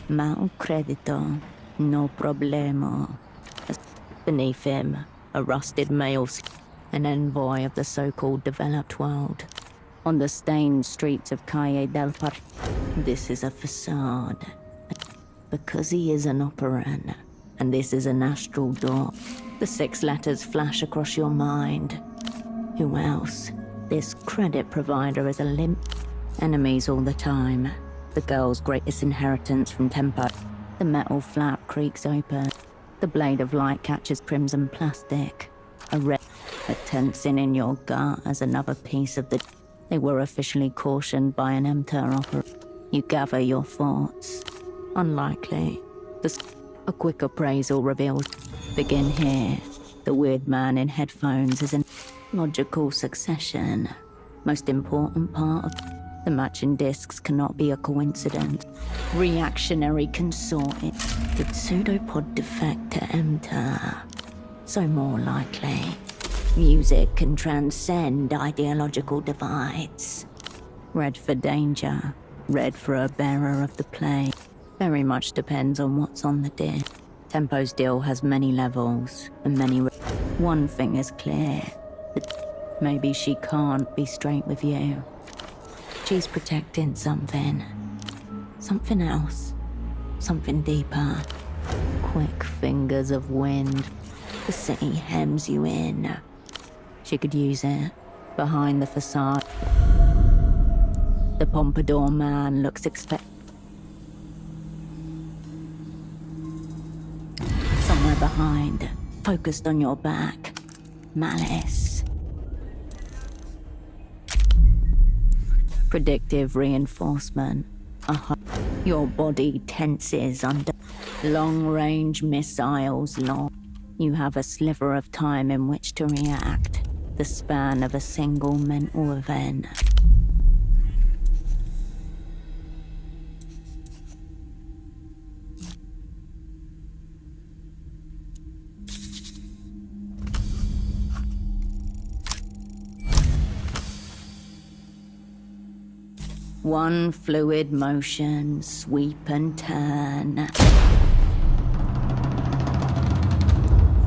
Malcredito, no problemo. Beneath him, a rusted male, an envoy of the so-called developed world. On the stained streets of Calle del Par, this is a facade. Because he is an operan, and this is an astral door, the 6 letters flash across your mind. Who else? This credit provider is a limp. Enemies all the time. The girl's greatest inheritance from Tempo. The metal flap creaks open. The blade of light catches crimson plastic. A tensing in your gut as another piece of the... They were officially cautioned by an MTER operator. You gather your thoughts. Unlikely. A quick appraisal reveals. Begin here. The weird man in headphones is in logical succession. Most important part of the matching discs cannot be a coincidence. Reactionary consorting. The pseudopod defect to MTER. So more likely. Music can transcend ideological divides. Red for danger. Red for a bearer of the plague. Very much depends on what's on the disc. Tempo's deal has many levels, and many... One thing is clear. That maybe she can't be straight with you. She's protecting something. Something else. Something deeper. Quick fingers of wind. The city hems you in. She could use it. Behind the facade. The pompadour man looks somewhere behind, focused on your back. Malice. Predictive reinforcement. Your body tenses under long-range missiles long. You have a sliver of time in which to react. The span of a single mental event. One fluid motion, sweep and turn.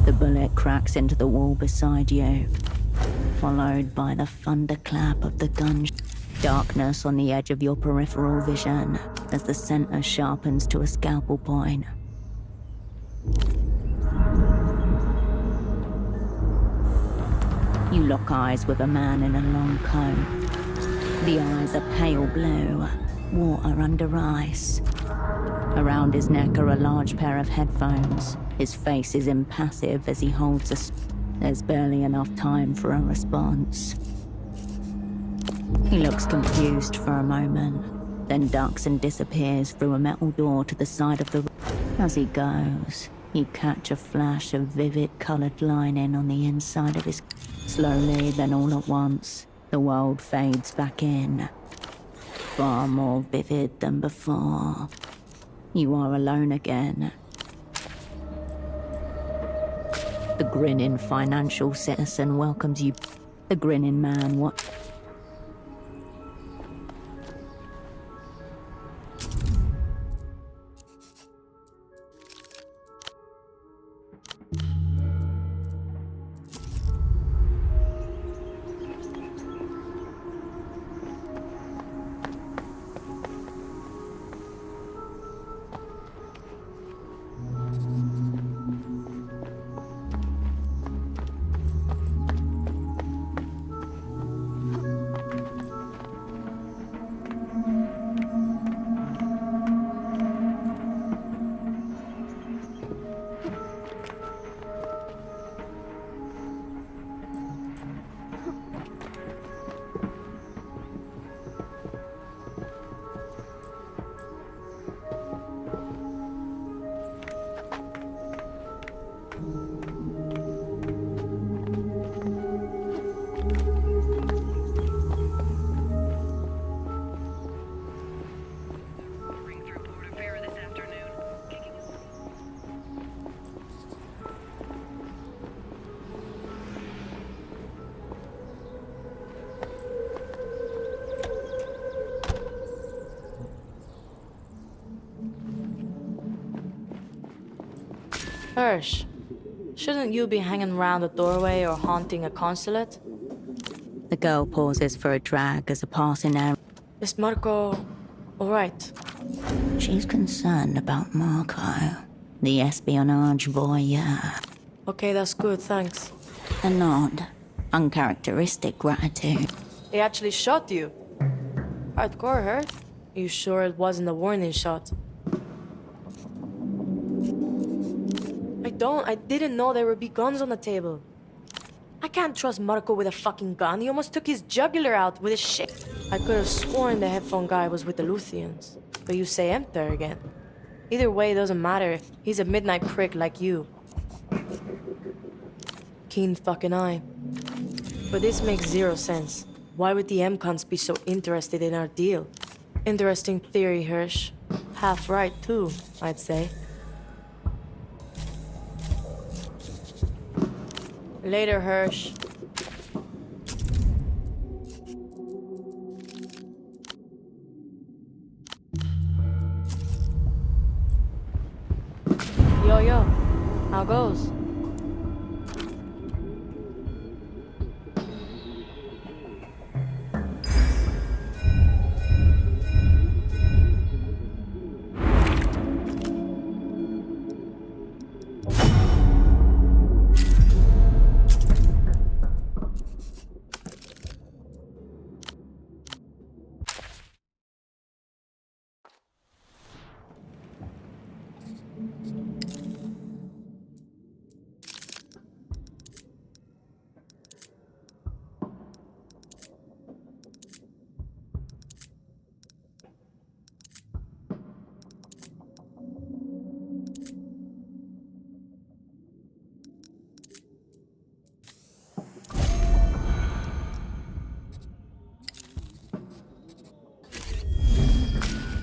The bullet cracks into the wall beside you, followed by the thunderclap of the gun. Darkness on the edge of your peripheral vision as the center sharpens to a scalpel point. You lock eyes with a man in a long coat. The eyes are pale blue, water under ice. Around his neck are a large pair of headphones. His face is impassive as he holds a... There's barely enough time for a response. He looks confused for a moment, then ducks and disappears through a metal door to the side of the... As he goes, you catch a flash of vivid colored lining on the inside of his... Slowly, then all at once, the world fades back in. Far more vivid than before. You are alone again. The grinning financial citizen welcomes you. The grinning man, what? Hirsch, shouldn't you be hanging around a doorway or haunting a consulate? The girl pauses for a drag as a passing air. Is Marco alright? She's concerned about Marco, the espionage voyeur. Okay, that's good, thanks. A nod, uncharacteristic gratitude. He actually shot you. Hardcore, Hirsch. You sure it wasn't a warning shot? I didn't know there would be guns on the table. I can't trust Marco with a fucking gun. He almost took his jugular out with his shit. I could have sworn the headphone guy was with the Luthians. But you say Enter again. Either way, it doesn't matter. He's a midnight prick like you. Keen fucking eye. But this makes zero sense. Why would the M-Cons be so interested in our deal? Interesting theory, Hirsch. Half right, too, I'd say. Later, Hirsch. Yo, how goes?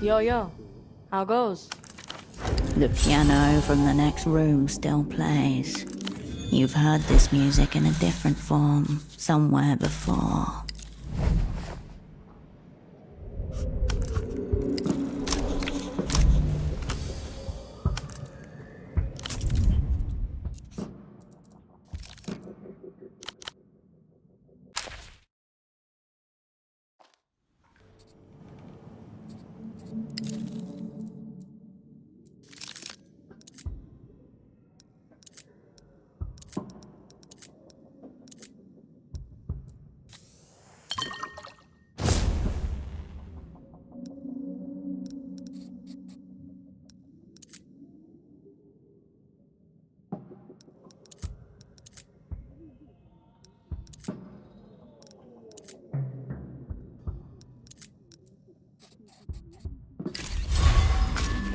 Yo, how goes? The piano from the next room still plays. You've heard this music in a different form somewhere before.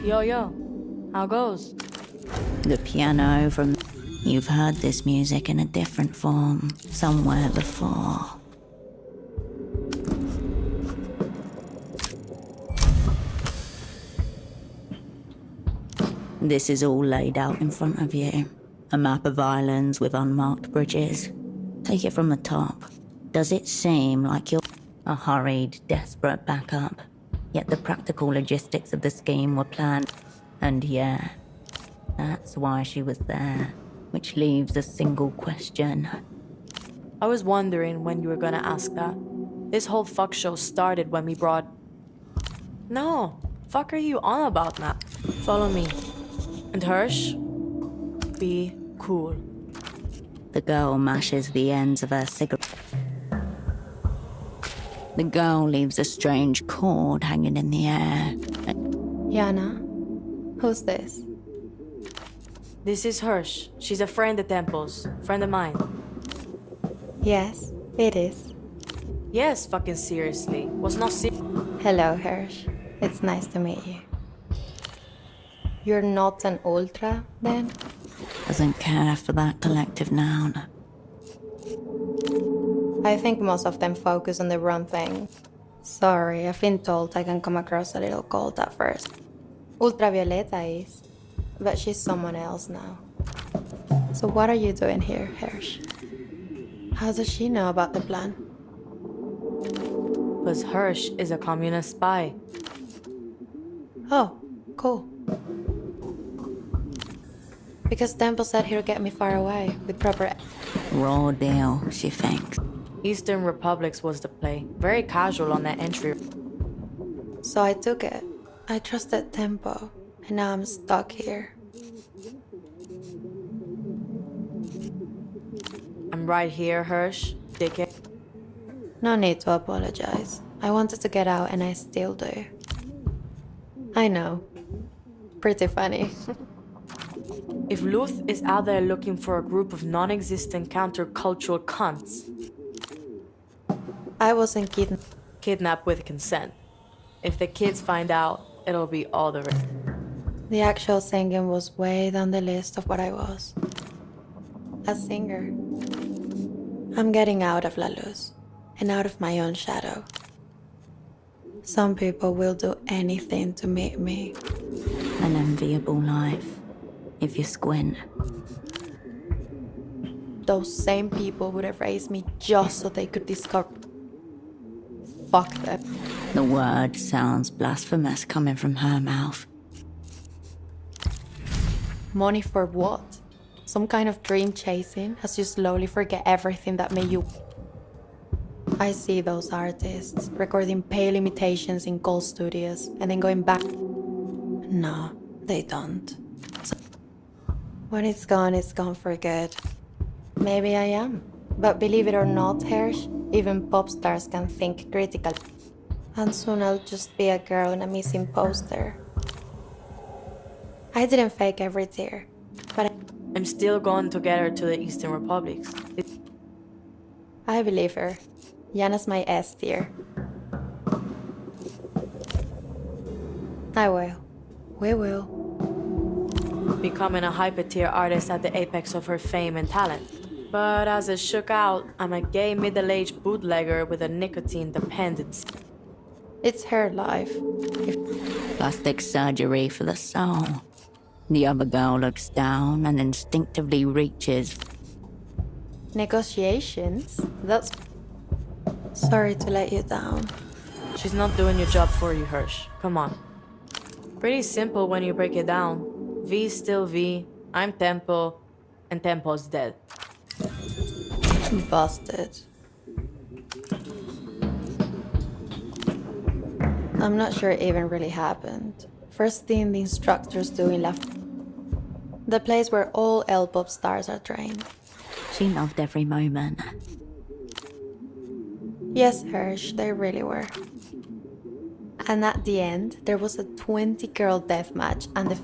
Yo, how goes? The piano from... You've heard this music in a different form somewhere before. This is all laid out in front of you. A map of islands with unmarked bridges. Take it from the top. Does it seem like you're a hurried, desperate backup? Yet the practical logistics of the scheme were planned. And yeah, that's why she was there. Which leaves a single question. I was wondering when you were gonna ask that. This whole fuck show started when we brought... No, fuck are you on about, Matt? Follow me. And Hirsch, be cool. The girl mashes the ends of her cigarette. The girl leaves a strange cord hanging in the air. Yana, who's this? This is Hirsch. She's a friend at Temple's. Friend of mine. Yes, it is. Yes, fucking seriously. Was not serious. Hello, Hirsch. It's nice to meet you. You're not an ultra, then? Doesn't care for that collective noun. I think most of them focus on the wrong thing. Sorry, I've been told I can come across a little cold at first. Ultravioleta is, but she's someone else now. So what are you doing here, Hirsch? How does she know about the plan? Because Hirsch is a communist spy. Oh, cool. Because Temple said he'll get me far away with proper. Raw deal, she thinks. Eastern Republics was the play. Very casual on that entry. So I took it. I trusted Tempo, and now I'm stuck here. I'm right here, Hirsch. Dickhead. No need to apologize. I wanted to get out, and I still do. I know. Pretty funny. If Luth is out there looking for a group of non-existent countercultural cunts, I wasn't kidnapped with consent. If the kids find out, it'll be all the rest. The actual singing was way down the list of what I was. A singer. I'm getting out of La Luz, and out of my own shadow. Some people will do anything to meet me. An enviable life, if you squint. Those same people would have raised me just so they could discover. Fuck them. The word sounds blasphemous coming from her mouth. Money for what? Some kind of dream chasing as you slowly forget everything that made you. I see those artists recording pale imitations in gold studios and then going back. No, they don't. So when it's gone for good. Maybe I am. But believe it or not, Hersh, even pop stars can think critical. And soon I'll just be a girl in a missing poster. I didn't fake every tear, but I'm still going to get her to the Eastern Republics. I believe her. Yana's my S tier. I will. We will. Becoming a hyper-tier artist at the apex of her fame and talent. But as it shook out, I'm a gay middle-aged bootlegger with a nicotine dependency. It's her life. Plastic surgery for the soul. The other girl looks down and instinctively reaches. Negotiations? That's. Sorry to let you down. She's not doing your job for you, Hirsch. Come on. Pretty simple when you break it down. V's still V, I'm Tempo, and Tempo's dead. Busted. I'm not sure it even really happened. First thing the instructors do in left. The place where all L-pop stars are trained. She loved every moment. Yes, Hirsch, they really were. And at the end, there was a 20-girl deathmatch and the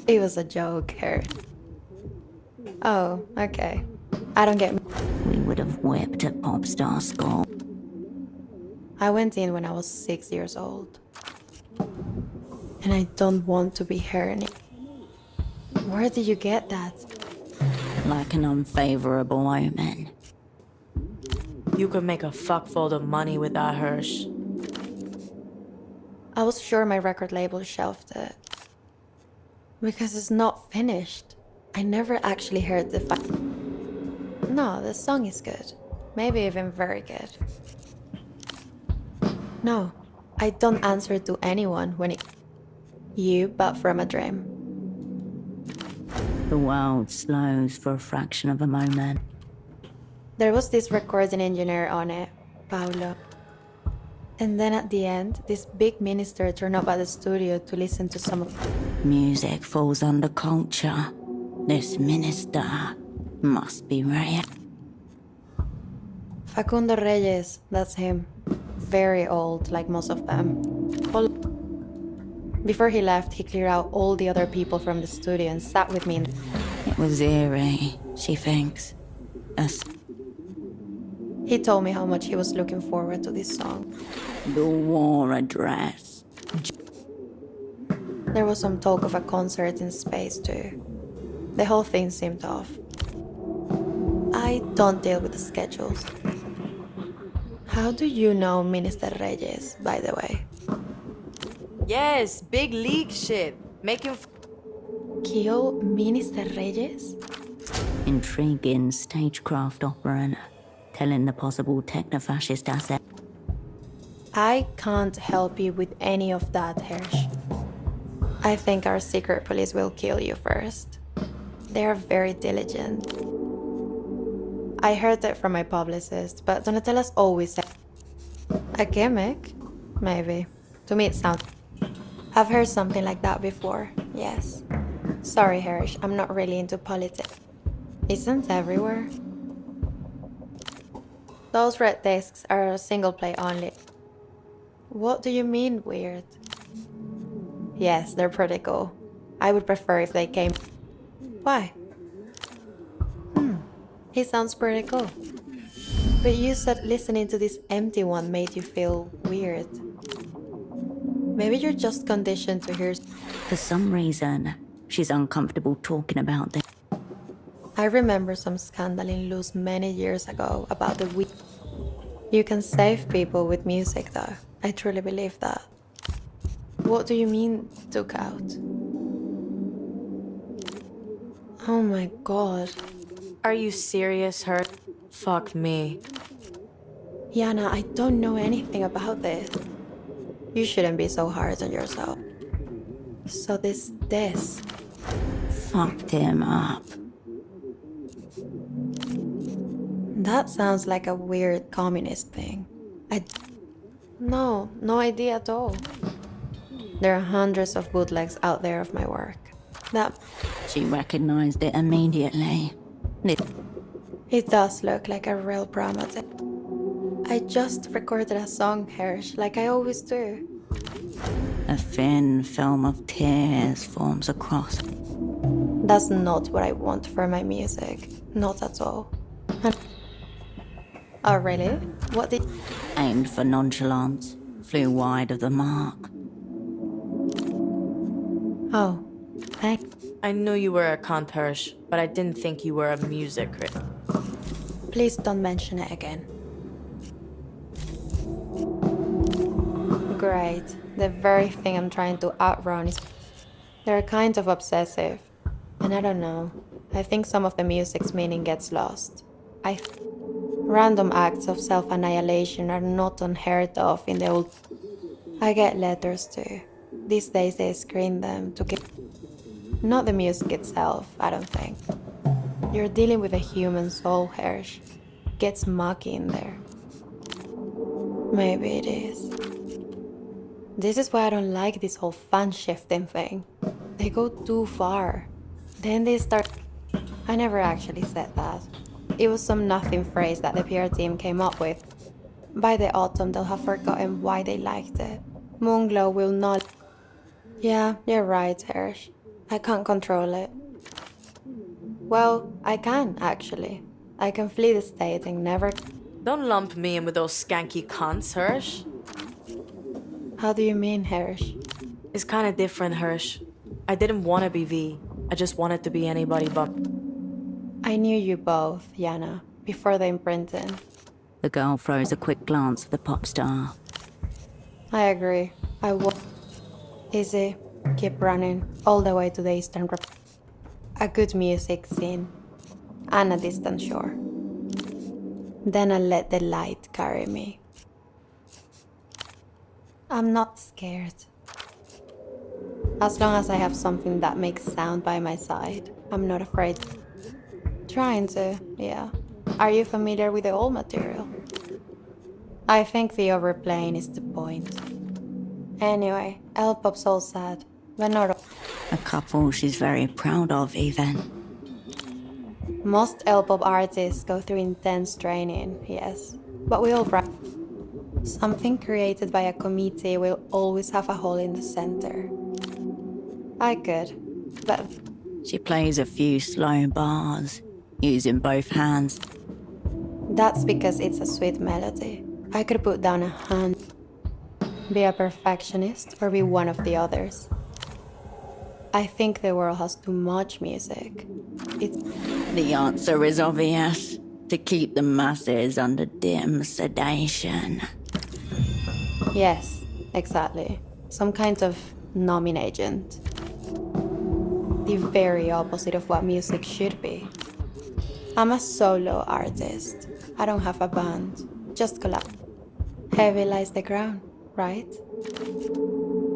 It was a joke, Hirsch. Oh, okay. I don't get. We would have whipped at pop star school. I went in when I was 6 years old. And I don't want to be her anymore. Where did you get that? Like an unfavorable omen. You could make a fuckload of money with that, Hirsch. I was sure my record label shelved it. Because it's not finished. I never actually heard the No, the song is good. Maybe even very good. No, I don't answer to anyone when it. You, but from a dream. The world slows for a fraction of a moment. There was this recording engineer on it, Paulo. And then at the end, this big minister turned up at the studio to listen to some of. Music falls under culture. This minister must be rare. Facundo Reyes, that's him. Very old, like most of them. Before he left, he cleared out all the other people from the studio and sat with me. It was eerie, she thinks. He told me how much he was looking forward to this song. The war address. There was some talk of a concert in space too. The whole thing seemed off. I don't deal with the schedules. How do you know Minister Reyes, by the way? Yes, big league shit. Making Kill Minister Reyes? Intriguing stagecraft operant, telling the possible techno-fascist asset. I can't help you with any of that, Hersh. I think our secret police will kill you first. They are very diligent. I heard that from my publicist, but Donatella's always said a gimmick? Maybe. To me it sounds... I've heard something like that before, yes. Sorry, Harish, I'm not really into politics. Isn't everywhere? Those red discs are single play only. What do you mean, weird? Yes, they're pretty cool. I would prefer if they came... Why? He sounds pretty cool. But you said listening to this empty one made you feel weird. Maybe you're just conditioned to hear... For some reason, she's uncomfortable talking about this. I remember some scandal in Luz many years ago about the weed. You can save people with music though. I truly believe that. What do you mean, took out? Oh my god. Are you serious, her? Fuck me. Yana, I don't know anything about this. You shouldn't be so hard on yourself. So this Fucked him up. that sounds like a weird communist thing. No idea at all. There are hundreds of bootlegs out there of my work. She recognized it immediately. It does look like a real promo tape. I just recorded a song, Harish, like I always do. A thin film of tears forms across. That's not what I want for my music. Not at all. Oh, really? What did... Aimed for nonchalance, flew wide of the mark. Oh, thank... I knew you were a cunt, Hirsch, but I didn't think you were a music critic. Please don't mention it again. Great. The very thing I'm trying to outrun is... They're kind of obsessive. And I don't know. I think some of the music's meaning gets lost. Random acts of self-annihilation are not unheard of in the old... I get letters too. These days they screen them to get... Not the music itself, I don't think. You're dealing with a human soul, Hirsch. Gets mucky in there. Maybe it is. This is why I don't like this whole fan shifting thing. They go too far. Then they start... I never actually said that. It was some nothing phrase that the PR team came up with. By the autumn, they'll have forgotten why they liked it. Moonglow will not... Yeah, you're right, Hirsch. I can't control it. Well, I can, actually. I can flee the state and never... Don't lump me in with those skanky cunts, Hirsch. How do you mean, Hirsch? It's kinda different, Hirsch. I didn't want to be V. I just wanted to be anybody but... I knew you both, Yana, before the imprinting. The girl throws a quick glance at the pop star. I agree. Easy. Keep running, all the way to the Eastern a good music scene, and a distant shore. Then I'll let the light carry me. I'm not scared. As long as I have something that makes sound by my side, I'm not afraid. Trying to, yeah. Are you familiar with the old material? I think the overplaying is the point. Anyway, L-pop's all sad, but not... A couple she's very proud of, even. Most L-pop artists go through intense training, yes. But we all... Something created by a committee will always have a hole in the center. I could, but... She plays a few slow bars, using both hands. That's because it's a sweet melody. I could put down a hand, be a perfectionist, or be one of the others. I think the world has too much music. The answer is obvious. To keep the masses under dim sedation. Yes, exactly. Some kind of numbing agent. The very opposite of what music should be. I'm a solo artist. I don't have a band. Just collab. Heavy lies the ground, right?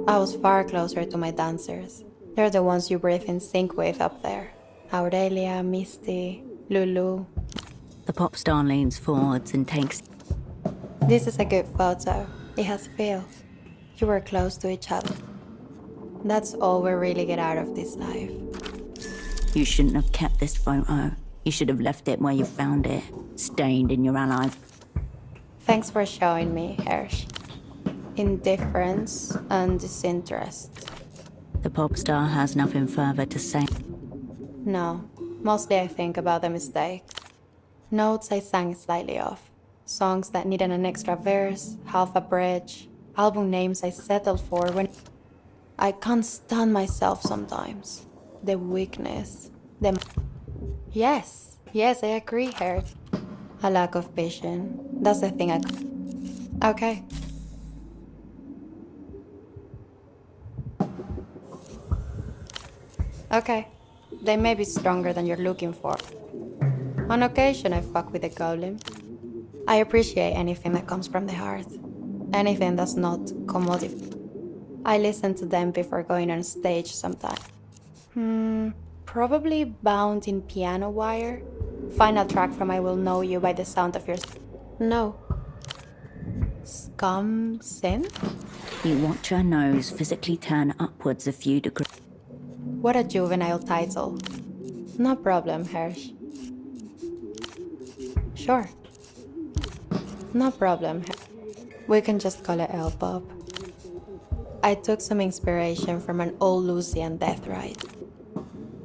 I was far closer to my dancers. They're the ones you breathe in sync with up there. Aurelia, Misty, Lulu. The pop star leans forwards and takes. This is a good photo. It has feel. You were close to each other. That's all we really get out of this life. You shouldn't have kept this photo. You should have left it where you found it, stained in your allies. Thanks for showing me, Hirsch. Indifference and disinterest. The pop star has nothing further to say. No, mostly I think about the mistakes. Notes I sang slightly off. Songs that needed an extra verse, half a bridge. Album names I settled for when... I can't stand myself sometimes. The weakness. Yes, I agree, Hirsch. A lack of vision. That's the thing Okay. Okay. They may be stronger than you're looking for. On occasion, I fuck with the golem. I appreciate anything that comes from the heart. Anything that's not commodity. I listen to them before going on stage sometimes. Probably Bound in Piano Wire. Final track from I Will Know You by the Sound of Your... No. Scum Synth? You watch her nose physically turn upwards a few degrees. What a juvenile title. No problem, Hirsch. Sure. No problem. We can just call it L-pop. I took some inspiration from an old Lucian death rite.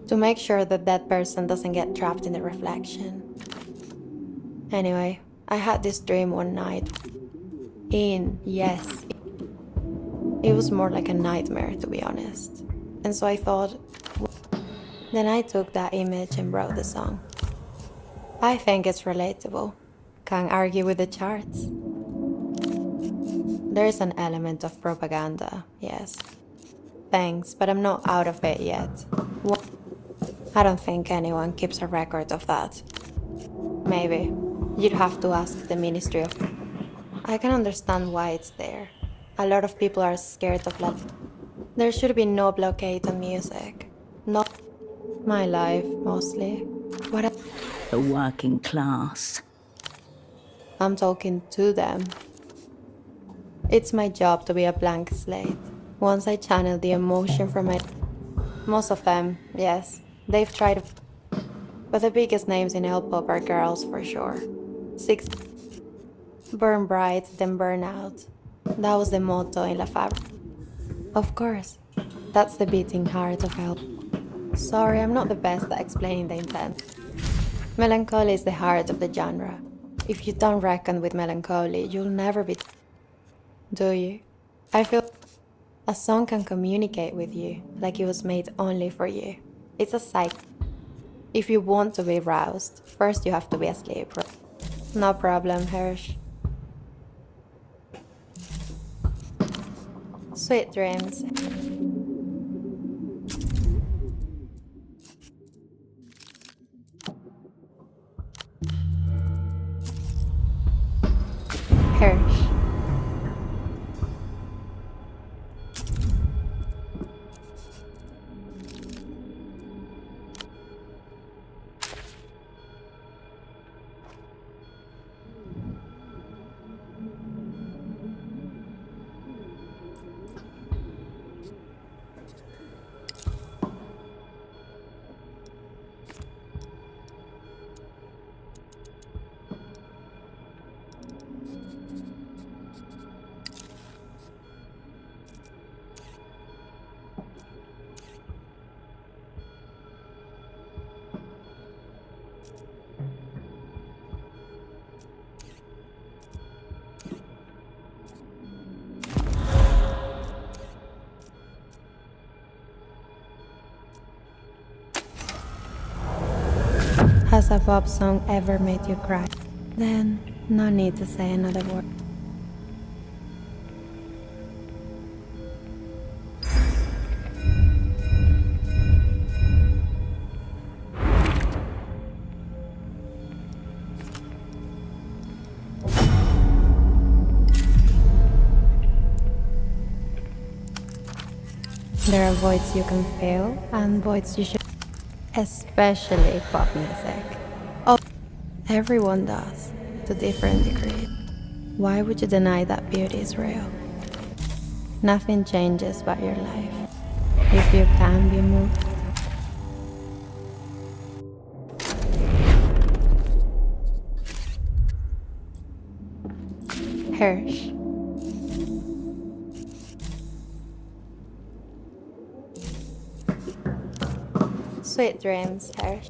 To make sure that that person doesn't get trapped in the reflection. Anyway, I had this dream one night. Yes. It was more like a nightmare, to be honest. And so I thought... Then I took that image and wrote the song. I think it's relatable. Can't argue with the charts. There is an element of propaganda, yes. Thanks, but I'm not out of it yet. I don't think anyone keeps a record of that. Maybe. You'd have to ask the Ministry of... I can understand why it's there. A lot of people are scared of that. There should be no blockade on music. Not my life, mostly. The working class. I'm talking to them. It's my job to be a blank slate. Once I channel the emotion from my... Most of them, yes. They've tried... But the biggest names in L-pop are girls, for sure. 6... Burn bright, then burn out. That was the motto in La Fab. Of course. That's the beating heart of L. Sorry, I'm not the best at explaining the intent. Melancholy is the heart of the genre. If you don't reckon with melancholy, you'll never be... Do you? I feel a song can communicate with you like it was made only for you. It's a cycle. If you want to be roused, first you have to be asleep. No problem, Hirsch. Sweet dreams. Hirsch. Has a pop song ever made you cry? Then, no need to say another word. There are voids you can fill and voids you should. Especially pop music. Oh, everyone does, to different degrees. Why would you deny that beauty is real? Nothing changes but your life. If you can be moved. Hirsch. Sweet dreams, Hirsch.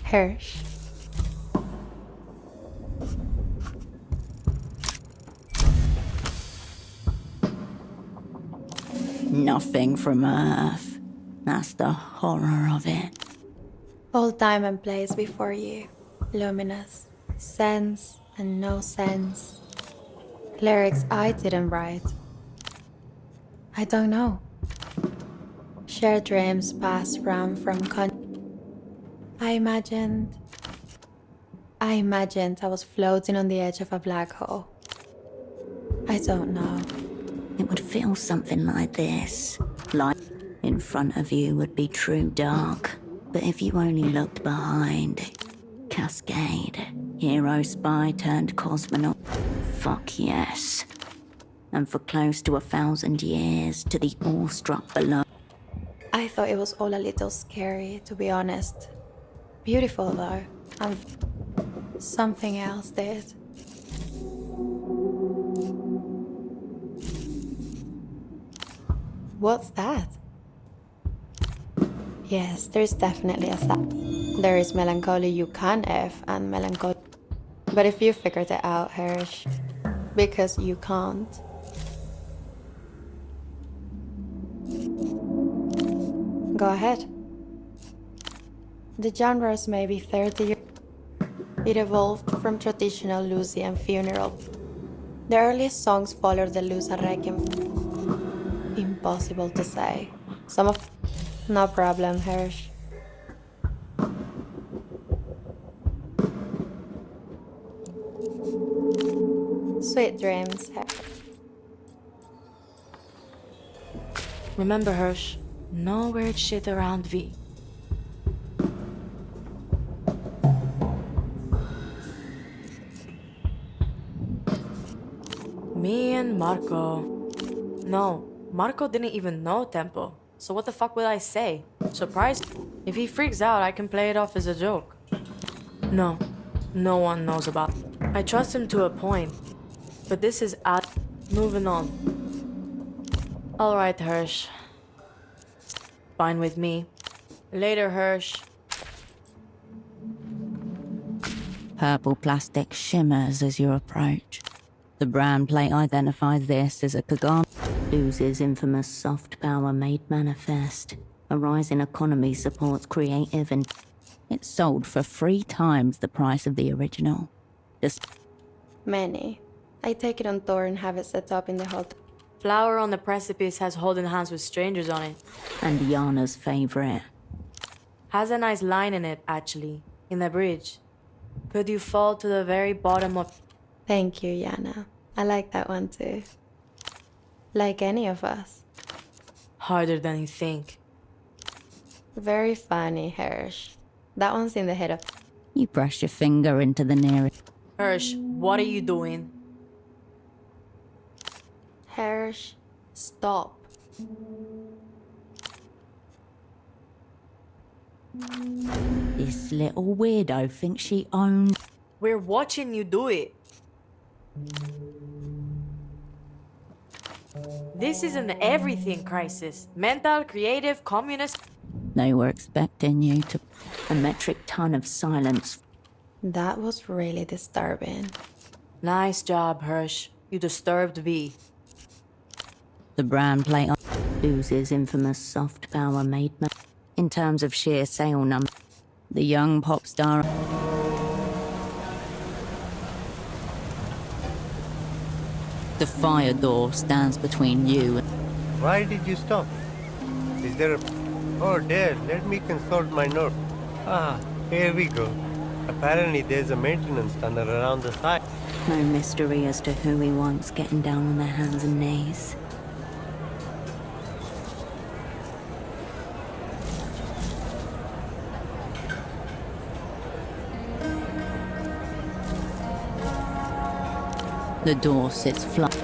Hirsch. Nothing from Earth. That's the horror of it. All time and place before you. Luminous. Sense and no sense. Lyrics I didn't write. I don't know. Shared dreams passed round from I imagined I was floating on the edge of a black hole. I don't know. It would feel something like this. Light in front of you would be true dark. But if you only looked behind, Cascade, hero spy turned cosmonaut. Fuck yes. And for close to 1,000 years to the awestruck below. I thought it was all a little scary, to be honest. Beautiful though. And something else did. What's that? Yes, there's definitely a sad. There is melancholy you can F and melancholy. But if you figured it out, Hirsch, because you can't. Go ahead. The genres may be 30 years. It evolved from traditional Lucian funeral. The earliest songs followed the Lusa Requiem. Impossible to say. Some of... No problem, Hirsch. Sweet dreams, Hirsch. Remember, Hirsch, no weird shit around V. Me and Marco. No, Marco didn't even know tempo. So what the fuck will I say? Surprise? If he freaks out, I can play it off as a joke. No, no one knows about it. I trust him to a point. But this is out. Moving on. Alright, Hirsch. Fine with me. Later, Hirsch. Purple plastic shimmers as you approach. The brand plate identifies this as a Kagan. Loses infamous soft power made manifest. A rising economy supports creative and... It's sold for 3 times the price of the original. Many. I take it on tour and have it set up in the hotel. Flower on the Precipice has holding hands with strangers on it. And Yana's favorite. Has a nice line in it, actually. In the bridge. Could you fall to the very bottom of... Thank you, Yana. I like that one too. Like any of us. Harder than you think. Very funny, Hirsch. That one's in the head of... You brush your finger into the nearest... Hirsch, what are you doing? Hirsch, stop. This little weirdo thinks she owns. We're watching you do it. This is an everything crisis. Mental, creative, communist. They were expecting you to. A metric ton of silence. That was really disturbing. Nice job, Hirsch. You disturbed me. The brand plate oozes infamous soft power made in terms of sheer sale number. The young pop star. The fire door stands between you and. Why did you stop? Is there a... Oh dear, let me consult my note. Ah, here we go. Apparently there's a maintenance tunnel around the side. No mystery as to who he wants getting down on their hands and knees. The door sits flat.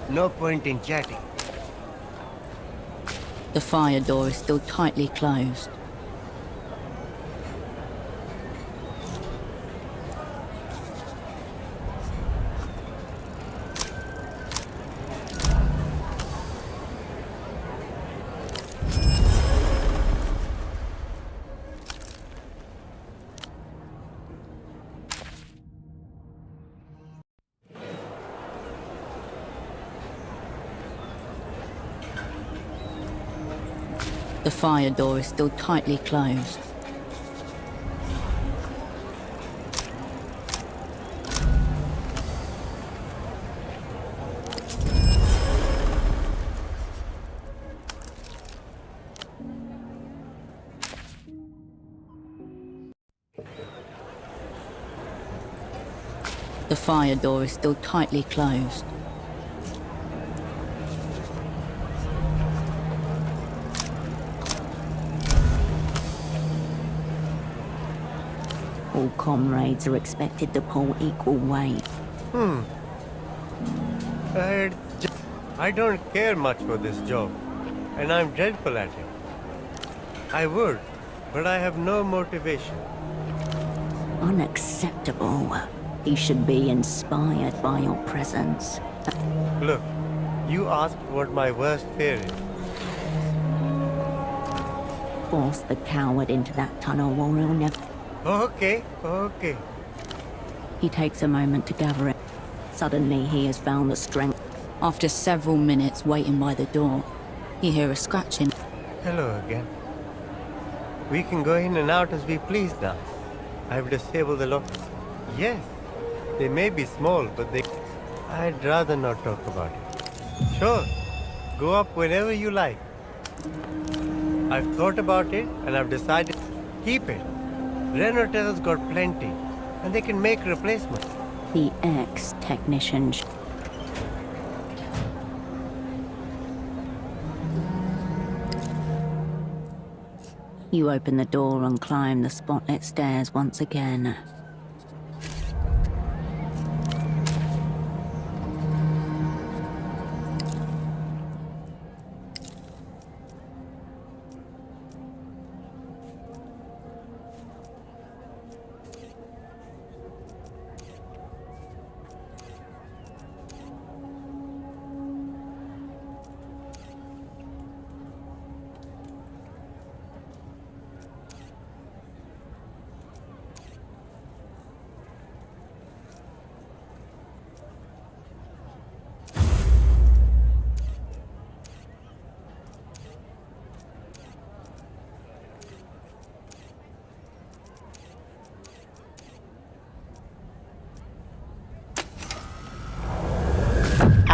No point in chatting. The fire door is still tightly closed. The fire door is still tightly closed. The fire door is still tightly closed. All comrades are expected to pull equal weight. I don't care much for this job, and I'm dreadful at it. I would, but I have no motivation. Unacceptable. He should be inspired by your presence. Look, you asked what my worst fear is. Force the coward into that tunnel or he'll never... Okay. He takes a moment to gather it. Suddenly he has found the strength. After several minutes waiting by the door, you hear a scratching. Hello again. We can go in and out as we please now. I've disabled the lock. Yes, they may be small, but they... I'd rather not talk about it. Sure, go up whenever you like. I've thought about it and I've decided keep it. Renotel's got plenty, and they can make replacements. The ex-technician... You open the door and climb the spotlit stairs once again.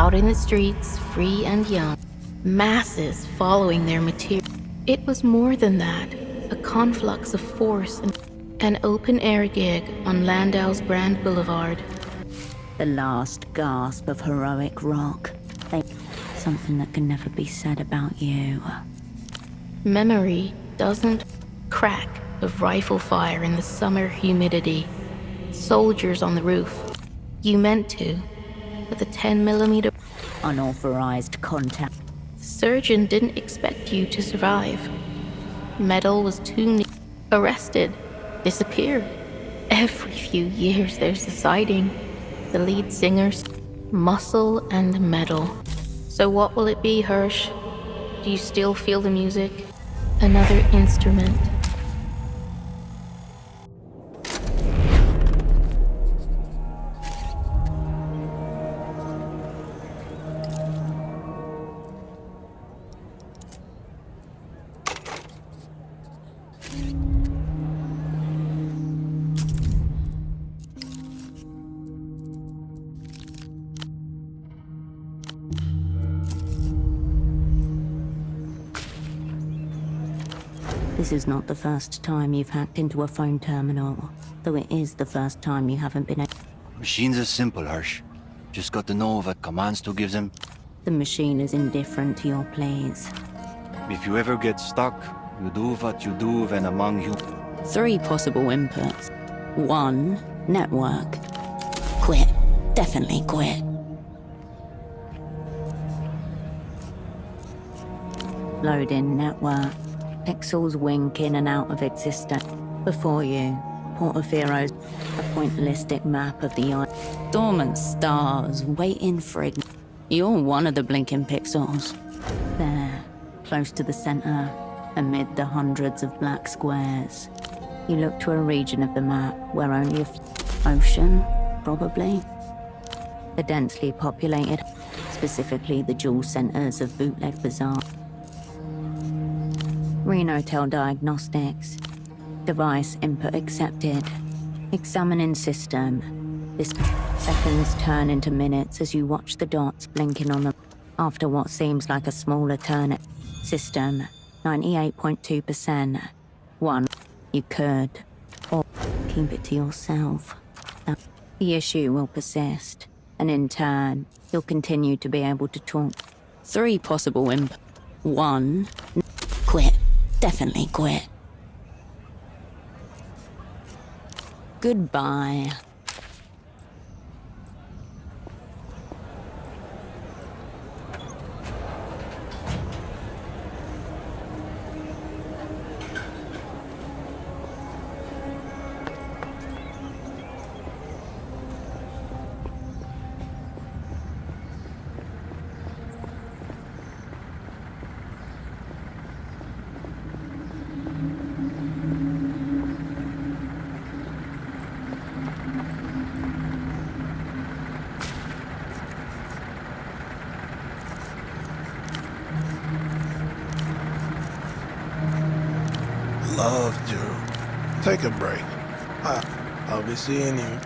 out in the streets, free and young, masses following their material. It was more than that, a conflux of force and an open-air gig on Landau's Grand Boulevard. The last gasp of heroic rock. Something that can never be said about you. Memory doesn't crack of rifle fire in the summer humidity. Soldiers on the roof. You meant to, but the 10mm Unauthorized contact. surgeon didn't expect you to survive. Metal was too near. Arrested. Disappeared. Every few years there's a sighting. The lead singers, muscle and metal. So what will it be, Hirsch? Do you still feel the music? Another instrument. This is not the first time you've hacked into a phone terminal, though it is the first time you haven't been Machines are simple, Hirsch. Just got to know what commands to give them. The machine is indifferent to your pleas. If you ever get stuck, you do what you do when among you. 3 possible inputs. 1, network. Quit. Definitely quit. Load in network. Pixels wink in and out of existence. Before you, Portofiero's a pointillistic map of the eye. Dormant stars waiting for You're one of the blinking pixels. There, close to the center, amid the hundreds of black squares. You look to a region of the map where only ocean, probably. The densely populated, specifically the jewel centers of Bootleg Bazaar. Renotel Diagnostics. Device input accepted. Examining system. This seconds turn into minutes as you watch the dots blinking on them. After what seems like a smaller turn. System, 98.2%. 1. You could. Or keep it to yourself. The issue will persist. And in turn, you'll continue to be able to talk. 3 possible inputs. 1. Quit. Definitely quit. Goodbye. Love to. Take a break. I'll be seeing you.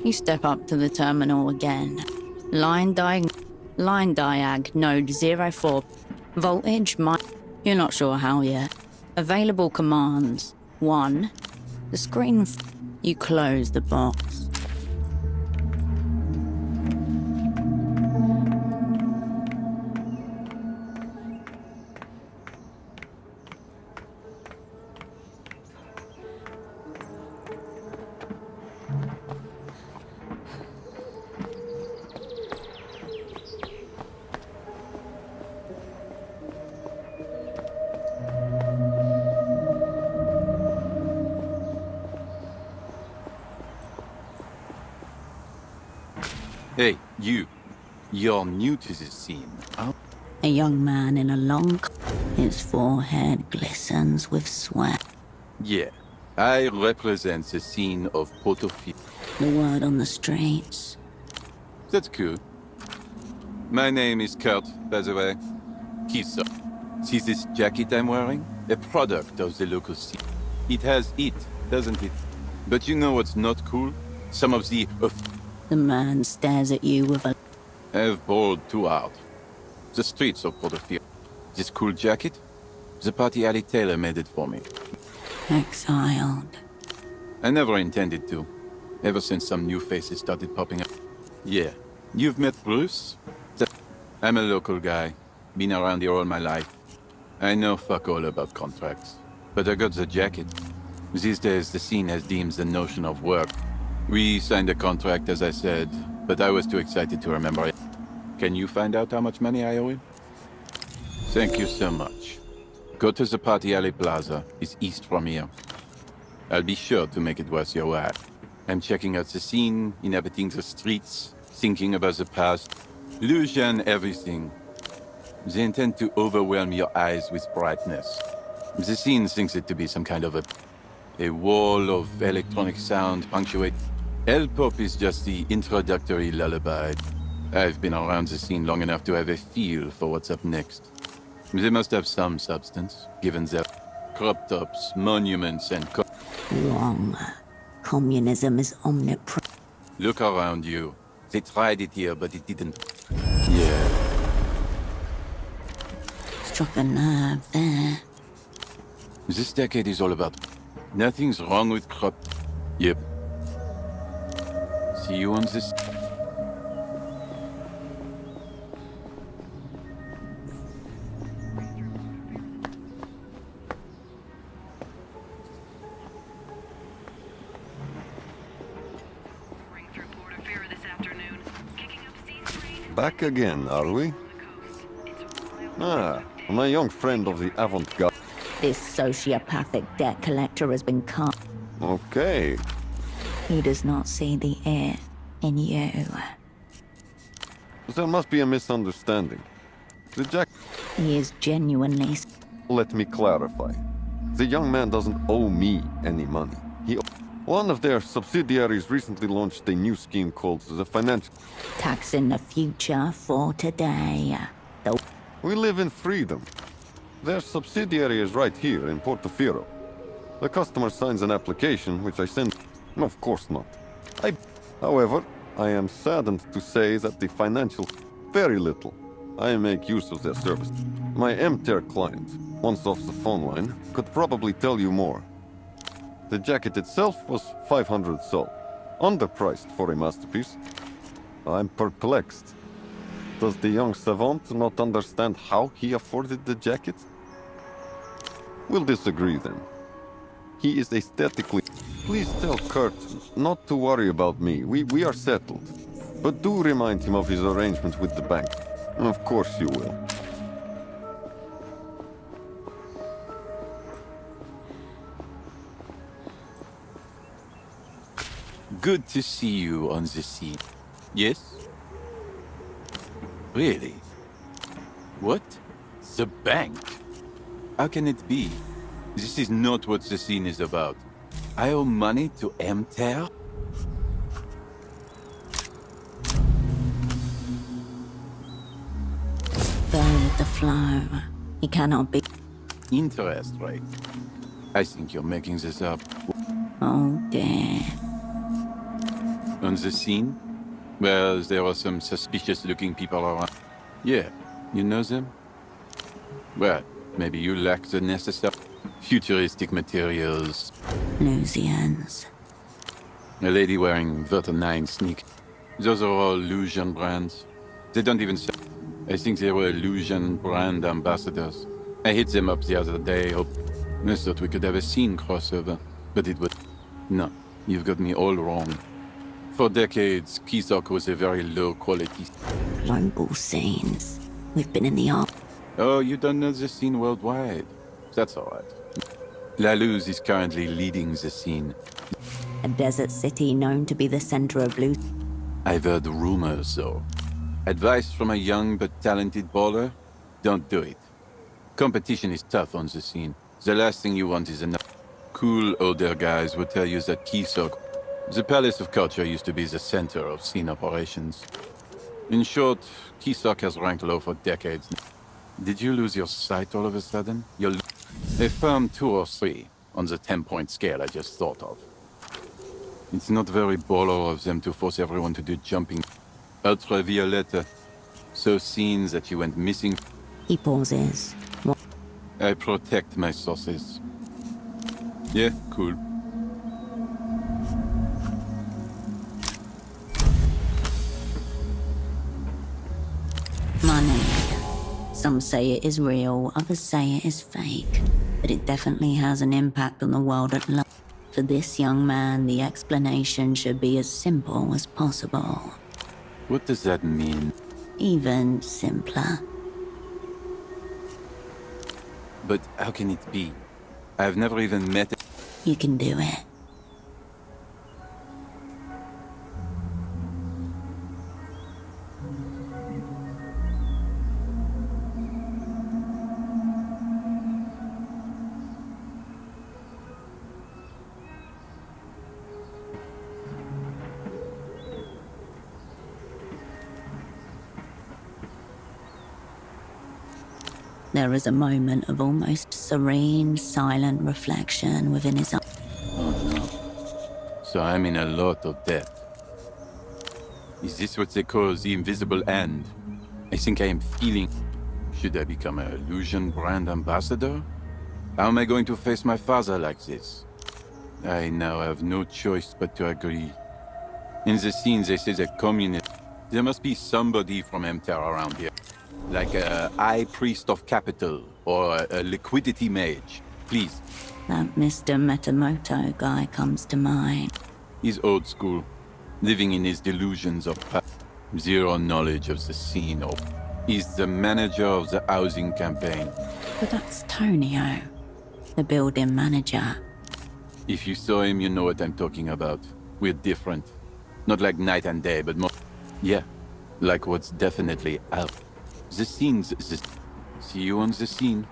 You step up to the terminal again. Line diag node 04. Voltage You're not sure how yet. Available commands. 1. The screen You close the box. Hey, you. You're new to this scene. Huh? A young man in a long his forehead glistens with sweat. Yeah. I represent the scene of Portofino. The word on the streets. That's cool. My name is Kurt, by the way. Kisa. See this jacket I'm wearing? A product of the local scene. It has it, doesn't it? But you know what's not cool? Some of the... The man stares at you with a... I've balled too hard. The streets of Portofino. This cool jacket? The party alley tailor made it for me. Exiled. I never intended to. Ever since some new faces started popping up. Yeah. You've met Bruce? I'm a local guy. Been around here all my life. I know fuck all about contracts. But I got the jacket. These days, the scene has deemed the notion of work. We signed a contract, as I said, but I was too excited to remember it. Can you find out how much money I owe him? Thank you so much. Go to the Party Alley Plaza. It's east from here. I'll be sure to make it worth your while. I'm checking out the scene, inhabiting the streets, thinking about the past. Illusion, everything. They intend to overwhelm your eyes with brightness. The scene thinks it to be some kind of a wall of electronic sound punctuated. L-pop is just the introductory lullaby. I've been around the scene long enough to have a feel for what's up next. They must have some substance, given their crop tops, monuments, and... Wrong. Communism is omnipresent. Look around you. They tried it here, but it didn't. Yeah. Struck a nerve there. This decade is all about... Nothing's wrong with crop... Yep. See you on this... Back again, are we? Ah, my young friend of the avant-garde. This sociopathic debt collector has been caught. Okay. He does not see the air in you. There must be a misunderstanding. The Jack... He is genuinely... Let me clarify. The young man doesn't owe me any money. One of their subsidiaries recently launched a new scheme called the Financial... Taxing the future for today. We live in freedom. Their subsidiary is right here in Portofino. The customer signs an application, which I send... Of course not. However, I am saddened to say that the financial... Very little. I make use of their service. My MTER client, once off the phone line, could probably tell you more. The jacket itself was 500 sol. Underpriced for a masterpiece. I'm perplexed. Does the young savant not understand how he afforded the jacket? We'll disagree then. He is aesthetically... Please tell Kurt not to worry about me. We are settled. But do remind him of his arrangement with the bank. Of course you will. Good to see you on the scene. Yes? Really? What? The bank? How can it be? This is not what the scene is about. I owe money to MTER? Go with the flow. He cannot be... Interest rate. I think you're making this up. Oh dear. On the scene? Well, there are some suspicious-looking people around. Yeah, you know them? Well, maybe you lack the necessary futuristic materials. Lusians. A lady wearing Verta 9 sneak. Those are all Illusion brands. They don't even sell. I think they were Illusion brand ambassadors. I hit them up the other day. I thought we could have a scene crossover, but it was... No, you've got me all wrong. For decades, Kisok was a very low quality... Global scenes. We've been in the art. Oh, you don't know the scene worldwide. That's all right. La Luz is currently leading the scene. A desert city known to be the center of loot. I've heard rumors, though. Advice from a young but talented baller? Don't do it. Competition is tough on the scene. The last thing you want is enough. Cool older guys would tell you that Kisok, the Palace of Culture, used to be the center of scene operations. In short, Kisok has ranked low for decades. Did you lose your sight all of a sudden? A firm 2 or 3 on the 10-point scale I just thought of. It's not very baller of them to force everyone to do jumping. Ultraviolet, so scenes that you went missing. He pauses. What? I protect my sources. Yeah, cool. Money. Some say it is real, others say it is fake. But it definitely has an impact on the world at large. For this young man, the explanation should be as simple as possible. What does that mean? Even simpler. But how can it be? I've never even met... You can do it. There is a moment of almost serene, silent reflection within his eyes. Oh no. So I'm in a lot of debt. Is this what they call the invisible hand? I think I am feeling... Should I become an Illusion brand ambassador? How am I going to face my father like this? I now have no choice but to agree. In the scene they say that communist... There must be somebody from MTR around here. Like a high priest of capital, or a liquidity mage. Please. That Mr. Metamoto guy comes to mind. He's old school, living in his delusions of zero knowledge of the scene. Or he's the manager of the housing campaign. But that's Tonio, the building manager. If you saw him, you know what I'm talking about. We're different. Not like night and day, but more... Yeah, like what's definitely out. The scene's the... See you on the scene.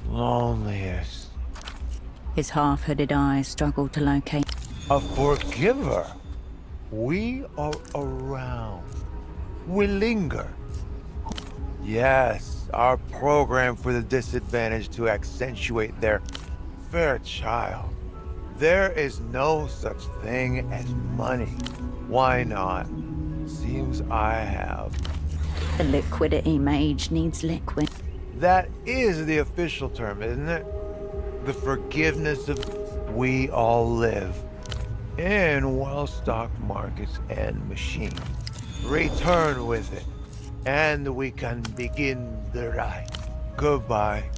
Loneliest. His half-hooded eyes struggle to locate. A forgiver. We are around. We linger. Yes, our program for the disadvantaged to accentuate their fair child. There is no such thing as money. Why not? Seems I have. The liquidity mage needs liquid. That is the official term, isn't it? The forgiveness of... We all live in well-stocked markets and machines. Return with it, and we can begin the ride. Goodbye.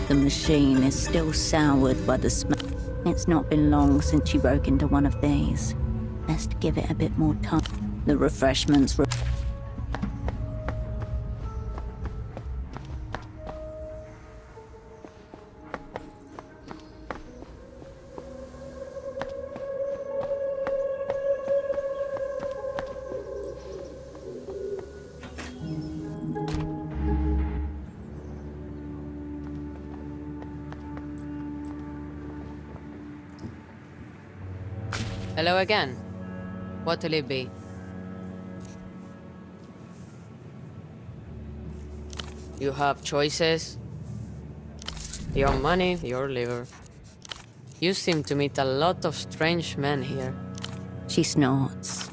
The machine is still soured by the smoke. It's not been long since you broke into one of these. Best give it a bit more time. The refreshments... Hello again. What'll it be? You have choices. Your money, your liver. You seem to meet a lot of strange men here. She snorts.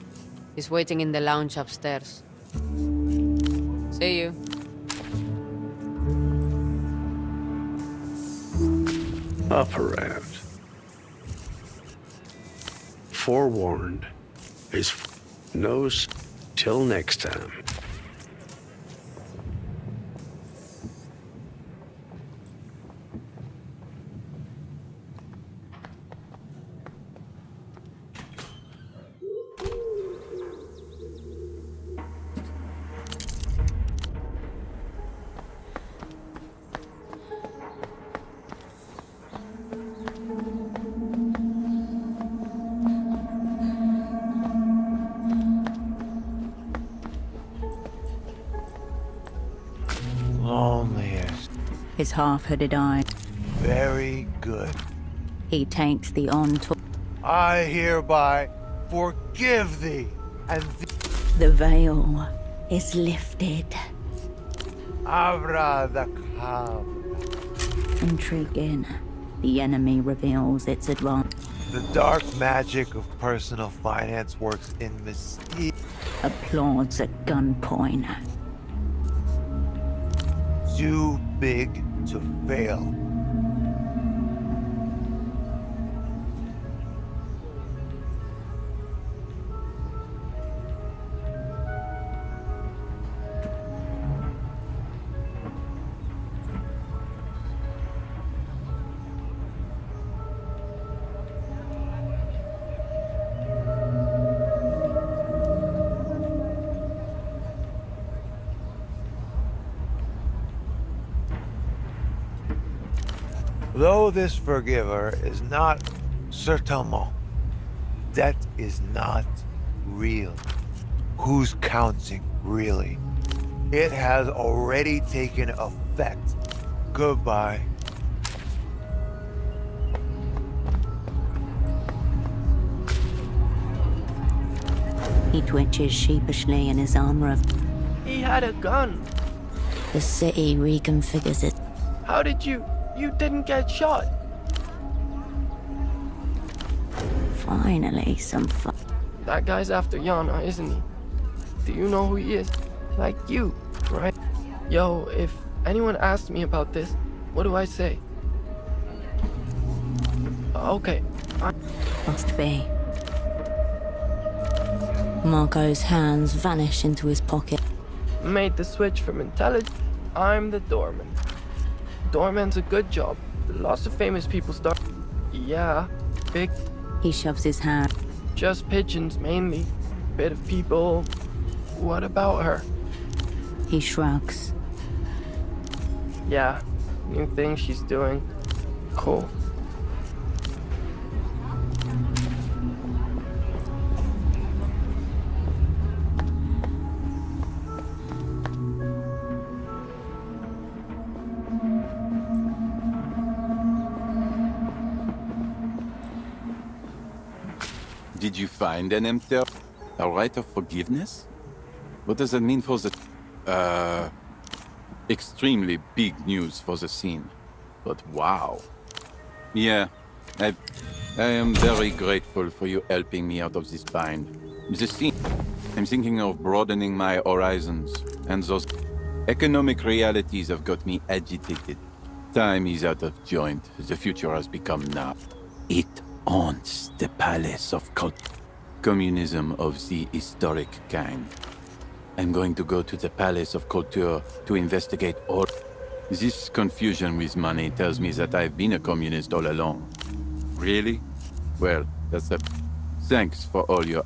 He's waiting in the lounge upstairs. See you. Up around. Forewarned is knows till next time. Loneliest. His half-hooded eye. Very good. He takes the on-tour. I hereby forgive thee, and The veil is lifted. Abracadabra. Intriguing. The enemy reveals its advantage. The dark magic of personal finance works in mystique. Applauds at gunpoint. Too big to fail. Though this forgiver is not certainement, debt is not real. Who's counting, really? It has already taken effect. Goodbye. He twitches sheepishly in his armor of... He had a gun. The city reconfigures it. How did you didn't get shot? Finally, some fun. That guy's after Yana, isn't he? Do you know who he is? Like you, right? Yo, if anyone asks me about this, what do I say? Okay. Must be. Marco's hands vanish into his pocket. Made the switch from intelligence. I'm the doorman. Doorman's a good job. Lots of famous people start. Yeah, big. He shoves his hand. Just pigeons mainly. Bit of people. What about her? He shrugs. Yeah, new thing she's doing. Cool. Did you find an empty... a right of forgiveness? What does that mean for the... extremely big news for the scene. But wow. Yeah, I am very grateful for you helping me out of this bind. The scene... I'm thinking of broadening my horizons, and those economic realities have got me agitated. Time is out of joint. The future has become now. It owns the palace of communism of the historic kind. I'm going to go to the Palace of Culture to investigate all... This confusion with money tells me that I've been a communist all along. Really? Well, that's a... Thanks for all your...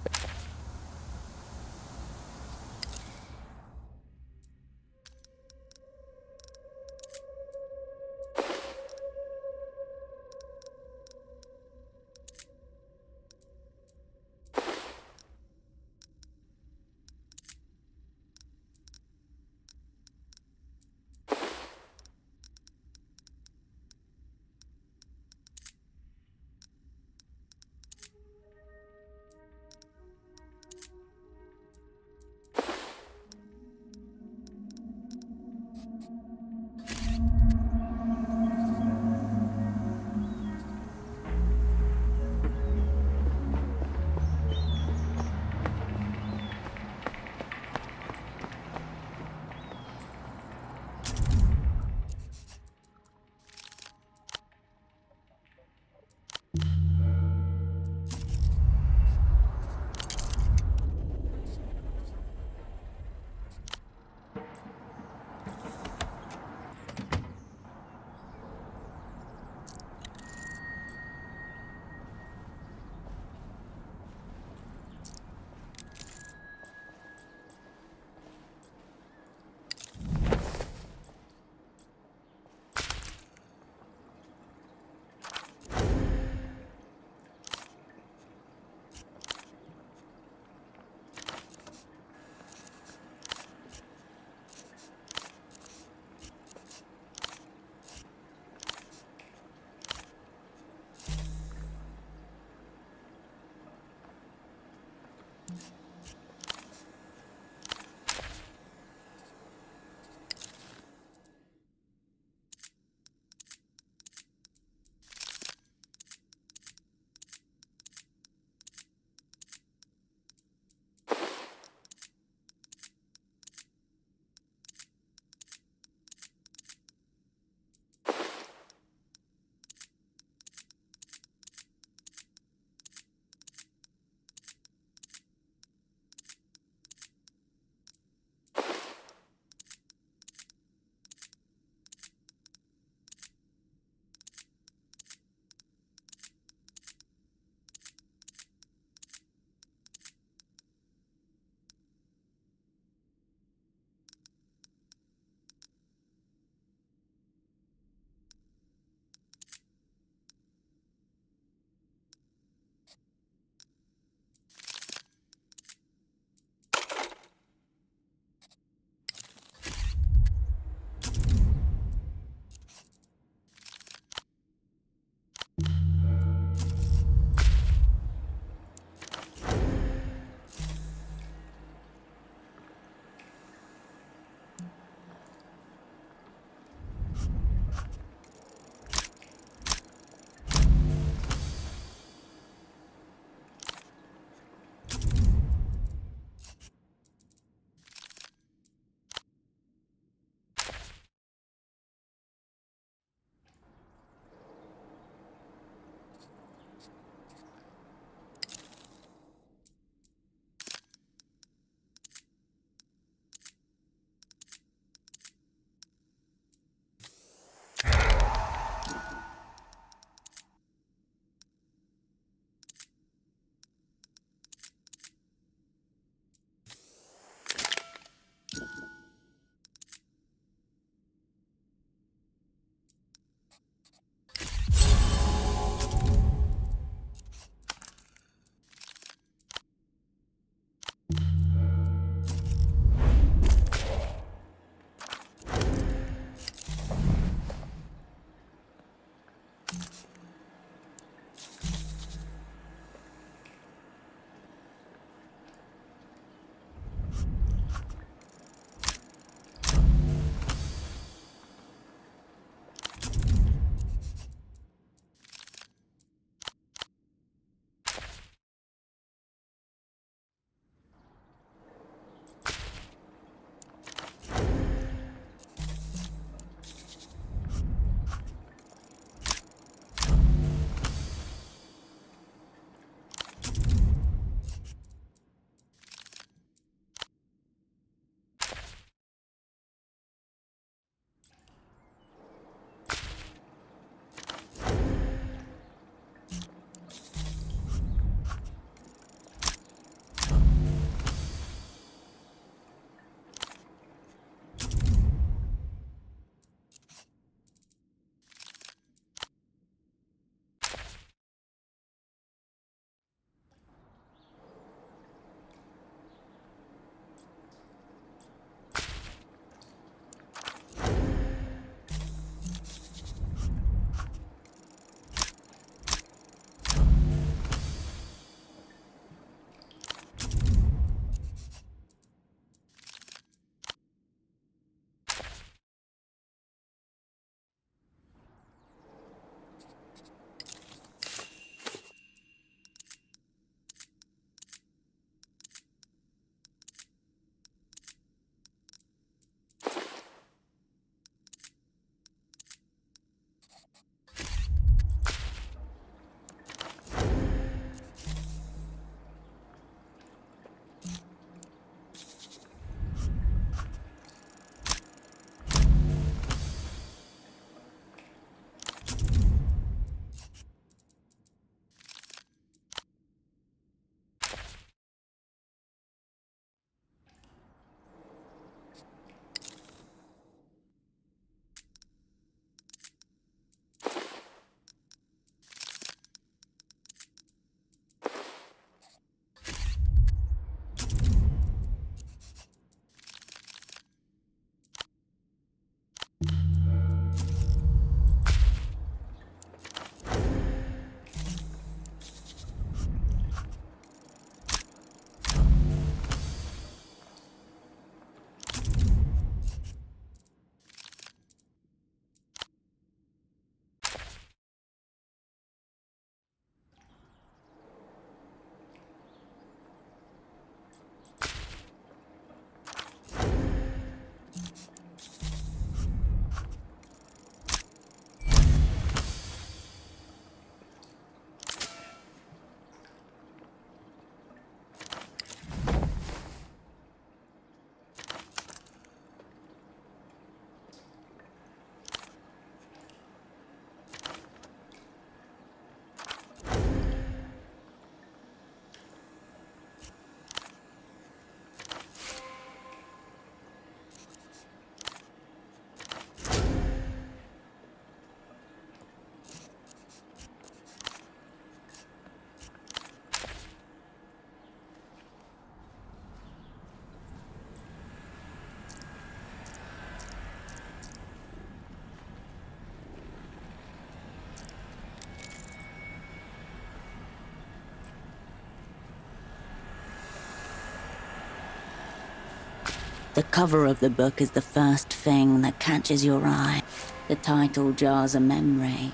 The cover of the book is the first thing that catches your eye. The title jars a memory.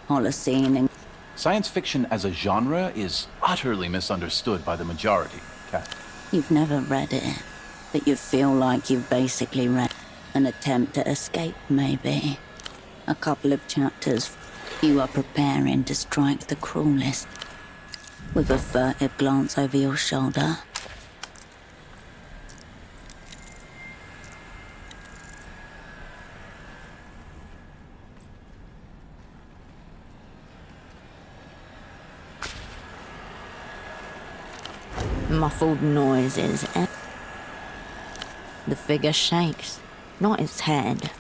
Holocene and... Science fiction as a genre is utterly misunderstood by the majority, Kat. You've never read it, but you feel like you've basically read an attempt to escape, maybe. A couple of chapters, you are preparing to strike the cruelest. With a furtive glance over your shoulder. Muffled noises. The figure shakes, not its head.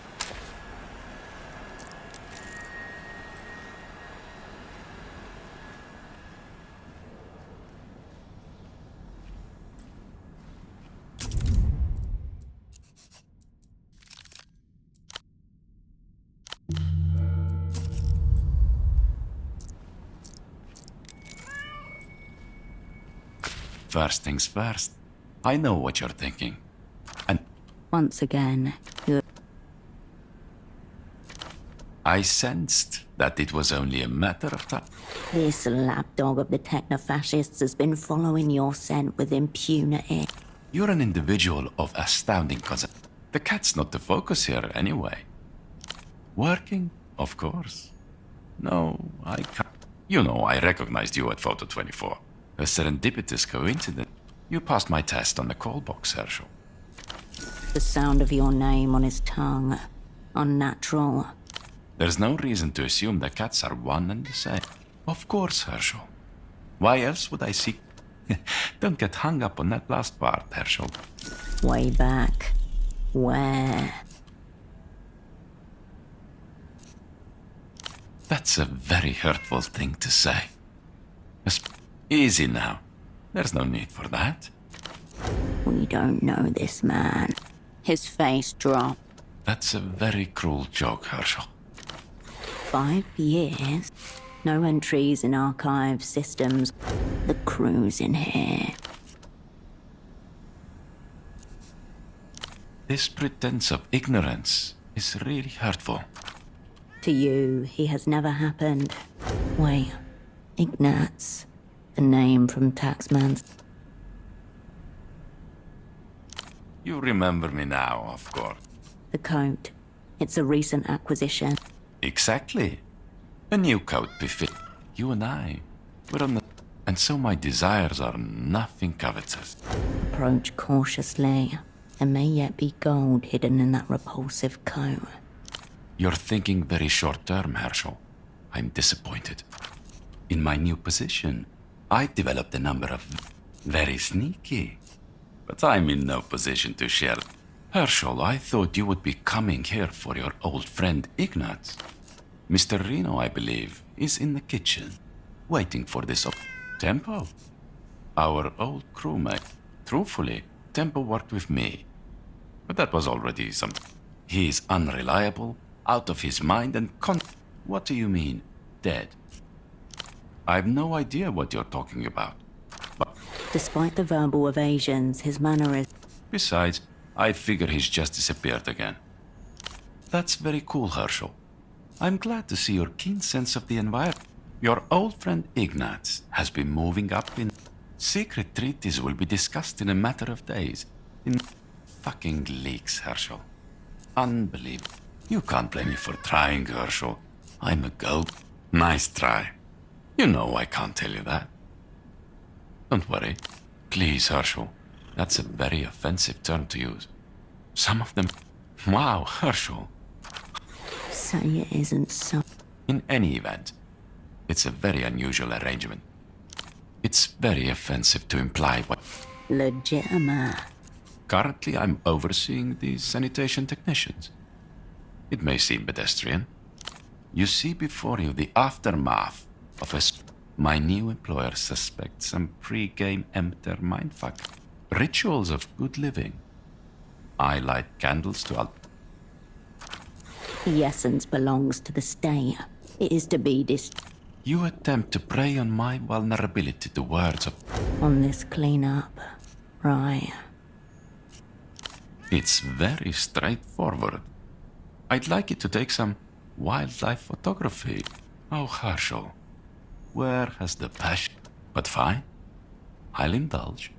First things first, I know what you're thinking. And Once again, I sensed that it was only a matter of time. this lapdog of the techno-fascists has been following your scent with impunity. You're an individual of astounding cousin. The cat's not the focus here anyway. Working, of course. No, I can't. You know, I recognized you at Photo 24. A serendipitous coincidence. You passed my test on the call box, Herschel. The sound of your name on his tongue. Unnatural. There's no reason to assume the cats are one and the same. Of course, Herschel. Why else would I seek... Don't get hung up on that last part, Herschel. Way back. Where? That's a very hurtful thing to say. Easy now. There's no need for that. We don't know this man. His face dropped. That's a very cruel joke, Herschel. 5 years? No entries in archive systems. The crew's in here. This pretense of ignorance is really hurtful. To you, he has never happened. Wait, Ignatz. The name from Taxman's... You remember me now, of course. The coat. It's a recent acquisition. Exactly. A new coat befit. You and I. We're on the... And so my desires are nothing covetous. Approach cautiously. There may yet be gold hidden in that repulsive coat. You're thinking very short-term, Herschel. I'm disappointed. In my new position, I've developed a number of... very sneaky. But I'm in no position to share. Herschel, I thought you would be coming here for your old friend Ignatz. Mr. Reno, I believe, is in the kitchen, waiting for this Tempo. Our old crewmate. Truthfully, Tempo worked with me. But that was already some... He is unreliable, out of his mind, and What do you mean, dead? I've no idea what you're talking about. But Despite the verbal evasions, his manner is... besides, I figure he's just disappeared again. That's very cool, Herschel. I'm glad to see your keen sense of the environment. Your old friend Ignatz has been moving up in... Secret treaties will be discussed in a matter of days. In fucking leaks, Herschel. Unbelievable. You can't blame me for trying, Herschel. I'm a goat. Nice try. You know I can't tell you that. Don't worry. Please, Herschel. That's a very offensive term to use. Some of them... Wow, Herschel. Say it isn't so... In any event, it's a very unusual arrangement. It's very offensive to imply what... Legitimate. Currently, I'm overseeing the sanitation technicians. It may seem pedestrian. You see before you the aftermath of a... My new employer suspects some pre-game emptor mindfuck. Rituals of good living. I light candles to... The essence belongs to the state. It is to be You attempt to prey on my vulnerability to words of... On this cleanup, right. It's very straightforward. I'd like you to take some wildlife photography. Oh, Herschel, where has the passion? But fine, I'll indulge.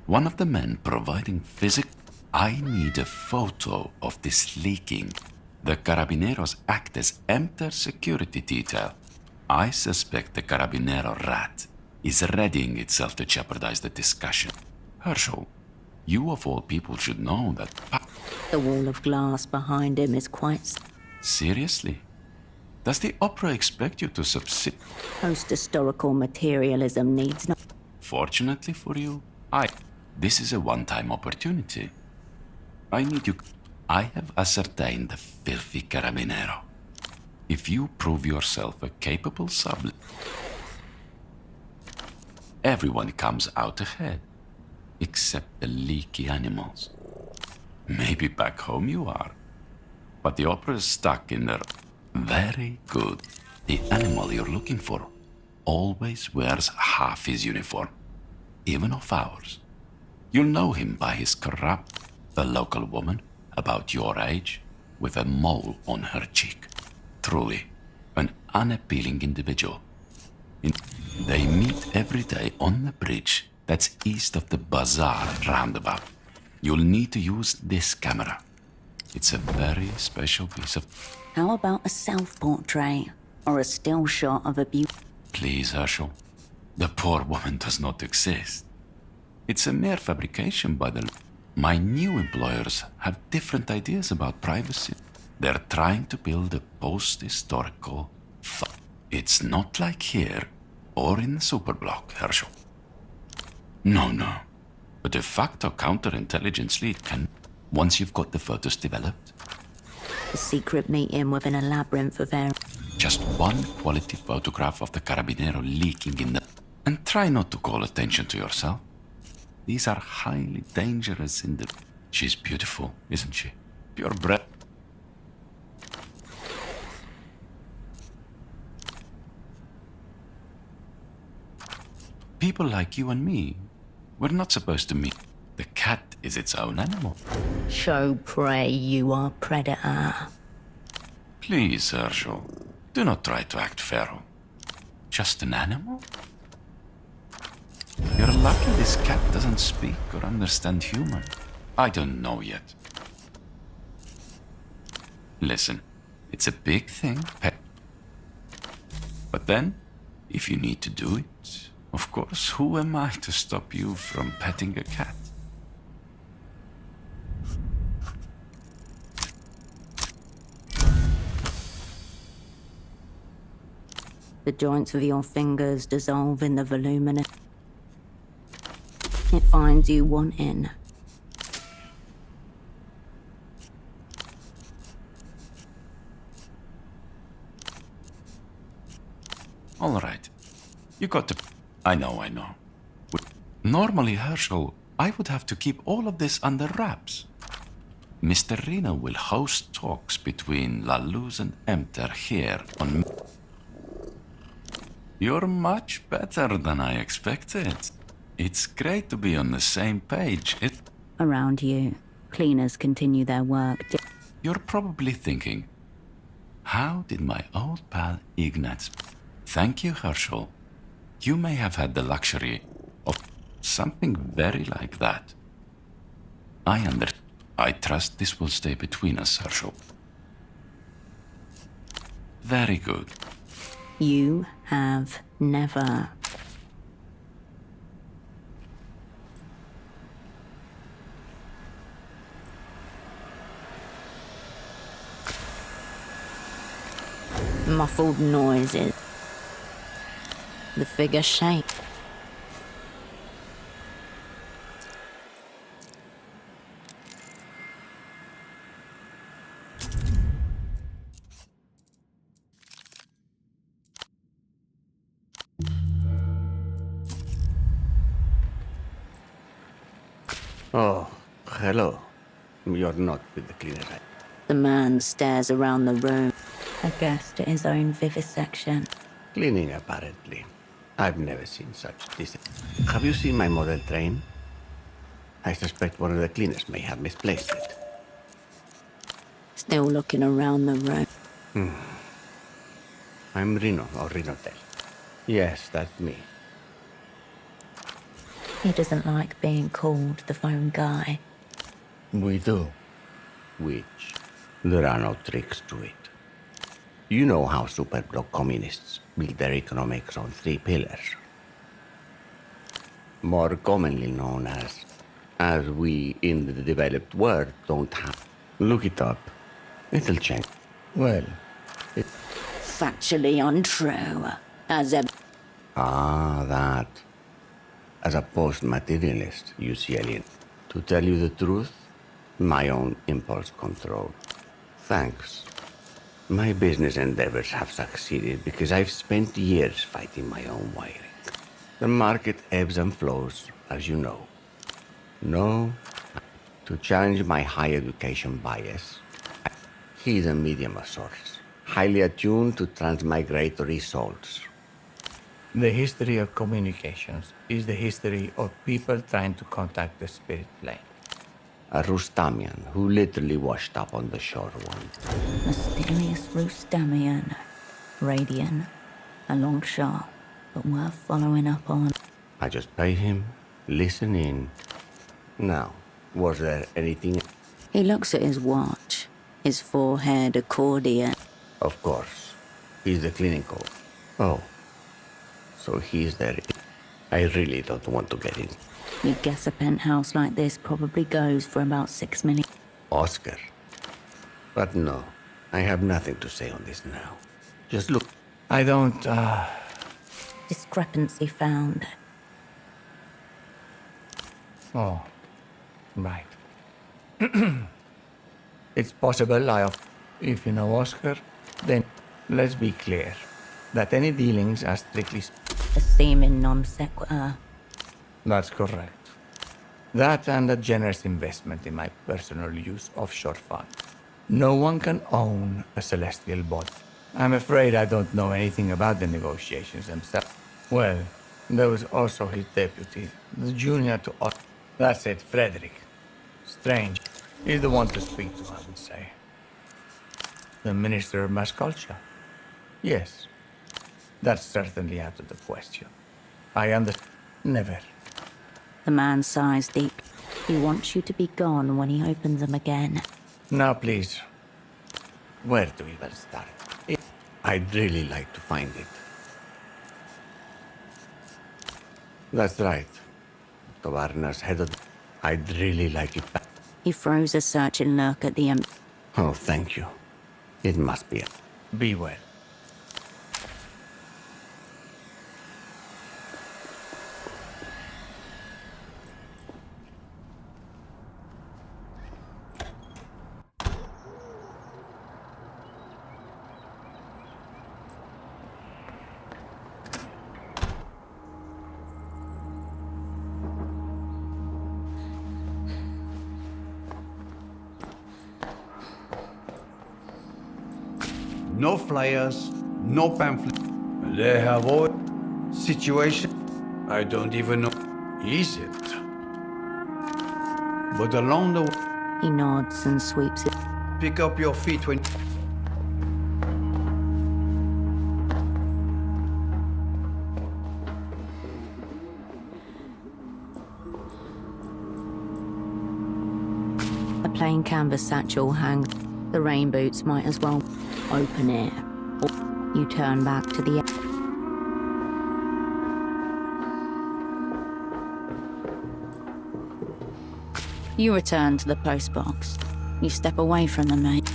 One of the men providing physics. I need a photo of this leaking. The Carabineros act as empty security detail. I suspect the Carabinero rat is readying itself to jeopardize the discussion. Herschel, you of all people should know that. The wall of glass behind him is quite... Seriously? Does the opera expect you to subsist? Post-historical materialism needs no... Fortunately for you, this is a one-time opportunity. I need you. I have ascertained the filthy Carabinero. If you prove yourself a capable sub, everyone comes out ahead, except the leaky animals. Maybe back home you are, but the opera is stuck in there. Very good. The animal you're looking for always wears half his uniform, even of ours. You'll know him by his corrupt, a local woman about your age with a mole on her cheek. Truly, an unappealing individual. They meet every day on the bridge that's east of the bazaar roundabout. You'll need to use this camera. It's a very special piece of... How about a self-portrait or a still shot of a beauty? Please, Herschel. The poor woman does not exist. It's a mere fabrication by the... My new employers have different ideas about privacy. They're trying to build a post-historical... It's not like here or in the superblock, Herschel. No. A de facto counterintelligence lead can... Once you've got the photos developed... A secret meeting within a labyrinth of air... Just one quality photograph of the Carabinero leaking in the... And try not to call attention to yourself. These are highly dangerous She's beautiful, isn't she? Pure breath. People like you and me, we're not supposed to meet. The cat is its own animal. Show prey, you are predator. Please, Herschel, do not try to act feral. Just an animal? You're lucky this cat doesn't speak or understand human. I don't know yet. Listen, it's a big thing, pet. But then, if you need to do it, of course, who am I to stop you from petting a cat? The joints of your fingers dissolve in the voluminous... It finds you wanting. All right. You got to... I know. Normally, Herschel, I would have to keep all of this under wraps. Mr. Reno will host talks between La Luz and Emter here on... You're much better than I expected. It's great to be on the same page. Around you, cleaners continue their work. You're probably thinking, how did my old pal Ignatz... Thank you, Herschel. You may have had the luxury of something very like that. I trust this will stay between us, Herschel. Very good. You have never... Muffled noises. The figure shake. Oh, hello. You're not with the cleaner. The man stares around the room, a guest at his own vivisection. Cleaning, apparently. I've never seen such dis... Have you seen my model train? I suspect one of the cleaners may have misplaced it. Still looking around the room. I'm Rino, or Rinotel. Yes, that's me. He doesn't like being called the phone guy. We do. Which, there are no tricks to it. You know how superblock communists build their economics on 3 pillars. More commonly known as we in the developed world don't have. Look it up. It'll change. Well, Factually untrue. As ever. that. As a post-materialist, you see, alien. To tell you the truth, my own impulse control. Thanks. My business endeavors have succeeded because I've spent years fighting my own wiring. The market ebbs and flows, as you know. No, to challenge my high education bias, he's a medium of sorts, highly attuned to transmigratory souls. The history of communications is the history of people trying to contact the spirit plane. A Rustamian who literally washed up on the shore one. Mysterious Rustamian. Radiant. A long shot, but worth following up on. I just pay him, listen in. Now, was there anything? He looks at his watch. His forehead accordion. Of course. He's the clinical. Oh. So he's there. I really don't want to get in. You guess a penthouse like this probably goes for about 6 million. Oscar. But no, I have nothing to say on this now. Just look. I don't, Discrepancy found. Oh, right. It's possible if you know Oscar, then let's be clear that any dealings are strictly... A seeming non sequitur. That's correct. That and a generous investment in my personal use offshore fund. No one can own a celestial body. I'm afraid I don't know anything about the negotiations themselves. Well, there was also his deputy, the junior to Oscar. That's it, Frederick. Strange. He's the one to speak to, I would say. The Minister of Mass Culture? Yes. That's certainly out of the question. I understand. Never. The man sighs deep. He wants you to be gone when he opens them again. Now, please. Where do we even start? I'd really like to find it. That's right. Tavarna's head of... I'd really like it back. He throws a searching look at the Oh, thank you. It must be. Be well. No flyers, no pamphlet. They have all... Situation? I don't even know. Is it? But along the way, He nods and sweeps it. pick up your feet when... A plain canvas satchel hangs. The rain boots might as well open it. Or you turn back to the... You return to the postbox. You step away from the mate.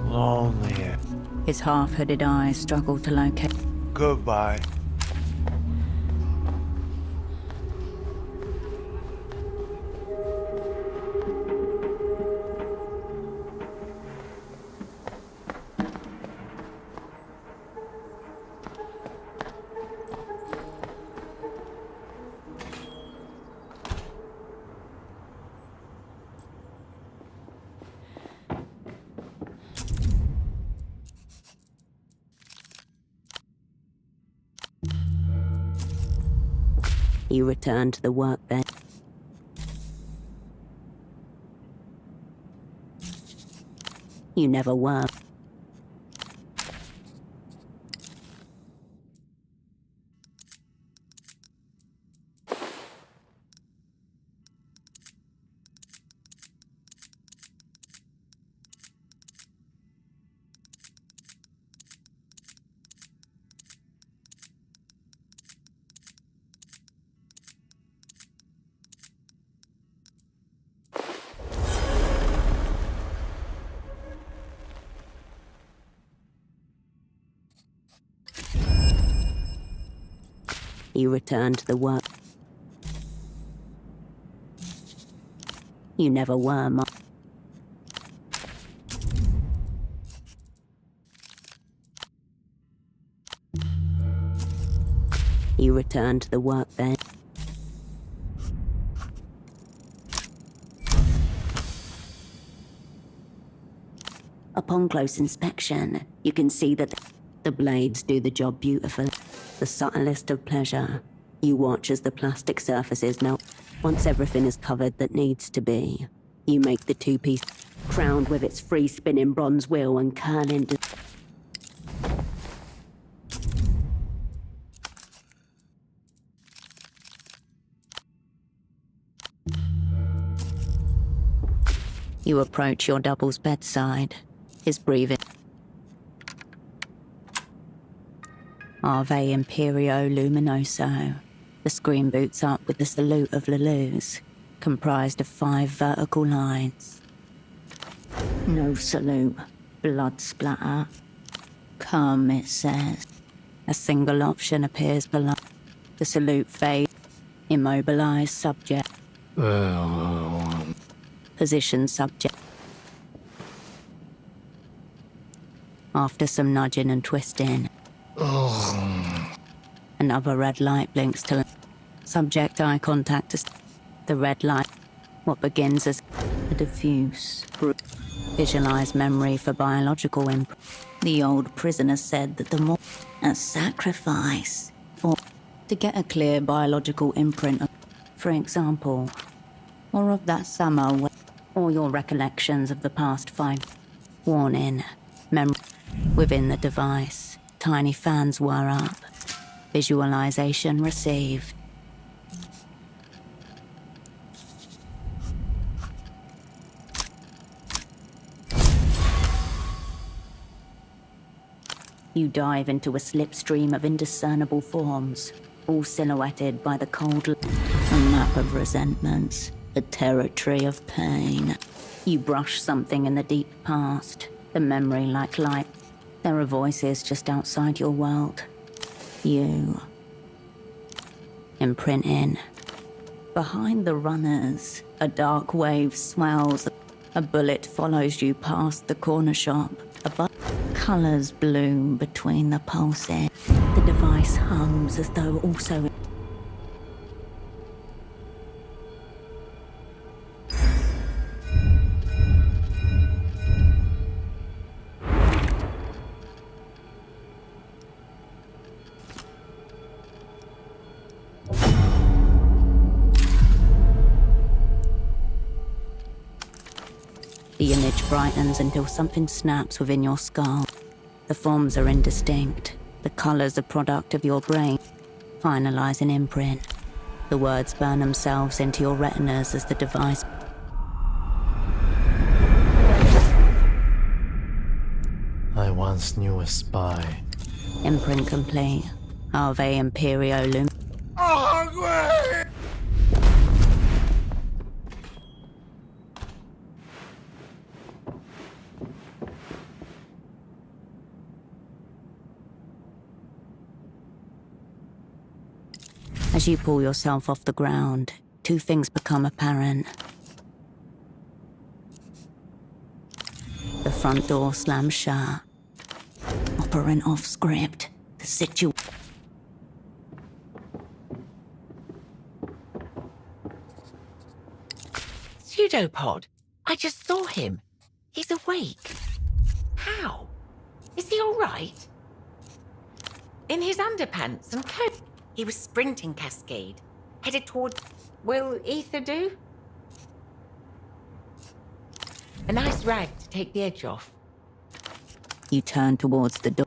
lonely. His half-hooded eyes struggle to locate. Goodbye. You return to the workbench. You never were. You return to the work. You never were. You return to the workbench. Upon close inspection, you can see that the blades do the job beautifully. The subtlest of pleasure. You watch as the plastic surfaces melt. Once everything is covered that needs to be, you make the two-piece crowned with its free-spinning bronze wheel and curling. You approach your double's bedside. His breathing. Ave Imperio Luminoso. The screen boots up with the salute of Lelou's, comprised of 5 vertical lines. No salute. Blood splatter. Come, it says. A single option appears below. The salute fades. Immobilized subject. Position subject. After some nudging and twisting, another red light blinks to subject eye contact. The red light, what begins as a diffuse, visualized memory for biological imprint. The old prisoner said that the more a sacrifice for to get a clear biological imprint of, for example, or of that summer, or your recollections of the past 5. Warning, memory within the device. Tiny fans whir up. Visualization received. You dive into a slipstream of indiscernible forms, all silhouetted by the cold a map of resentments, a territory of pain. You brush something in the deep past, the memory like light. There are voices just outside your world. You. Imprinting. Behind the runners, a dark wave swells. A bullet follows you past the corner shop. Colors bloom between the pulses. The device hums as though also. The image brightens until something snaps within your skull. The forms are indistinct. The colors a product of your brain. Finalize an imprint. The words burn themselves into your retinas as the device. I once knew a spy. Imprint complete. Ave Imperio Lum. As you pull yourself off the ground, two things become apparent. The front door slams shut. Operant off script. The Pseudopod? I just saw him. He's awake. How? Is he all right? In his underpants and coat. He was sprinting Cascade, headed toward... Will ether do? A nice rag to take the edge off. You turn towards the door.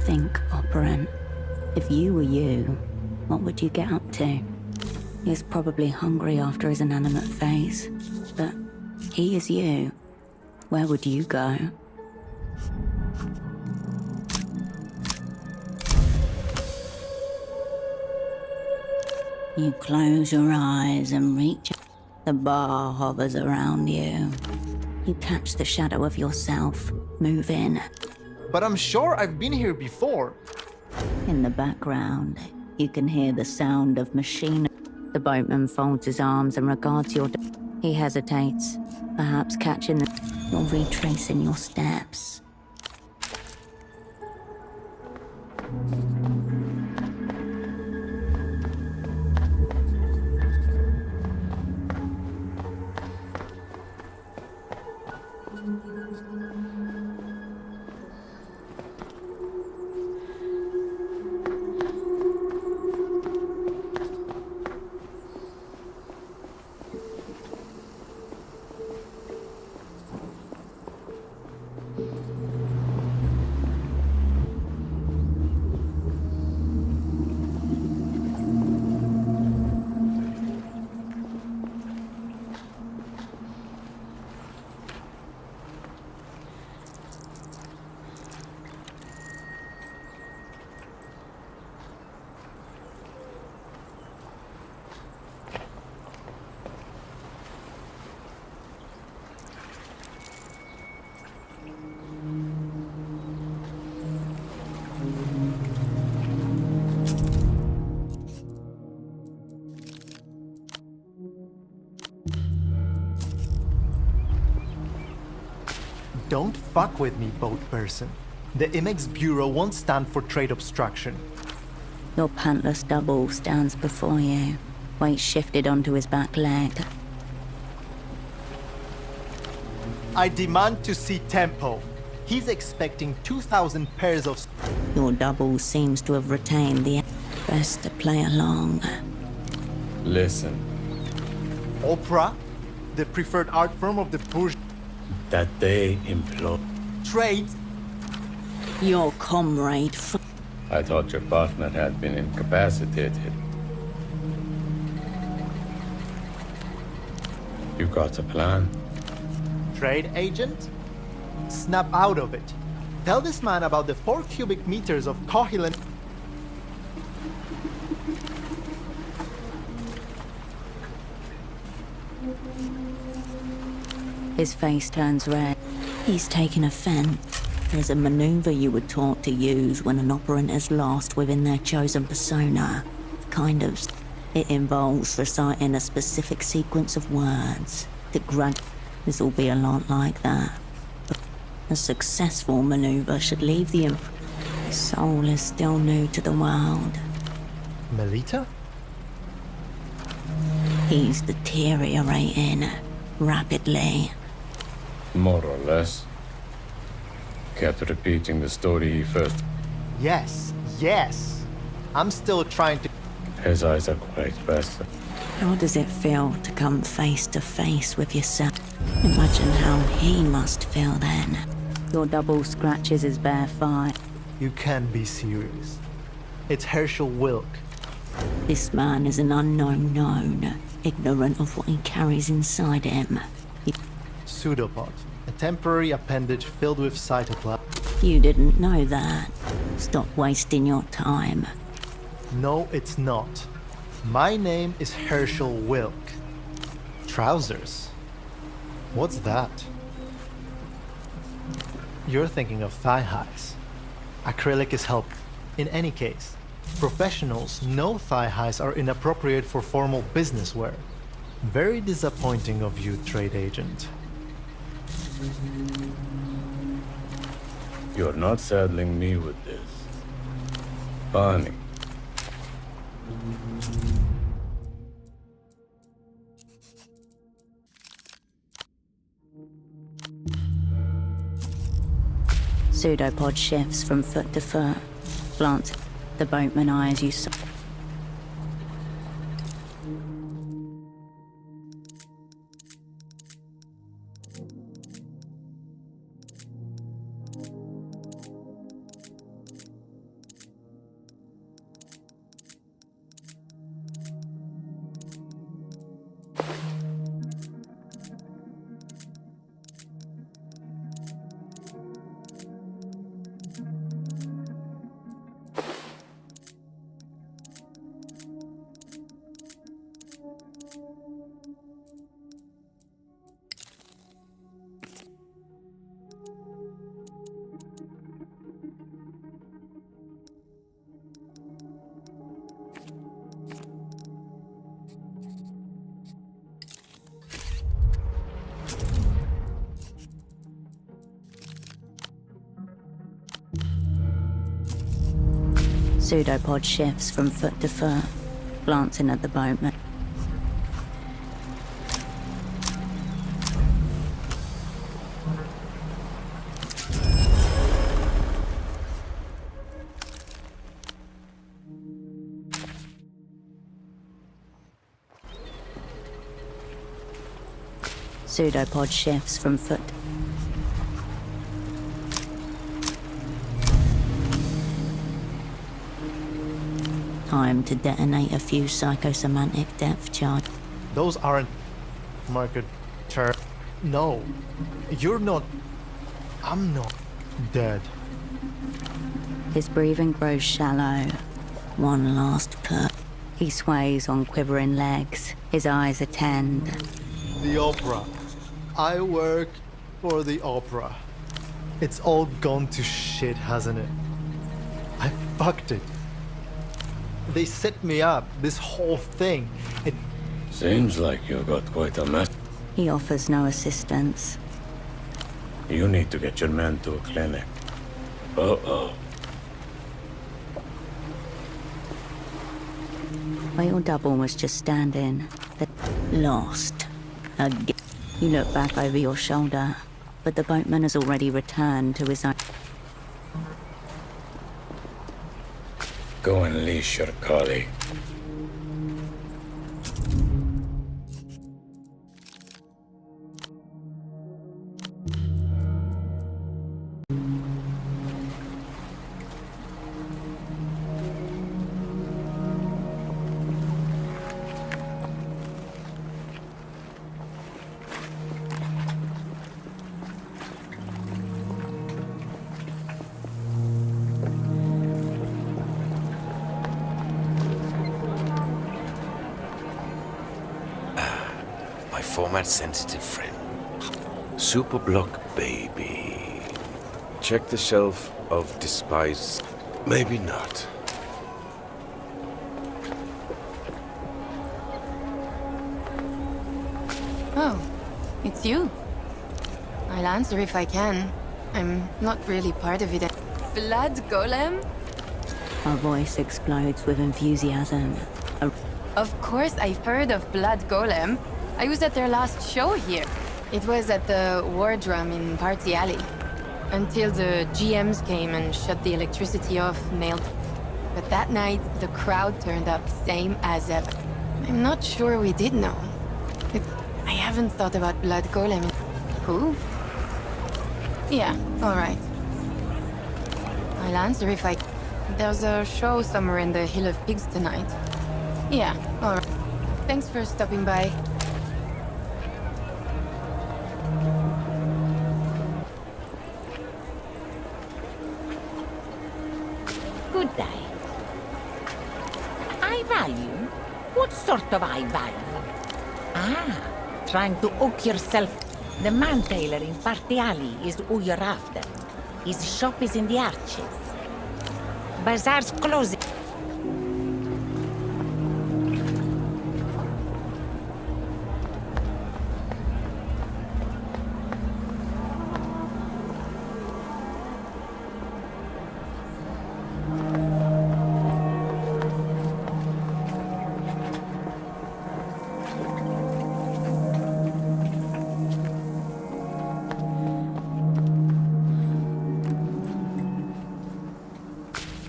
Think, Operant. If you were you, what would you get up to? He's probably hungry after his inanimate face. But he is you. Where would you go? You close your eyes and reach. The bar hovers around you. You catch the shadow of yourself. Move in. But I'm sure I've been here before. In the background, you can hear the sound of machine. The boatman folds his arms and regards your... He hesitates, perhaps catching the... You're retracing your steps. Don't fuck with me, boat person. The Imex Bureau won't stand for trade obstruction. Your pantless double stands before you, weight shifted onto his back leg. I demand to see Tempo. He's expecting 2,000 pairs of... Your double seems to have retained the... Best to play along. Listen. Opera, the preferred art firm of the bourgeois... That they employ... Trade? Your comrade... I thought your partner had been incapacitated. You got a plan? Trade agent? Snap out of it. Tell this man about the 4 cubic meters of cohilant... His face turns red. He's taken offense. There's a maneuver you were taught to use when an operant is lost within their chosen persona. Kind of. It involves reciting a specific sequence of words that This will be a lot like that. But a successful maneuver should leave the His soul is still new to the world. Melita? He's deteriorating rapidly. More or less. Kept repeating the story he first. Yes, yes. I'm still trying to... His eyes are quite rested. How does it feel to come face to face with yourself? Imagine how he must feel then. Your double scratches his bare thigh. You can't be serious. It's Herschel Wilk. This man is an unknown known, ignorant of what he carries inside him. Pseudopod, a temporary appendage filled with cytoplasm. You didn't know that. Stop wasting your time. No, it's not. My name is Herschel Wilk. Trousers? What's that? You're thinking of thigh highs. Acrylic is help. In any case, professionals know thigh highs are inappropriate for formal business wear. Very disappointing of you, trade agent. You're not saddling me with this. Funny. Pseudopod shifts from foot to foot. Glance. The boatman eyes you. Pseudopod shifts from foot to foot, glancing at the boatman. Pseudopod shifts from foot. Time to detonate a few psychosomatic depth charges. Those aren't market terms. No, you're not. I'm not dead. His breathing grows shallow. One last push. He sways on quivering legs. His eyes attend. The opera. I work for the opera. It's all gone to shit, hasn't it? I fucked it. They set me up, this whole thing. It Seems like you got quite a mess. He offers no assistance. You need to get your man to a clinic. Uh-oh. Where your double was just standing, lost. Again. You look back over your shoulder, but the boatman has already returned to his own. Go and leash your colleague. Former sensitive friend. Superblock baby. Check the shelf of despised. Maybe not. Oh, it's you. I'll answer if I can. I'm not really part of it. Blood Golem? Her voice explodes with enthusiasm. Of course I've heard of Blood Golem. I was at their last show here. It was at the War Drum in Party Alley. Until the GMs came and shut the electricity off, nailed. But that night, the crowd turned up same as ever. I'm not sure we did know. I haven't thought about Blood Golem. Who? Yeah, alright. I'll answer if I... There's a show somewhere in the Hill of Pigs tonight. Yeah, alright. Thanks for stopping by. Good day. I value? What sort of I value? Ah, trying to hook yourself. The man tailor in Party Alley is who you're after. His shop is in the Arches. Bazaar's closing.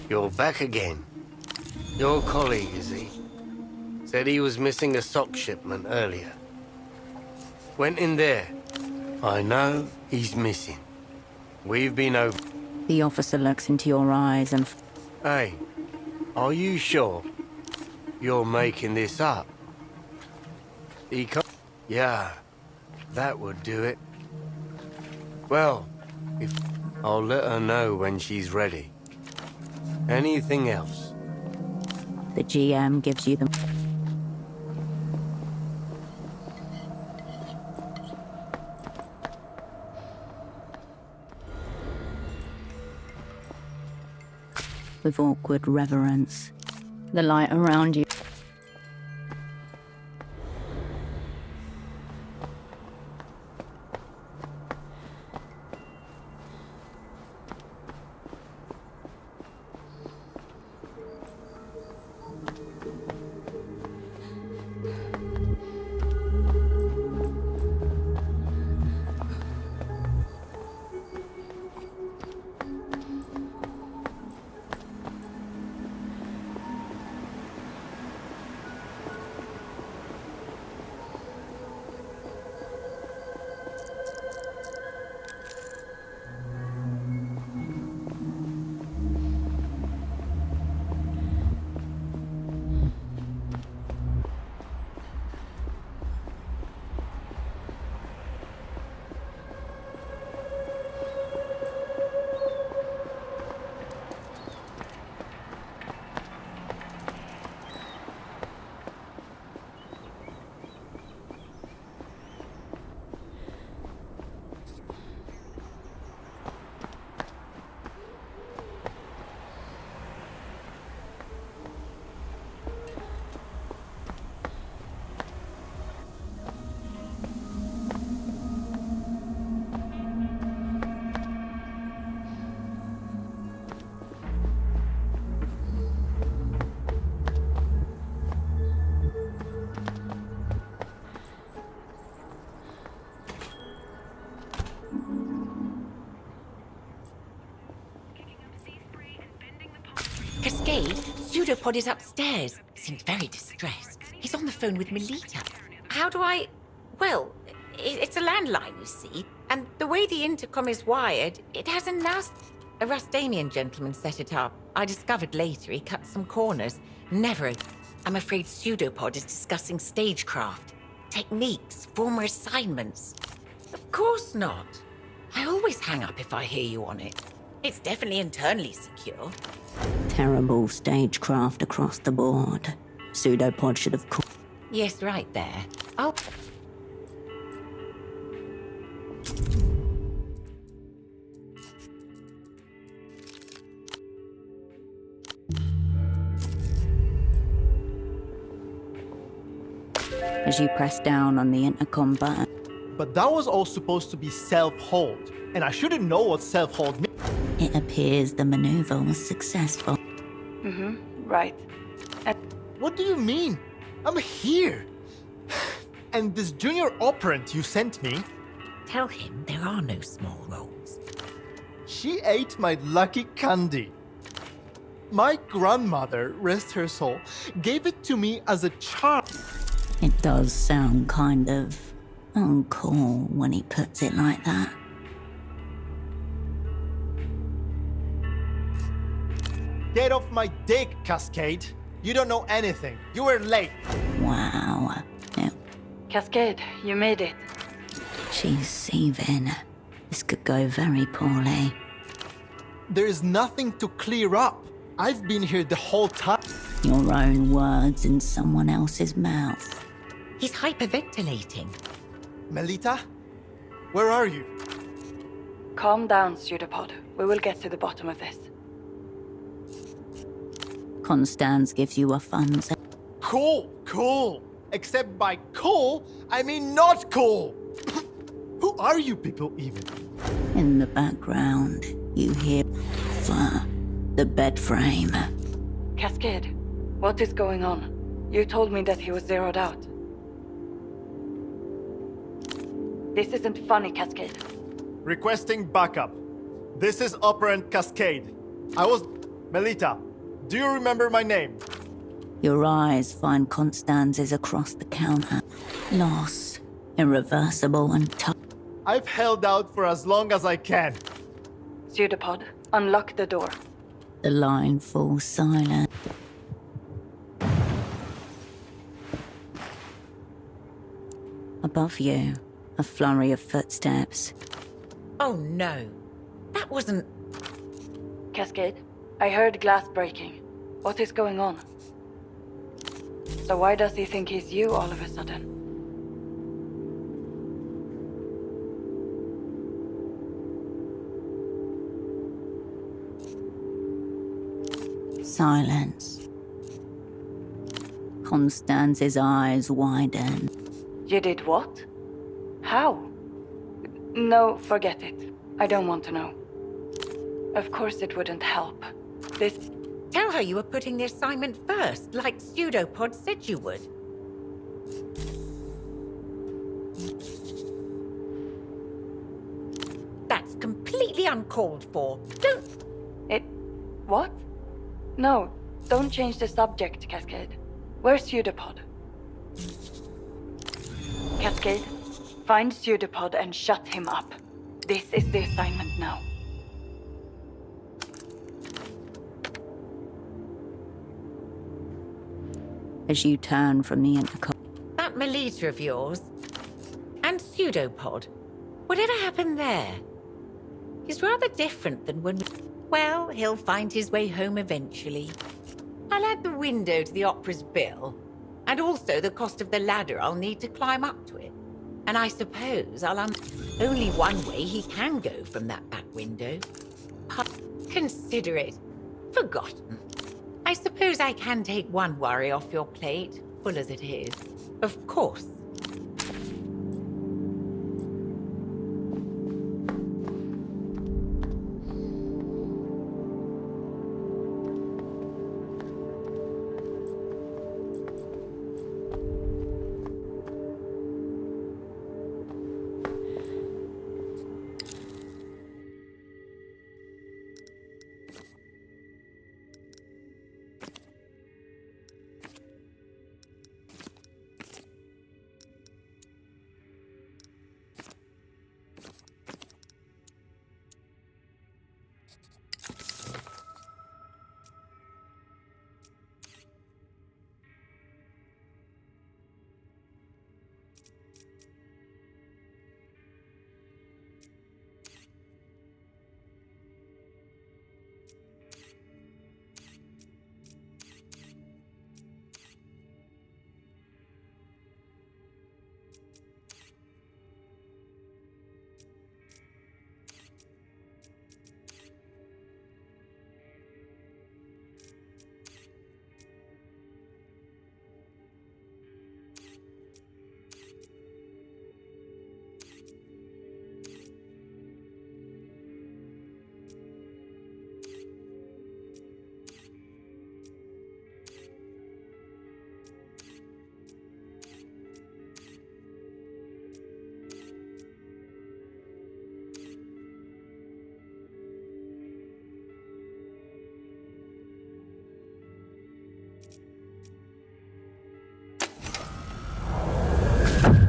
You're back again. Your colleague, is he? Said he was missing a sock shipment earlier. Went in there. I know he's missing. We've been over... The officer looks into your eyes and... Hey, are you sure you're making this up? He can't... Yeah, that would do it. Well, if... I'll let her know when she's ready. Anything else? The GM gives you the... With awkward reverence. The light around you... Cascade, Pseudopod is upstairs. Seems very distressed. He's on the phone with Melita. How do I... Well, it's a landline, you see. And the way the intercom is wired, it has a A Rustanian gentleman set it up. I discovered later he cut some corners. Never... I'm afraid Pseudopod is discussing stagecraft. Techniques, former assignments. Of course not. I always hang up if I hear you on it. It's definitely internally secure. Terrible stagecraft across the board. Pseudopod should have called... Yes, right there. Oh. as you press down on the intercom button. But that was all supposed to be self-hold, and I shouldn't know what self-hold means. It appears the maneuver was successful. Right. What do you mean? I'm here! And this junior operant you sent me, Tell him there are no small roles. she ate my lucky candy. My grandmother, rest her soul, gave it to me as a child. It does sound kind of uncool when he puts it like that. Get off my dick, Cascade. You don't know anything. You were late. Wow. Cascade, you made it. She's seething. This could go very poorly. There is nothing to clear up. I've been here the whole time. Your own words in someone else's mouth. He's hyperventilating. Melita? Where are you? Calm down, pseudopod. We will get to the bottom of this. Constance gives you a fun Cool. Except by cool, I mean not cool. Who are you people even? In the background, you hear the bed frame. Cascade, what is going on? You told me that he was zeroed out. This isn't funny, Cascade. Requesting backup. This is Operant Cascade. Melita, do you remember my name? Your eyes find Constance's across the counter. Lost, irreversible and tough. I've held out for as long as I can. Pseudopod, unlock the door. The line falls silent. Above you, a flurry of footsteps. Oh no. That wasn't... Cascade, I heard glass breaking. What is going on? So why does he think he's you all of a sudden? Silence. Constance's eyes widen. You did what? How? No, forget it. I don't want to know. Of course it wouldn't help. This... Tell her you were putting the assignment first, like Pseudopod said you would. That's completely uncalled for. Don't... What? No, don't change the subject, Cascade. Where's Pseudopod? Cascade, find Pseudopod and shut him up. This is the assignment now. As you turn from the intercom. That Melita of yours, and Pseudopod, whatever happened there? He's rather different than when... Well, he'll find his way home eventually. I'll add the window to the opera's bill, and also the cost of the ladder I'll need to climb up to it. And I suppose only one way he can go from that back window. Consider it forgotten. I suppose I can take one worry off your plate, full as it is. Of course.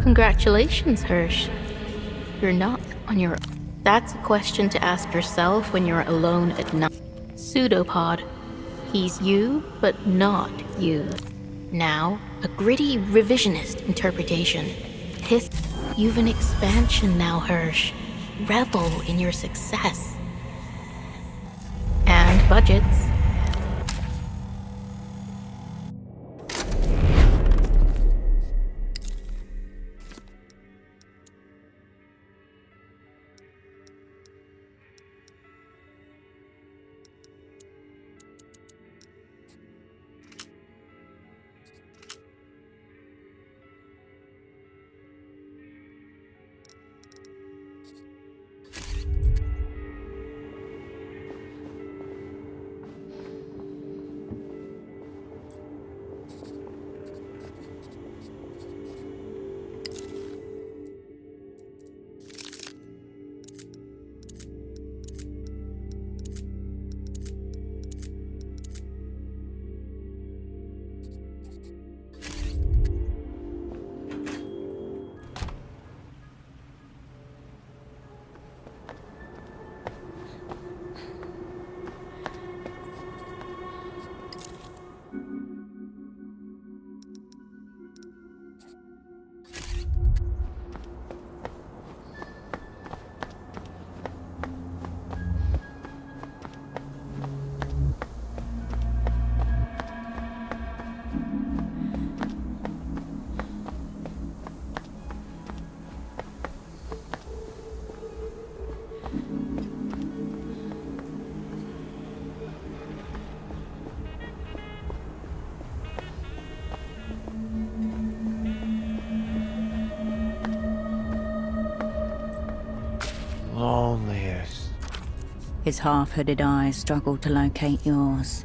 Congratulations, Hirsch. You're not on your own. That's a question to ask yourself when you're alone at night. Pseudopod. He's you, but not you. Now, a gritty revisionist interpretation. You've an expansion now, Hirsch. Revel in your success. And budgets. Loneliest. His half-hooded eyes struggle to locate yours.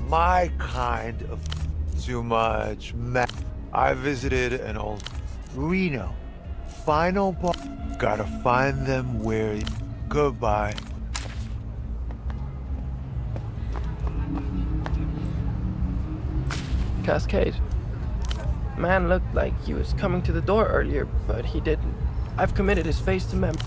My kind of too much I visited an old Reno. Final boss. Gotta find them where. Goodbye. Cascade. Man looked like he was coming to the door earlier, but he didn't. I've committed his face to memory.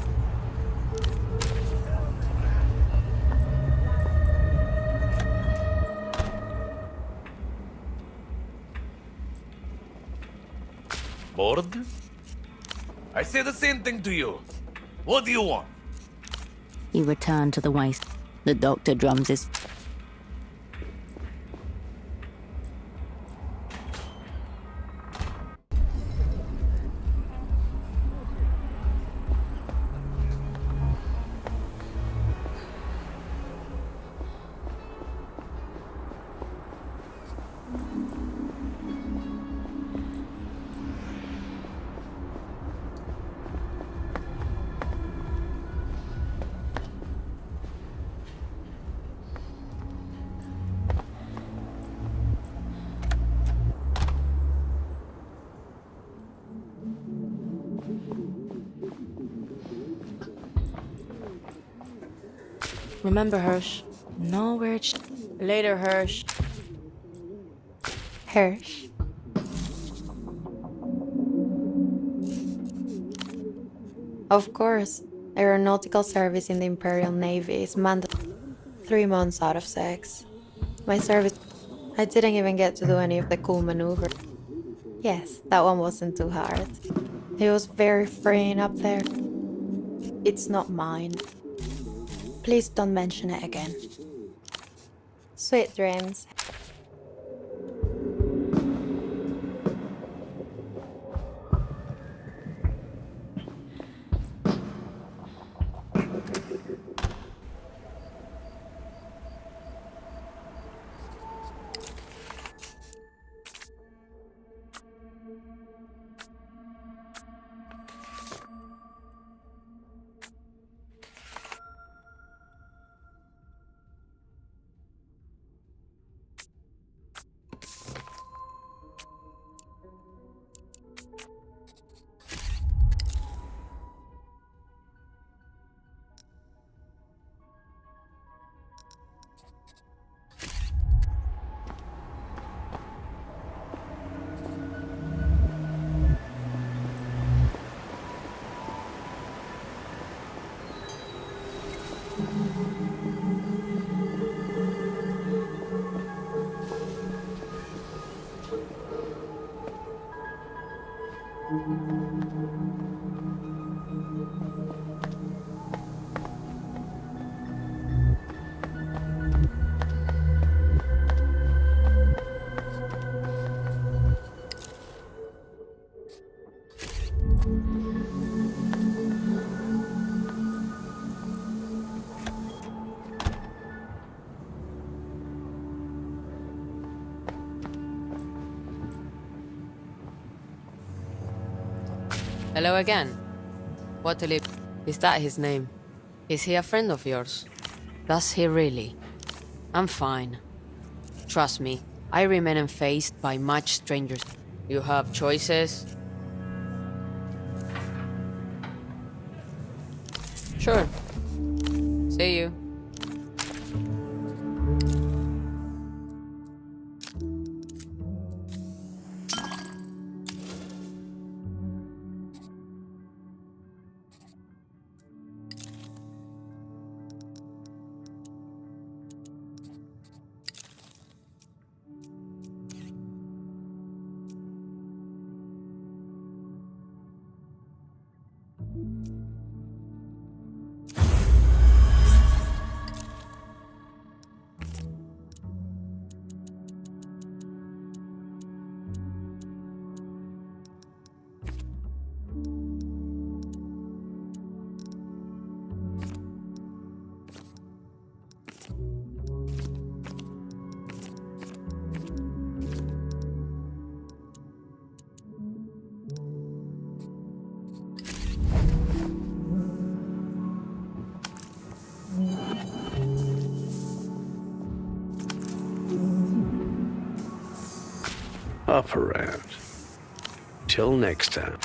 Bored? I say the same thing to you. What do you want? You return to the waist. The doctor drums his... Remember, Hirsch. Know where it's... Later, Hirsch. Hirsch. Of course, aeronautical service in the Imperial Navy is mandatory. 3 months out of 6. My service... I didn't even get to do any of the cool maneuvers. Yes, that one wasn't too hard. It was very freeing up there. It's not mine. Please don't mention it again. Sweet dreams. Hello again. What to live? Is that his name? Is he a friend of yours? Does he really? I'm fine. Trust me, I remain faced by much strangers. You have choices? Sure. See you. Up around. Till next time.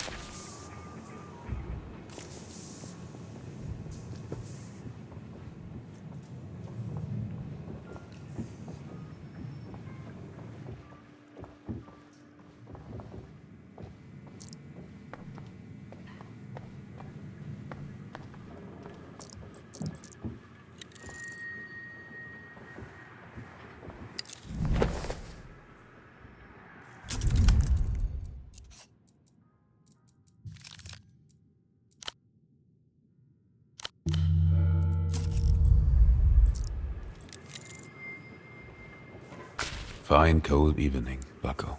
Fine cold evening, Bucko.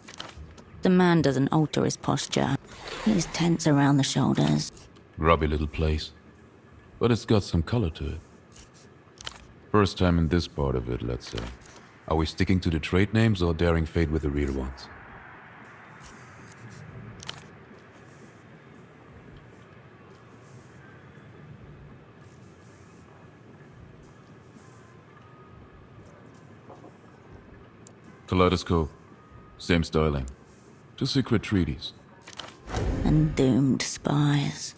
The man doesn't alter his posture. He's tense around the shoulders. Grubby little place. But it's got some color to it. First time in this part of it, let's say. Are we sticking to the trade names or daring fate with the real ones? Kaleidoscope. Same styling. Two secret treaties. And doomed spies.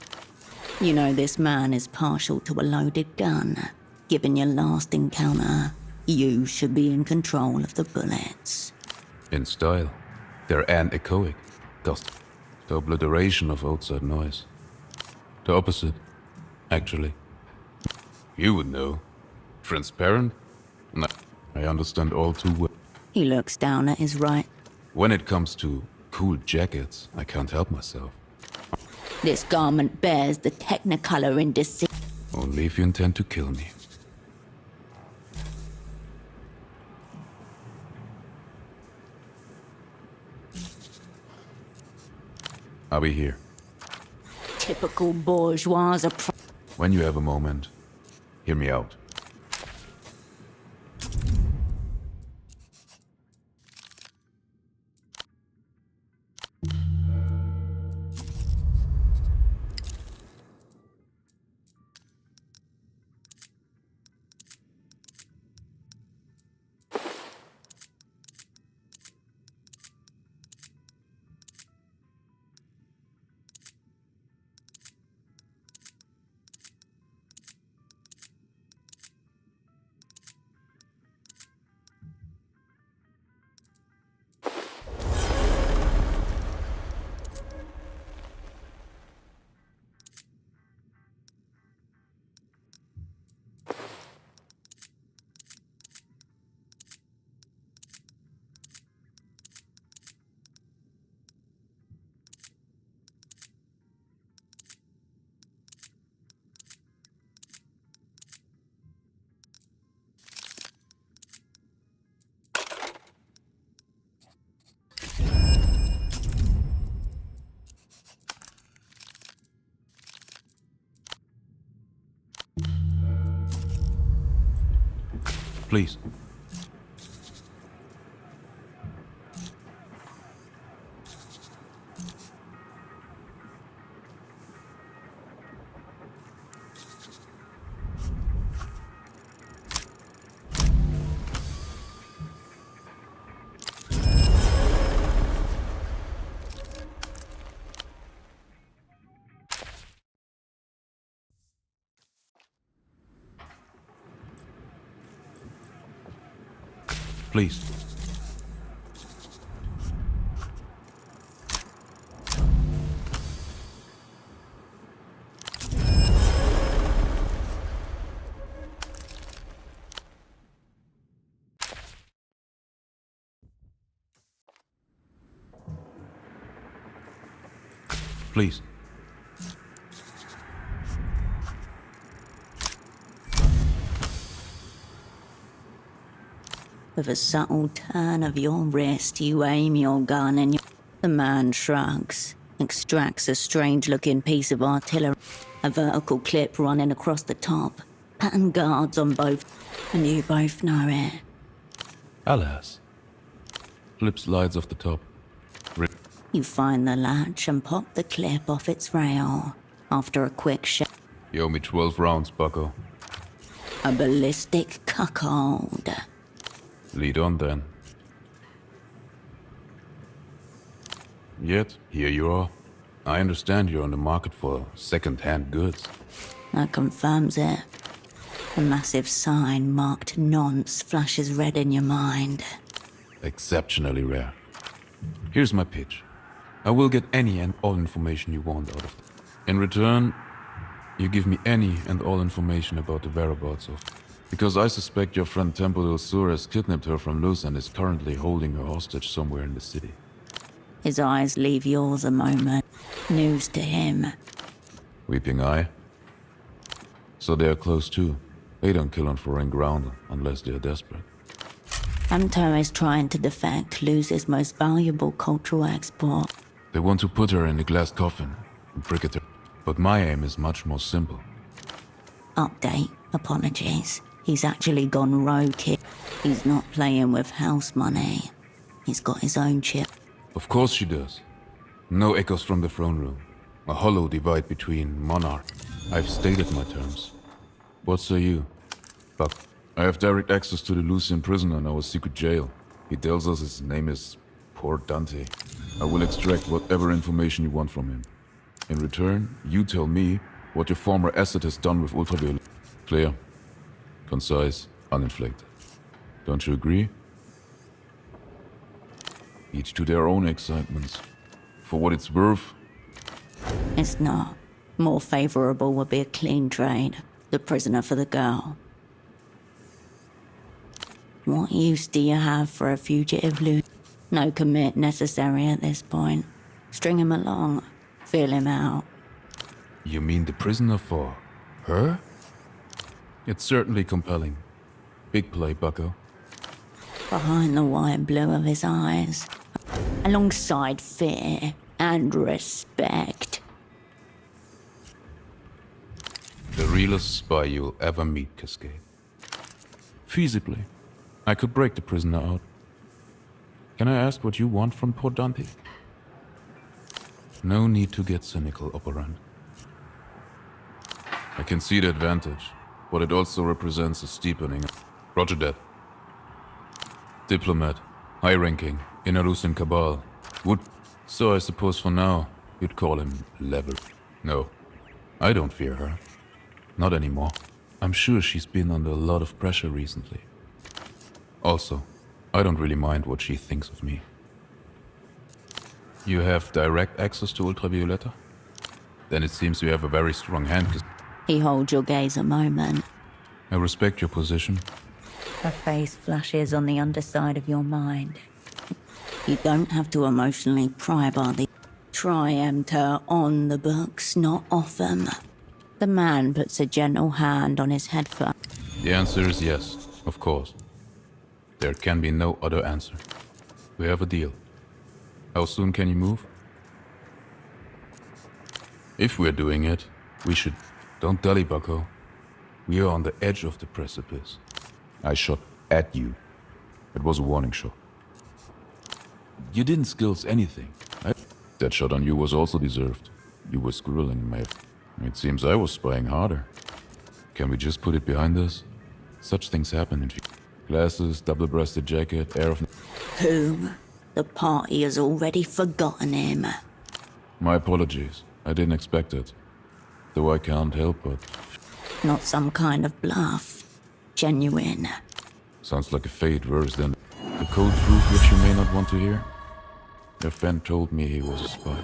You know this man is partial to a loaded gun. Given your last encounter, you should be in control of the bullets. In style. They're anechoic. Dust. The obliteration of outside noise. The opposite, actually. You would know. Transparent? No, I understand all too well. He looks down at his right. When it comes to cool jackets, I can't help myself. This garment bears the technicolor indice. Only if you intend to kill me. I'll be here. Typical bourgeois When you have a moment, hear me out. Please. Please. Please. With a subtle turn of your wrist, you aim your gun and the man shrugs, extracts a strange-looking piece of artillery, a vertical clip running across the top, pattern guards on both, and you both know it. Alas. Clip slides off the top. You find the latch and pop the clip off its rail. After a quick shot, You owe me 12 rounds, bucko. a ballistic cuckold. Lead on then. Yet, here you are. I understand you're on the market for second-hand goods. That confirms it. A massive sign marked nonce flashes red in your mind. Exceptionally rare. Here's my pitch. I will get any and all information you want out of it. In return, you give me any and all information about the whereabouts of... Because I suspect your friend Tempo del Sur has kidnapped her from Luz and is currently holding her hostage somewhere in the city. His eyes leave yours a moment. News to him. Weeping Eye? So they are close too. They don't kill on foreign ground unless they are desperate. Amto is trying to defect Luz's most valuable cultural export. They want to put her in a glass coffin and brick her. But my aim is much more simple. Update. Apologies. He's actually gone rogue here. He's not playing with house money. He's got his own chip. Of course she does. No echoes from the throne room. A hollow divide between monarch. I've stated my terms. What say you? Buck. I have direct access to the Lucian prisoner in our secret jail. He tells us his name is Port Dante. I will extract whatever information you want from him. In return, you tell me what your former asset has done with Ultraviolet. Clear, concise, uninflected. Don't you agree? Each to their own excitements. For what it's worth... It's not. More favorable would be a clean trade. The prisoner for the girl. What use do you have for a fugitive Lu? No commit necessary at this point. String him along. Feel him out. You mean the prisoner for... her? It's certainly compelling. Big play, bucko. Behind the white blue of his eyes, alongside fear and respect. The realest spy you'll ever meet, Cascade. Feasibly, I could break the prisoner out. Can I ask what you want from Port Dante? No need to get cynical, Operand. I can see the advantage, but it also represents a steepening. Roger that. Diplomat, high-ranking, in a Lucian cabal. Would... So I suppose for now, you'd call him level. No, I don't fear her. Not anymore. I'm sure she's been under a lot of pressure recently. Also, I don't really mind what she thinks of me. You have direct access to Ultravioletta? Then it seems you have a very strong hand. He holds your gaze a moment. I respect your position. Her face flashes on the underside of your mind. You don't have to emotionally pry by the... Try enter on the books, not off them. The man puts a gentle hand on his headphone. The answer is yes, of course. There can be no other answer. We have a deal. How soon can you move? If we're doing it, we should... Don't dally, bucko. We are on the edge of the precipice. I shot at you. It was a warning shot. You didn't skills anything. That shot on you was also deserved. You were squirreling, mate. It seems I was spying harder. Can we just put it behind us? Such things happen in... Glasses, double-breasted jacket, air of... Whom? The party has already forgotten him. My apologies. I didn't expect it. Though I can't help but... Not some kind of bluff. Genuine. Sounds like a fate worse than... The cold truth which you may not want to hear? Your friend told me he was a spy.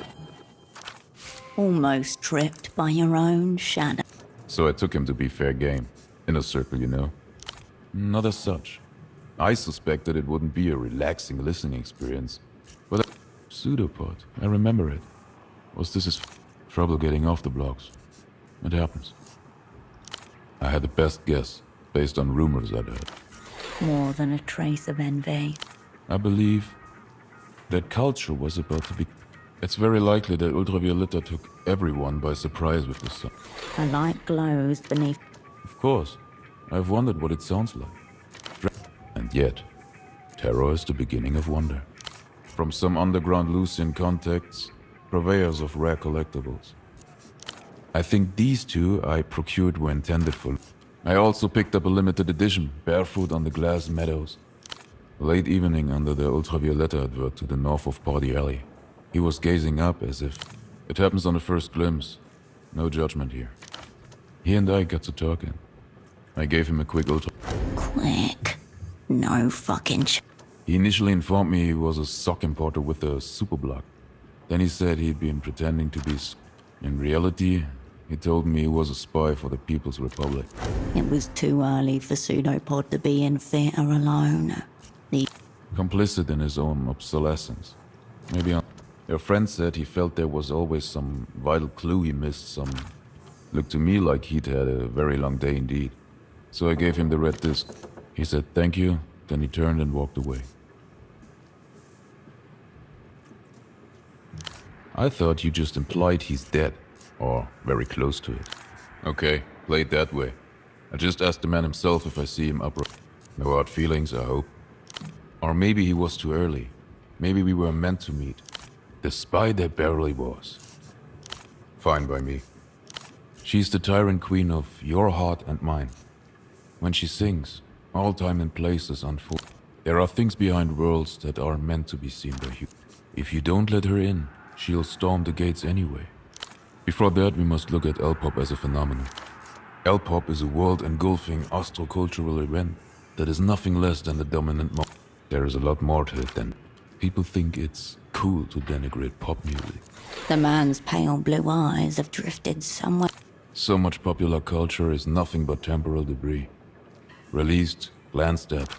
Almost tripped by your own shadow. So I took him to be fair game. Inner circle, you know. Not as such. I suspected it wouldn't be a relaxing listening experience. But pseudopod, I remember it. Was this his trouble getting off the blocks? It happens. I had the best guess, based on rumors I'd heard. More than a trace of envy. I believe that culture was about to be... It's very likely that Ultravioletta took everyone by surprise with the sun. A light glows beneath. Of course. I've wondered what it sounds like. And yet, terror is the beginning of wonder. From some underground Lucian contacts, purveyors of rare collectibles. I think these two I procured were intended for... I also picked up a limited edition, barefoot on the glass meadows. Late evening under the Ultravioletta advert to the north of Party Alley. He was gazing up as if... It happens on the first glimpse. No judgment here. He and I got to talking. I gave him a quick ultra... Quick. No fucking He initially informed me he was a sock importer with a superblock. Then he said he'd been pretending to be... In reality, he told me he was a spy for the People's Republic. It was too early for Pseudopod to be in theater alone. Complicit in his own obsolescence. Maybe your friend said he felt there was always some vital clue he missed, some... Looked to me like he'd had a very long day indeed. So I gave him the red disc. He said thank you, then he turned and walked away. I thought you just implied he's dead, or very close to it. Okay, play it that way. I just asked the man himself if I see him up. No hard feelings, I hope. Or maybe he was too early. Maybe we were meant to meet. The spy there barely was. Fine by me. She's the tyrant queen of your heart and mine. When she sings, all time and places unfold. There are things behind worlds that are meant to be seen by you. If you don't let her in, she'll storm the gates anyway. Before that, we must look at L-pop as a phenomenon. L-pop is a world-engulfing astrocultural event that is nothing less than the dominant mode. There is a lot more to it than people think it's cool to denigrate pop music. The man's pale blue eyes have drifted somewhere. So much popular culture is nothing but temporal debris. Released, glanced at.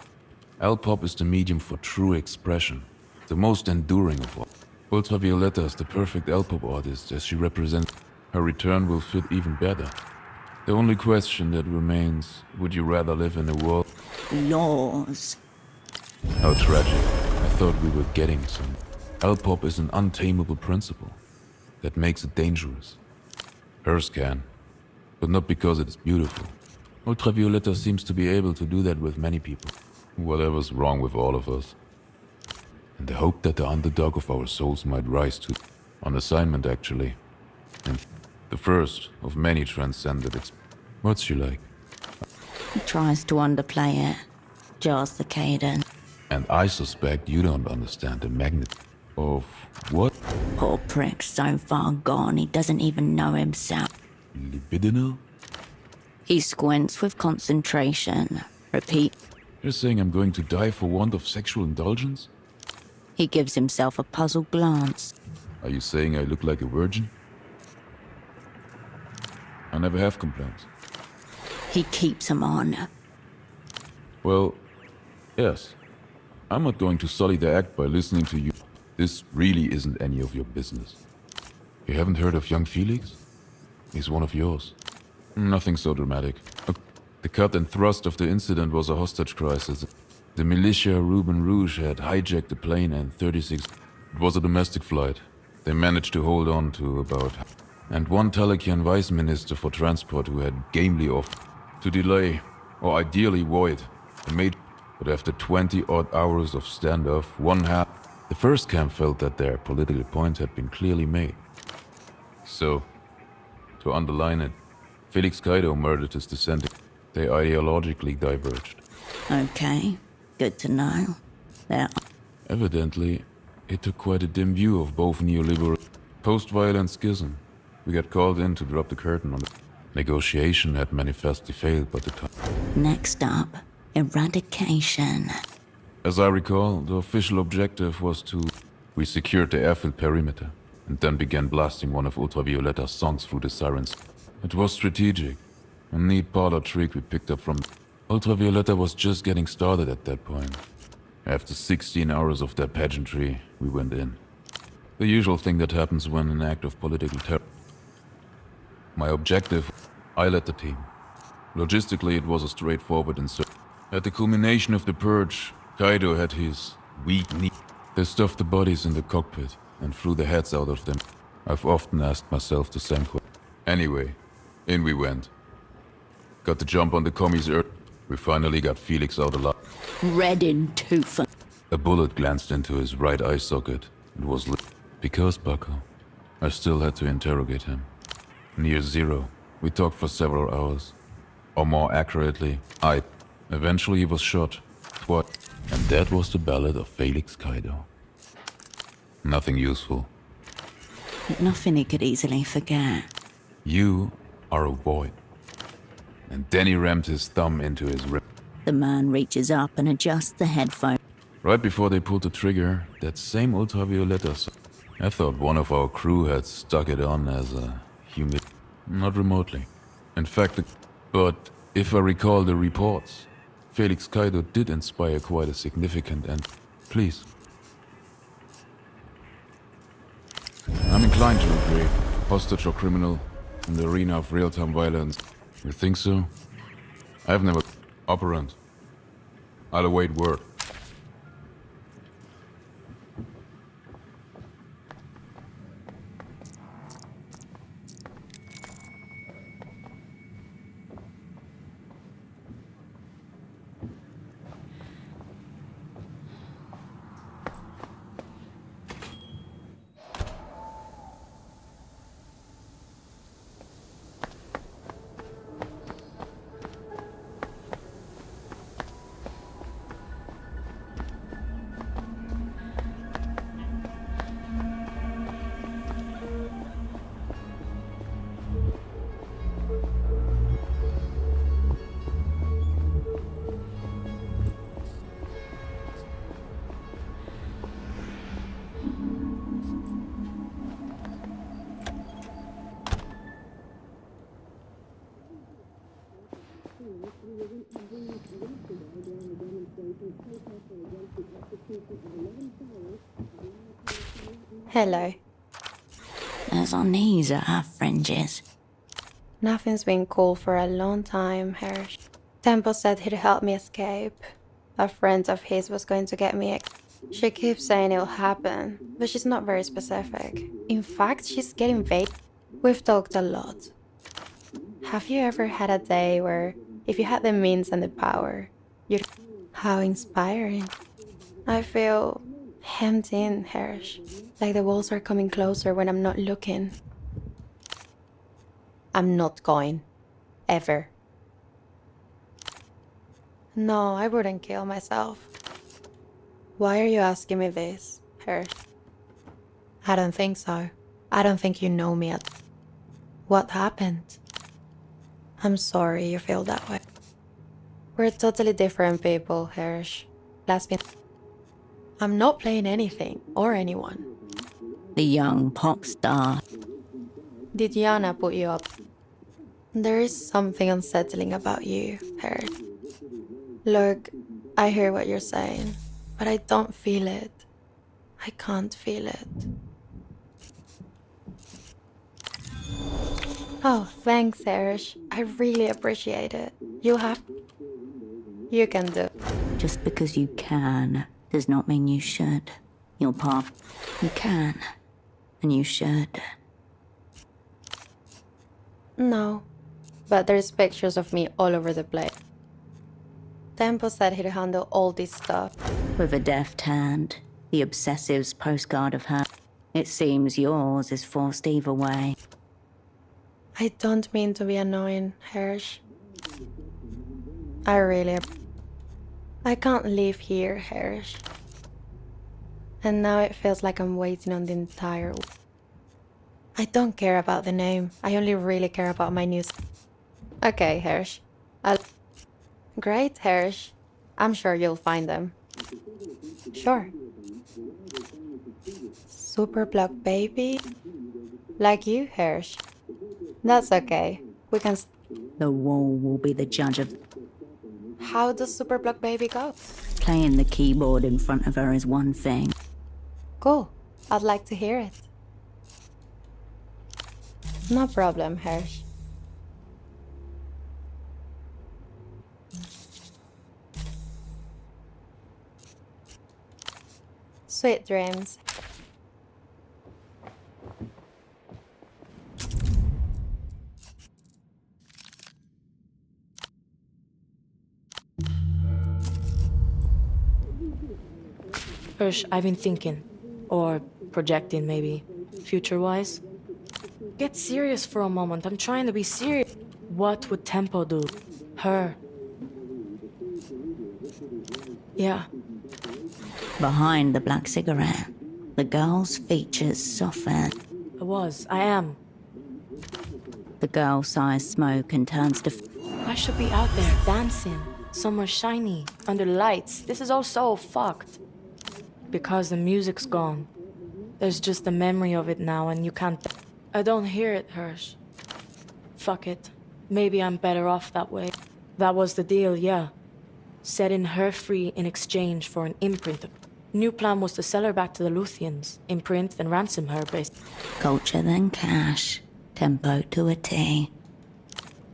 L-pop is the medium for true expression, the most enduring of all. Ultravioletta is the perfect L-pop artist as she represents. Her return will fit even better. The only question that remains, would you rather live in a world... Laws. How tragic. I thought we were getting some. L-pop is an untamable principle that makes it dangerous. Hers can, but not because it is beautiful. Ultravioletta seems to be able to do that with many people. Whatever's wrong with all of us. And the hope that the underdog of our souls might rise to... On assignment, actually. And the first of many transcended What's she like? He tries to underplay it. Jars the cadence. And I suspect you don't understand the magnitude of what? Poor prick's so far gone he doesn't even know himself. Libidinal? He squints with concentration. Repeat. You're saying I'm going to die for want of sexual indulgence? He gives himself a puzzled glance. Are you saying I look like a virgin? I never have complaints. He keeps him on. Well, yes. I'm not going to sully the act by listening to you. This really isn't any of your business. You haven't heard of young Felix? He's one of yours. Nothing so dramatic. The cut and thrust of the incident was a hostage crisis. The militia Ruben Rouge had hijacked the plane and 36... It was a domestic flight. They managed to hold on to about... And one Talakian vice minister for transport who had gamely offered to delay, or ideally void, the made... But after 20-odd hours of standoff, one half... The first camp felt that their political point had been clearly made. So, to underline it, Felix Kaido murdered his dissenting. They ideologically diverged. Okay, good to know. There. Evidently, it took quite a dim view of both neoliberal post-violent schism. We got called in to drop the curtain on the negotiation had manifestly failed, but the time. Next up, eradication. As I recall, the official objective was to... We secured the airfield perimeter, and then began blasting one of Ultravioletta's songs through the sirens. It was strategic. A neat parlor trick we picked up from... Ultravioletta was just getting started at that point. After 16 hours of their pageantry, we went in. The usual thing that happens when an act of political terror... My objective, I led the team. Logistically, it was a straightforward insert. At the culmination of the purge, Kaido had his weak knee. They stuffed the bodies in the cockpit and threw the heads out of them. I've often asked myself the same question. Anyway, in we went. Got the jump on the commies earth. We finally got Felix out alive. Red in tooth. A bullet glanced into his right eye socket. It was lit. Because, Bucko, I still had to interrogate him. Near zero, we talked for several hours. Or more accurately, Eventually he was shot. Twice. And that was the ballad of Felix Kaido. Nothing useful. Nothing he could easily forget. You are a void. And then he rammed his thumb into his rib. The man reaches up and adjusts the headphone. Right before they pulled the trigger, that same Ultravioletta song. I thought one of our crew had stuck it on as a humid... Not remotely. In fact, but if I recall the reports, Felix Kaido did inspire quite a significant and... Please. I'm inclined to agree. Hostage or criminal in the arena of real-time violence. You think so? I've never... Operant. I'll await word. Hello. As our knees at our fringes. Nothing's been cool for a long time, Hirsch. Temple said he'd help me escape. A friend of his was going to get me. She keeps saying it'll happen, but she's not very specific. In fact, she's getting vague. We've talked a lot. Have you ever had a day where, if you had the means and the power, you'd... How inspiring. I feel hemmed in, Hirsch. Like the walls are coming closer when I'm not looking. I'm not going. Ever. No, I wouldn't kill myself. Why are you asking me this, Hirsch? I don't think so. I don't think you know me at... What happened? I'm sorry you feel that way. We're totally different people, Hirsch. I'm not playing anything or anyone. The young pop star. Did Yana put you up? There is something unsettling about you, Hirsch. Look, I hear what you're saying, but I don't feel it. I can't feel it. Oh, thanks, Hirsch. I really appreciate it. You can do. Just because you can does not mean you should. Your path. You can. And you should. No. But there's pictures of me all over the place. Tempo said he'd handle all this stuff. With a deft hand. The obsessive's postcard of her. It seems yours is forced either way. I don't mean to be annoying, Hirsch. I can't live here, Hirsch. And now it feels like I'm waiting on the entire... I don't care about the name. I only really care about my news. Okay, Hirsch. Great, Hirsch. I'm sure you'll find them. Sure. Super block baby? Like you, Hirsch. That's okay. We can. The wall will be the judge of. How does Super block baby go? Playing the keyboard in front of her is one thing. Cool. I'd like to hear it. No problem, Hirsch. Sweet dreams. Hirsch, I've been thinking. Or projecting, maybe. Future-wise. Get serious for a moment. I'm trying to be serious. What would Tempo do? Her. Yeah. Behind the black cigarette, the girl's features soften. I am. The girl sighs smoke and turns to. I should be out there dancing. Somewhere shiny. Under lights. This is all so fucked. Because the music's gone. There's just the memory of it now and you can't. I don't hear it, Hirsch. Fuck it. Maybe I'm better off that way. That was the deal, yeah. Setting her free in exchange for an imprint. New plan was to sell her back to the Luthians, imprint and ransom her based. Culture then cash. Tempo to a T.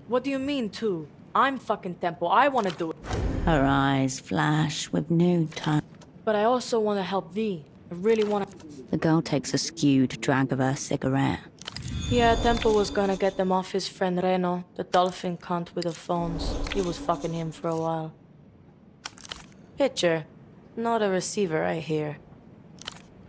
What do you mean, too? I'm fucking Tempo. I want to do it. Her eyes flash with new tone. But I also want to help V. I really want to. The girl takes a skewed drag of her cigarette. Yeah, Tempo was gonna get them off his friend Reno, the dolphin cunt with the phones. He was fucking him for a while. Pitcher. Not a receiver, I hear.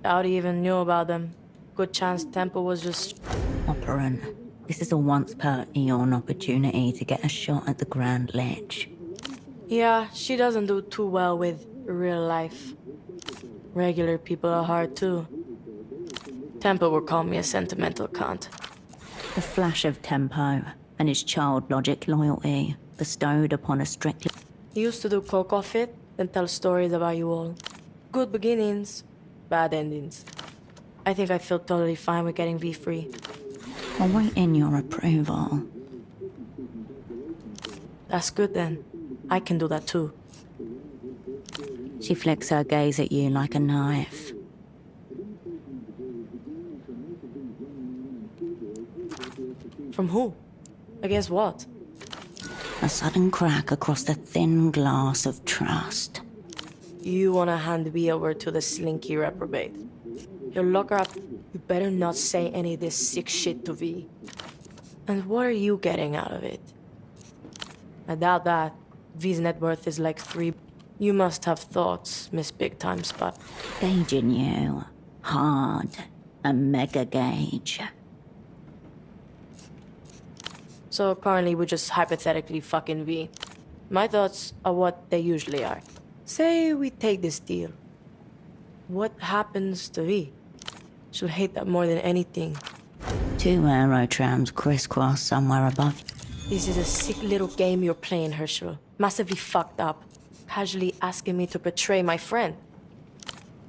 Doubt he even knew about them. Good chance Tempo was just... Operant. This is a once per eon opportunity to get a shot at the Grand Lich. Yeah, she doesn't do too well with real life. Regular people are hard too. Tempo would call me a sentimental cunt. The flash of Tempo and his child logic loyalty bestowed upon a strictly. He used to do coke off it, then tell stories about you all. Good beginnings, bad endings. I think I feel totally fine with getting V free. Awaiting your approval. That's good then. I can do that too. She flicks her gaze at you like a knife. From who? Against what? A sudden crack across the thin glass of trust. You wanna hand me over to the slinky reprobate. He'll lock her up. You better not say any of this sick shit to V. And what are you getting out of it? I doubt that. V's net worth is like 3. You must have thoughts, Miss Big Time Spot. Gauging you. Hard. A mega gauge. So currently we're just hypothetically fucking V. My thoughts are what they usually are. Say we take this deal. What happens to V? She'll hate that more than anything. 2 aerotrams crisscross somewhere above. This is a sick little game you're playing, Herschel. Massively fucked up. Casually asking me to betray my friend.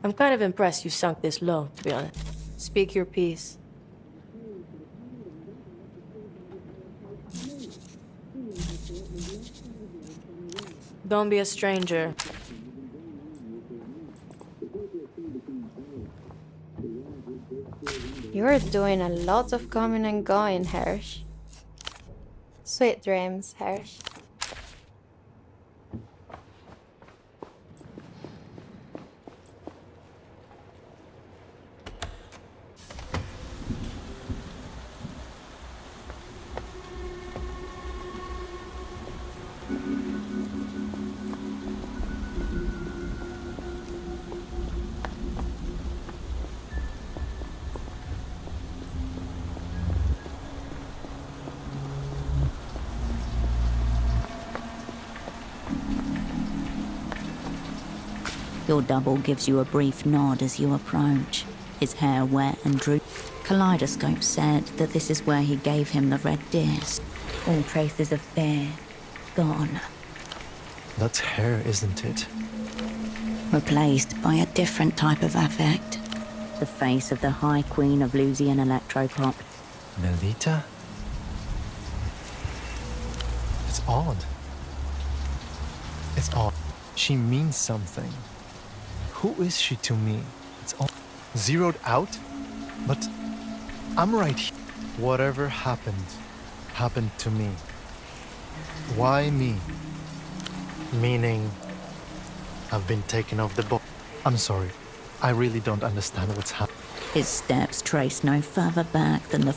I'm kind of impressed you sunk this low, to be honest. Speak your piece. Don't be a stranger. You're doing a lot of coming and going, Hirsch. Sweet dreams, Hirsch. Your double gives you a brief nod as you approach, his hair wet and droopy. Kaleidoscope said that this is where he gave him the red disc. All traces of fear gone. That's hair, isn't it? replaced by a different type of affect. The face of the High Queen of Lusian electropop. Melita? It's odd. It's odd. She means something. Who is she to me? It's all zeroed out? But I'm right here. Whatever happened, happened to me. Why me? Meaning, I've been taken off the boat. I'm sorry. I really don't understand what's happening. His steps trace no further back than the...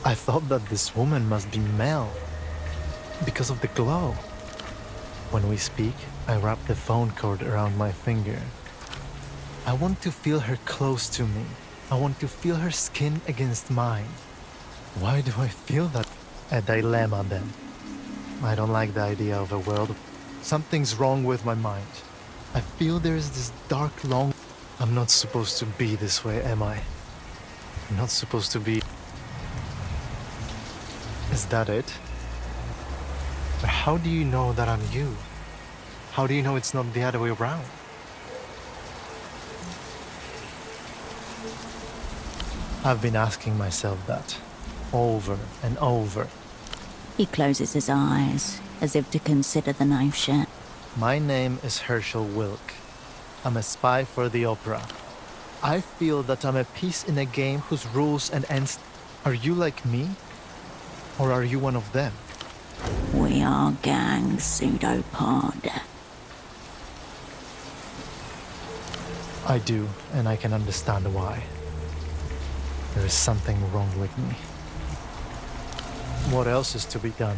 I thought that this woman must be Mel. Because of the glow. When we speak, I wrap the phone cord around my finger. I want to feel her close to me. I want to feel her skin against mine. Why do I feel that? A dilemma then. I don't like the idea of a world. Something's wrong with my mind. I feel there's this dark long... I'm not supposed to be this way, am I? I'm not supposed to be... Is that it? But how do you know that I'm you? How do you know it's not the other way around? I've been asking myself that over and over. He closes his eyes, as if to consider the notion. My name is Herschel Wilk. I'm a spy for the opera. I feel that I'm a piece in a game whose rules and ends... Are you like me? Or are you one of them? We are gang pseudopod. I do, and I can understand why. There is something wrong with me. What else is to be done?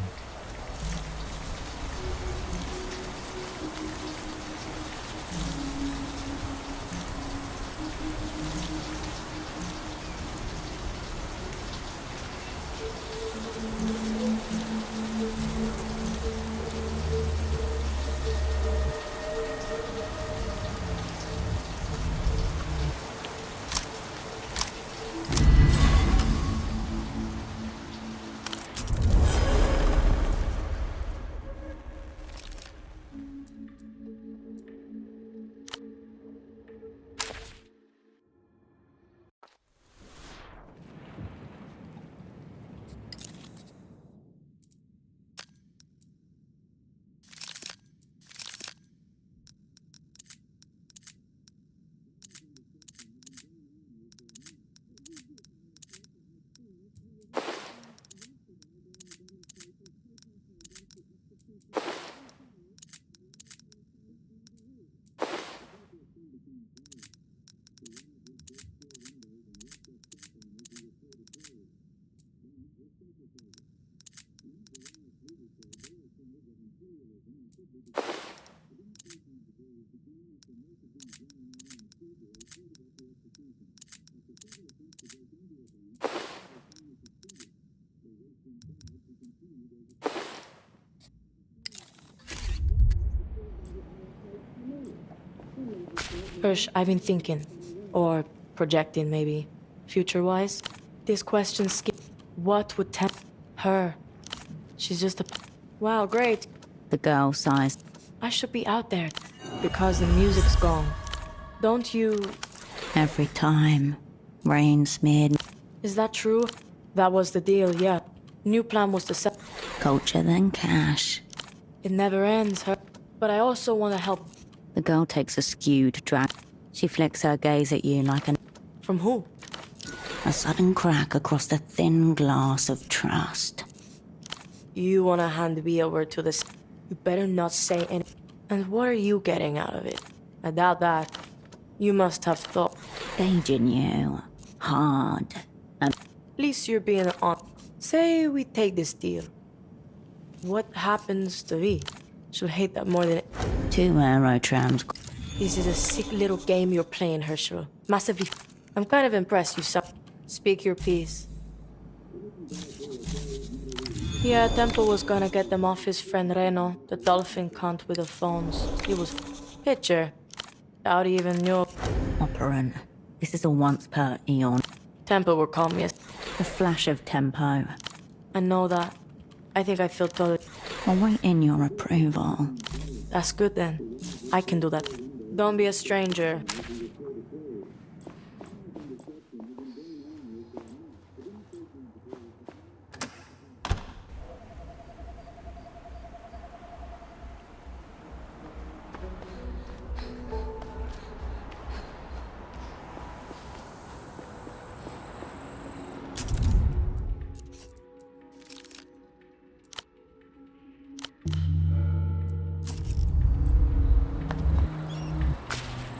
Hirsch, I've been thinking, or projecting maybe, future-wise. This question what would tempt her? She's just a... Wow, great. The girl sighs. I should be out there, because the music's gone. Don't you... Every time. Rain smeared. Is that true? That was the deal, yeah. New plan was to sell... Culture then cash. It never ends, her. But I also want to help... The girl takes a skewed drag. She flicks her gaze at you like an... From who? A sudden crack across the thin glass of trust. You want to hand me over to this... You better not say anything. And what are you getting out of it? I doubt that. You must have thought... Gauging you. Hard. At least you're being honest. Say we take this deal. What happens to V? She'll hate that more than... 2 aerotrams. This is a sick little game you're playing, Herschel. Massively... I'm kind of impressed you Speak your piece. Yeah, Temple was gonna get them off his friend Reno, the dolphin cunt with the phones. He was... Picture. Doubt he even knew. Operant. This is a once per eon. Temple will call me a... A flash of tempo. I know that. I think I feel totally... I'll wait in your approval. That's good then. I can do that. Don't be a stranger.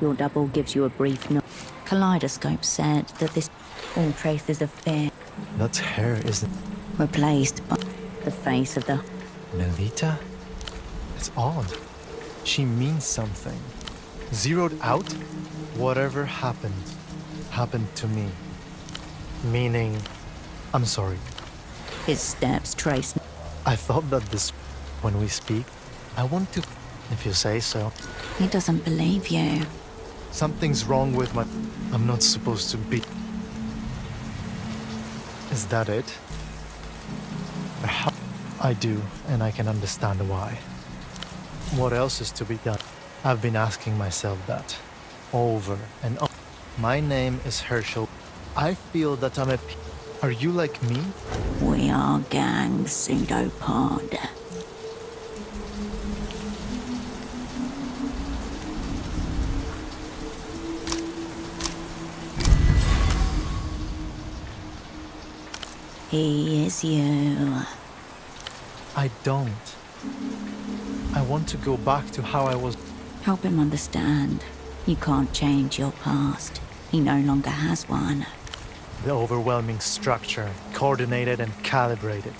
Your double gives you a brief note. Kaleidoscope said that this all traces of fear That's her, isn't replaced by the face of the Melita? It's odd. She means something. Zeroed out? Whatever happened, happened to me. Meaning, I'm sorry. his steps trace. I thought that this, when we speak, I want to, if you say so. He doesn't believe you. Something's wrong with my... I'm not supposed to be... Is that it? I do, and I can understand why. What else is to be done? I've been asking myself that. Over and over. My name is Herschel. I feel that I'm a... Are you like me? We are gang pseudopod. He is you. I don't. I want to go back to how I was. Help him understand. You can't change your past. He no longer has one. The overwhelming structure, coordinated and calibrated.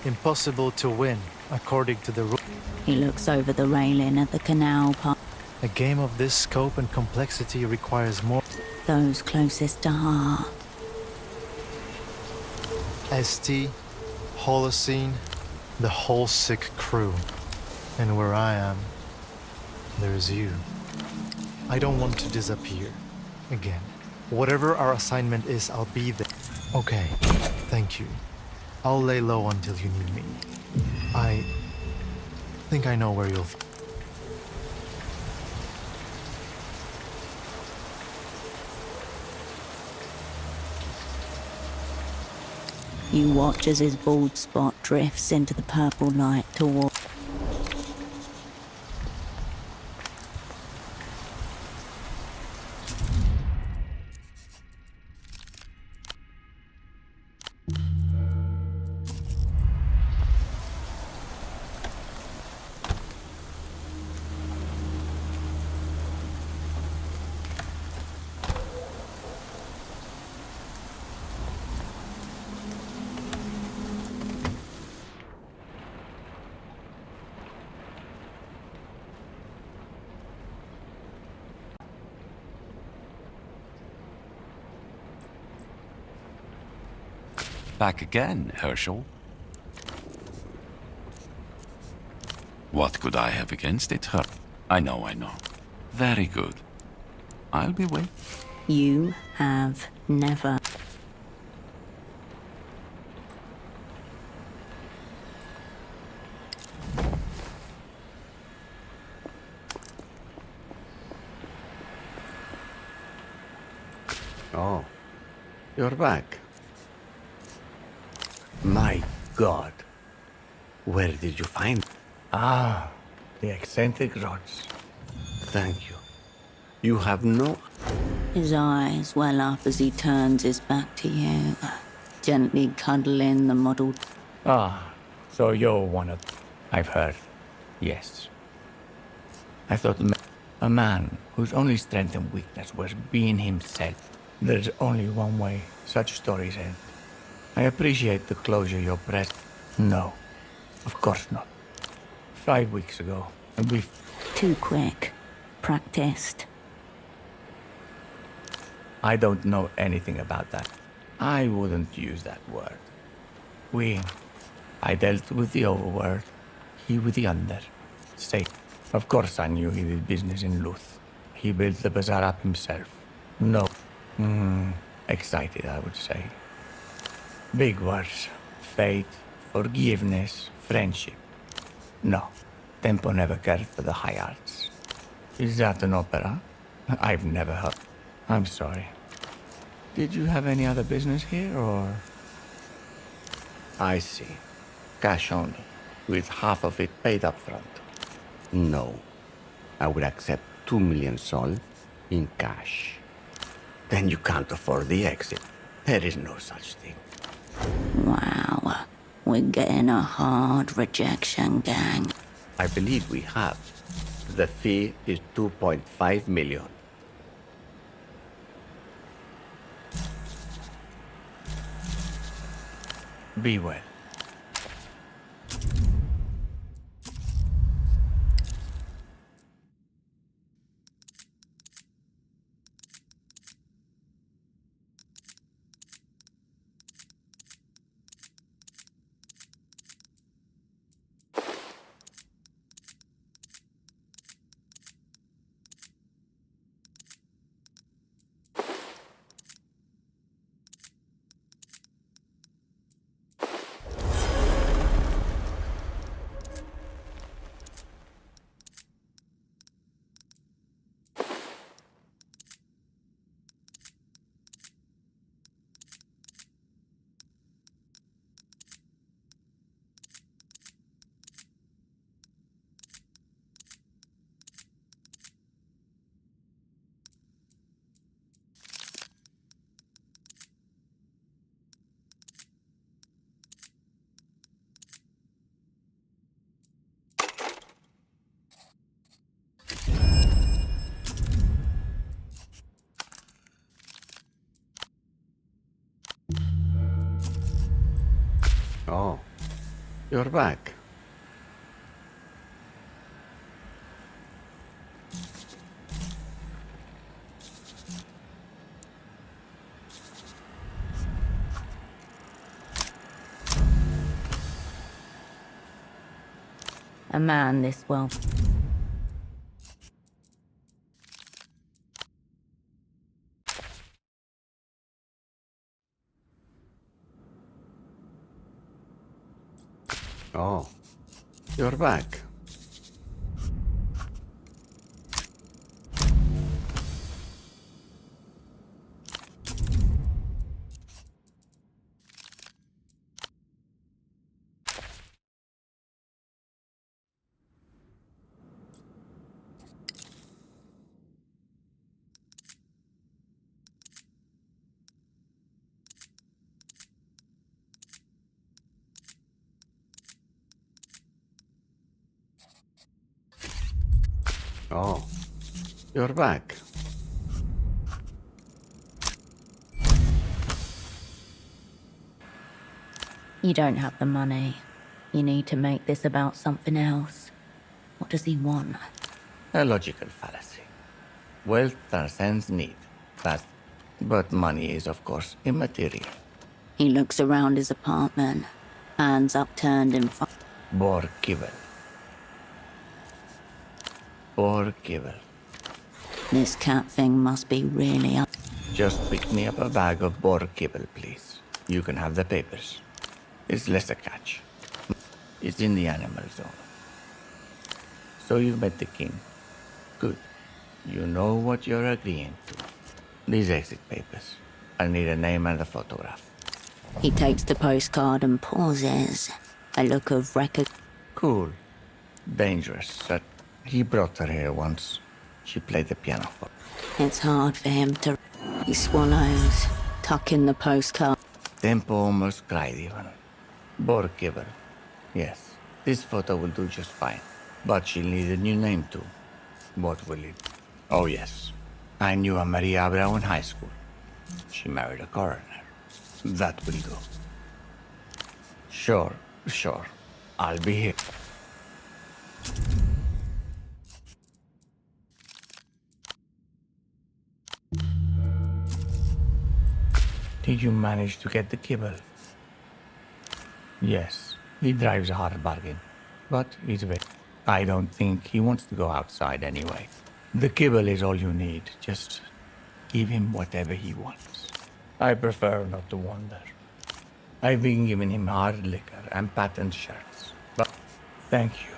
Impossible to win, according to the rules. He looks over the railing at the canal part. A game of this scope and complexity requires more. Those closest to heart. ST, Holocene, the whole sick crew. And where I am, there's you. I don't want to disappear. Again. Whatever our assignment is, I'll be there. Okay, thank you. I'll lay low until you need me. I think I know where you'll... You watch as his bald spot drifts into the purple light toward... Back again, Herschel. What could I have against it, Her? I know. Very good. I'll be waiting. You have never... Oh, you're back. My God. Where did you find... Ah, the eccentric rods. Thank you. You have no... His eyes well up as he turns his back to you, gently cuddling the mottled... Ah, so you're one of... I've heard. Yes. I thought a man whose only strength and weakness was being himself. There's only one way such stories end. I appreciate the closure you're pressed. No, of course not. 5 weeks ago, and we've... Too quick. Practiced. I don't know anything about that. I wouldn't use that word. I dealt with the overworld, he with the under. Say, of course I knew he did business in Luth. He built the bazaar up himself. No. Excited, I would say. Big words. Fate, forgiveness, friendship. No, Tempo never cared for the high arts. Is that an opera? I've never heard. I'm sorry. Did you have any other business here, or? I see. Cash only, with half of it paid up front. No. I would accept 2 million sol in cash. Then you can't afford the exit. There is no such thing. Wow. We're getting a hard rejection, gang. I believe we have. The fee is 2.5 million. Be well. Oh, you're back. A man this well. Oh, you're back. Oh, you're back. You don't have the money. You need to make this about something else. What does he want? A logical fallacy. Wealth transcends need. But money is, of course, immaterial. He looks around his apartment, hands upturned in front. Borkibel. Borkibel. This cat thing must be really up. Just pick me up a bag of Borkibel, please. You can have the papers. It's less a catch. It's in the animal zone. So you've met the king. Good. You know what you're agreeing to. These exit papers. I need a name and a photograph. He takes the postcard and pauses. A look of record. Cool. Dangerous. He brought her here once. She played the piano for. It's hard for him to. He swallows, tucking the postcard. Tempo almost cried even. Borkibel. Yes, this photo will do just fine. But she'll need a new name too. What will it? Oh yes. I knew a Maria Abreu in high school. She married a coroner. That will do. Sure. I'll be here. Did you manage to get the kibble? Yes, he drives a hard bargain, but he's very... I don't think he wants to go outside anyway. The kibble is all you need. Just give him whatever he wants. I prefer not to wander. I've been giving him hard liquor and patent shirts, but thank you.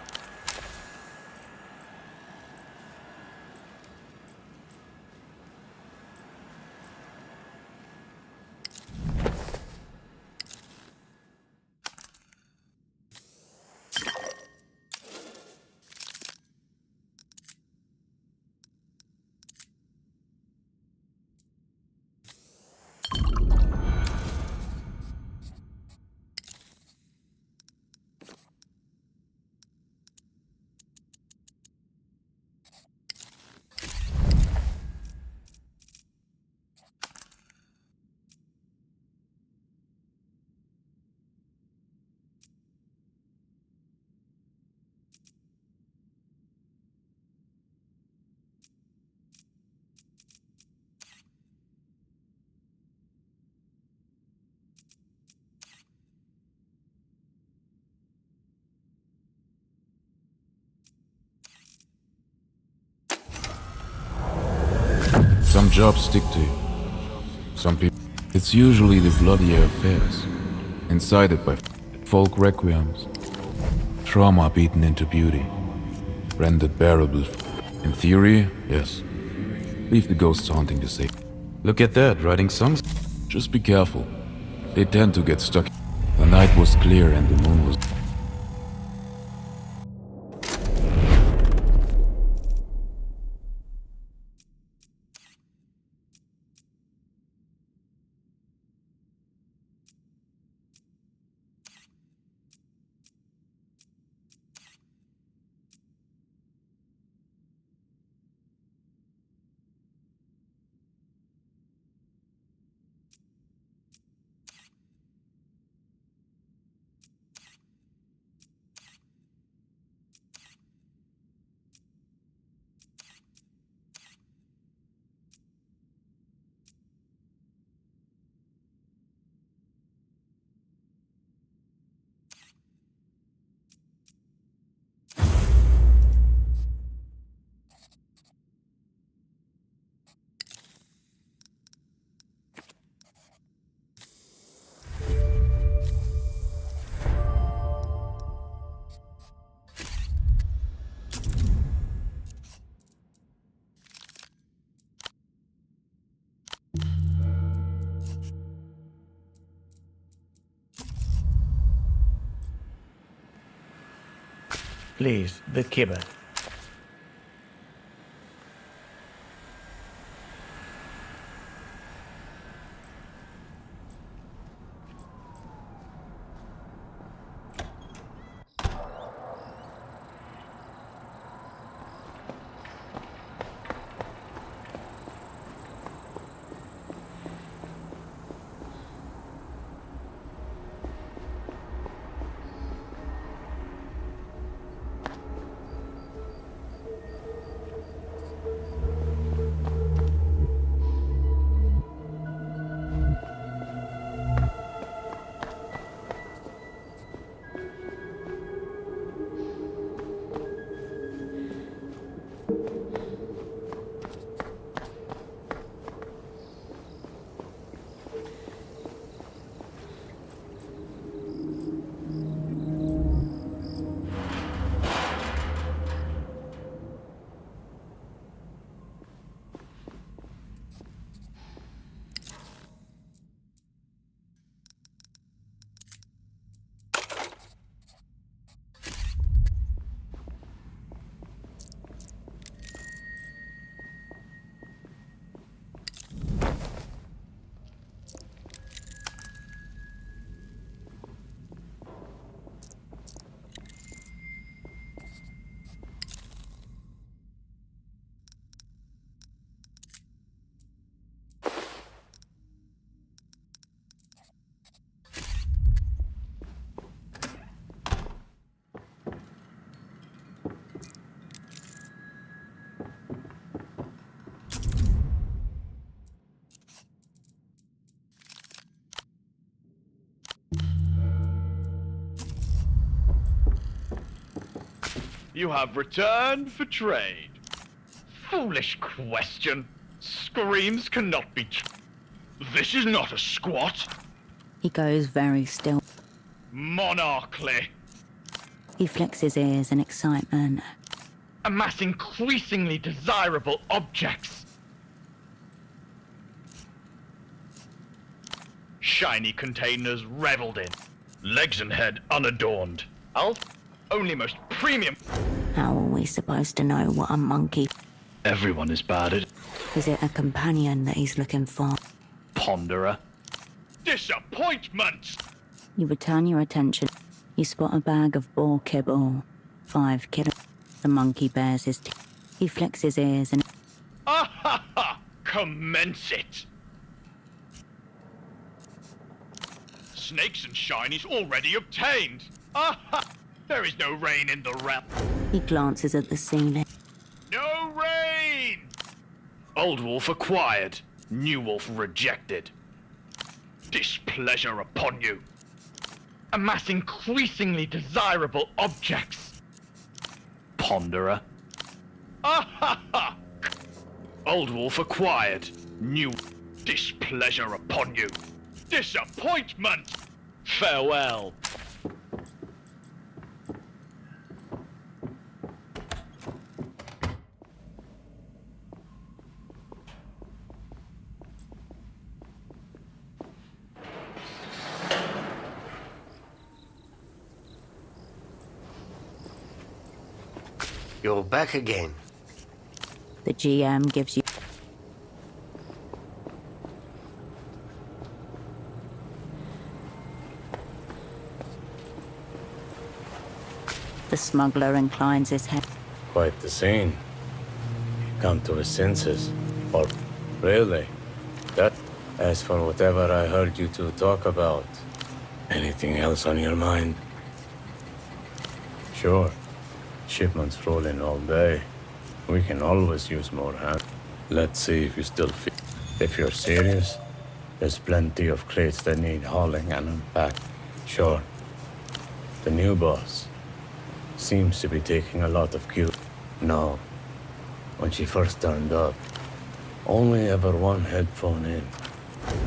jobs stick to you. Some people... It's usually the bloodier affairs, incited by folk requiems. Trauma beaten into beauty, rendered bearable. In theory, yes. Leave the ghosts haunting the safe. Look at that, writing songs. Just be careful. They tend to get stuck. The night was clear and the moon was... Please, the kibber. You have returned for trade. Foolish question. Screams cannot be... This is not a squat. He goes very still. Monarchly. He flicks his ears in excitement. Amass increasingly desirable objects. Shiny containers reveled in. Legs and head unadorned. Only most premium. How are we supposed to know what a monkey... Everyone is bad. Is it a companion that he's looking for? Ponderer. Disappointment! You return your attention. You spot a bag of boar kibble. 5 kilos. The monkey bares his teeth. He flicks his ears and... Ah ha ha! Commence it! Snakes and shinies already obtained! Ah ha! There is no rain in the realm. He glances at the ceiling. No rain! Old wolf acquired. New wolf rejected. Displeasure upon you. Amass increasingly desirable objects. Ponderer. Ah ha ha! Old wolf acquired. new displeasure upon you. Disappointment! Farewell. You're back again. The GM gives you the smuggler inclines his head. Quite the scene. You come to his senses. Or really? That, as for whatever I heard you two talk about, anything else on your mind? Sure. Shipments roll in all day. We can always use more hands. Let's see if you still feel. If you're serious, there's plenty of crates that need hauling and unpacked. Sure. The new boss seems to be taking a lot of cue. No. When she first turned up, only ever one headphone in.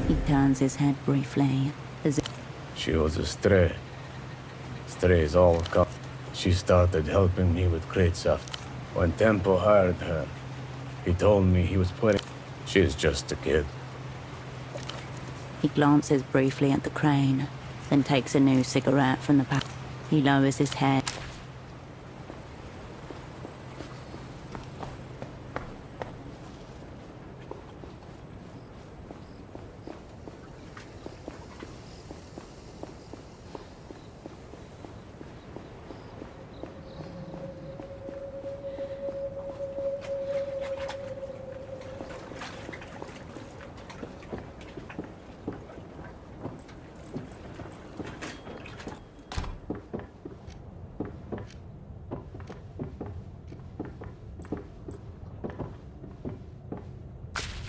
He turns his head briefly, as if She was a stray. Strays all come. She started helping me with crate stuff. When Tempo hired her, he told me he was putting... She's just a kid. he glances briefly at the crane, then takes a new cigarette from the pack. He lowers his head.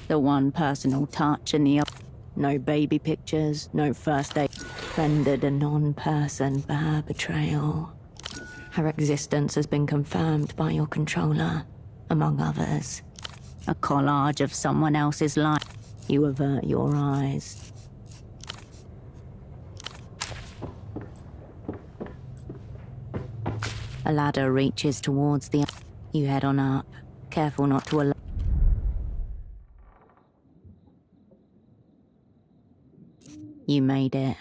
The one personal touch and the other. No baby pictures, no first aid. Rendered a non-person for her betrayal. Her existence has been confirmed by your controller, among others. A collage of someone else's life. You avert your eyes. A ladder reaches towards the... You head on up, careful not to allow... You made it.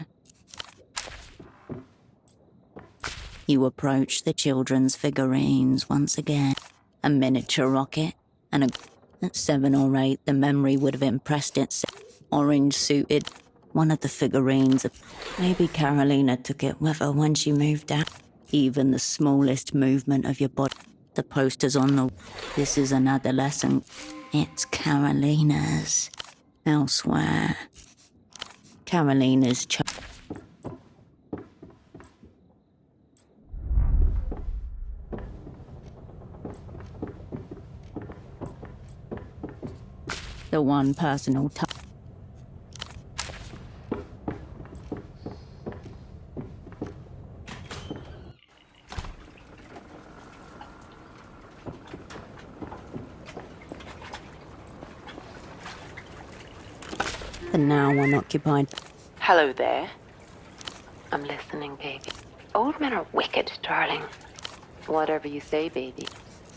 You approach the children's figurines once again. A miniature rocket and a... At 7 or 8, the memory would have impressed itself. Orange-suited. One of the figurines. Maybe Carolina took it with her when she moved out. Even the smallest movement of your body. The posters on the... This is an adolescent. It's Carolina's. Elsewhere. Carolina's the one personal touch. The now unoccupied. Hello there. I'm listening, baby. Old men are wicked, darling. Whatever you say, baby.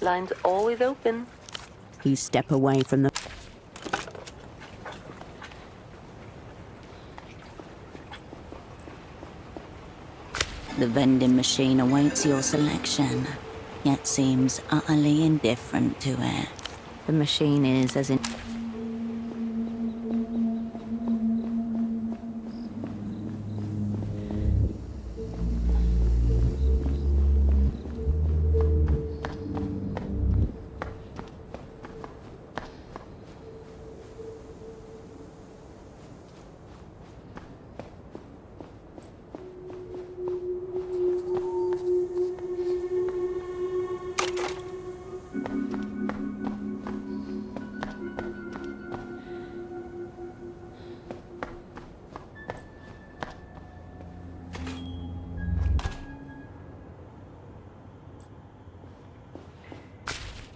Line's always open. You step away from the... The vending machine awaits your selection, yet seems utterly indifferent to it. The machine is as in...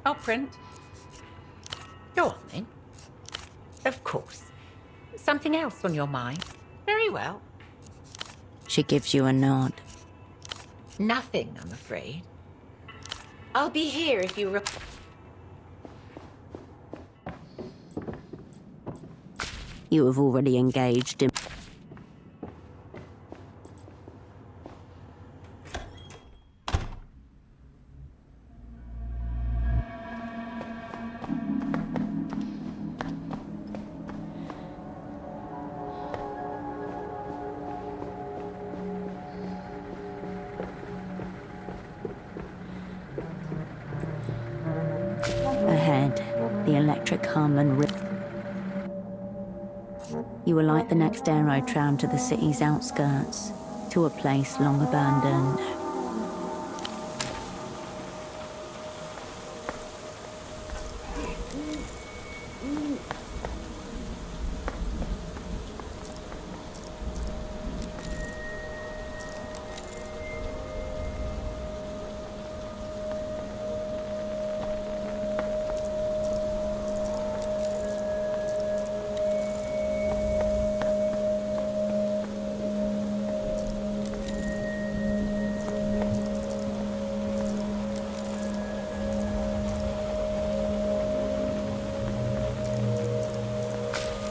I'll print. Go on then. Of course. Something else on your mind? Very well. She gives you a nod. Nothing, I'm afraid. I'll be here if you You have already engaged in... Ahead, the electric hum and rip. You alight the next aero tram to the city's outskirts, to a place long abandoned.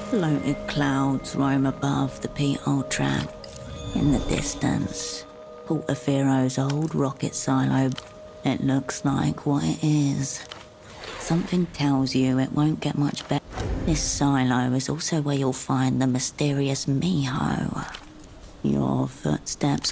Floated clouds roam above the peat-hole tram. In the distance, Portafero's old rocket silo. It looks like what it is. Something tells you it won't get much better. This silo is also where you'll find the mysterious Miho. Your footsteps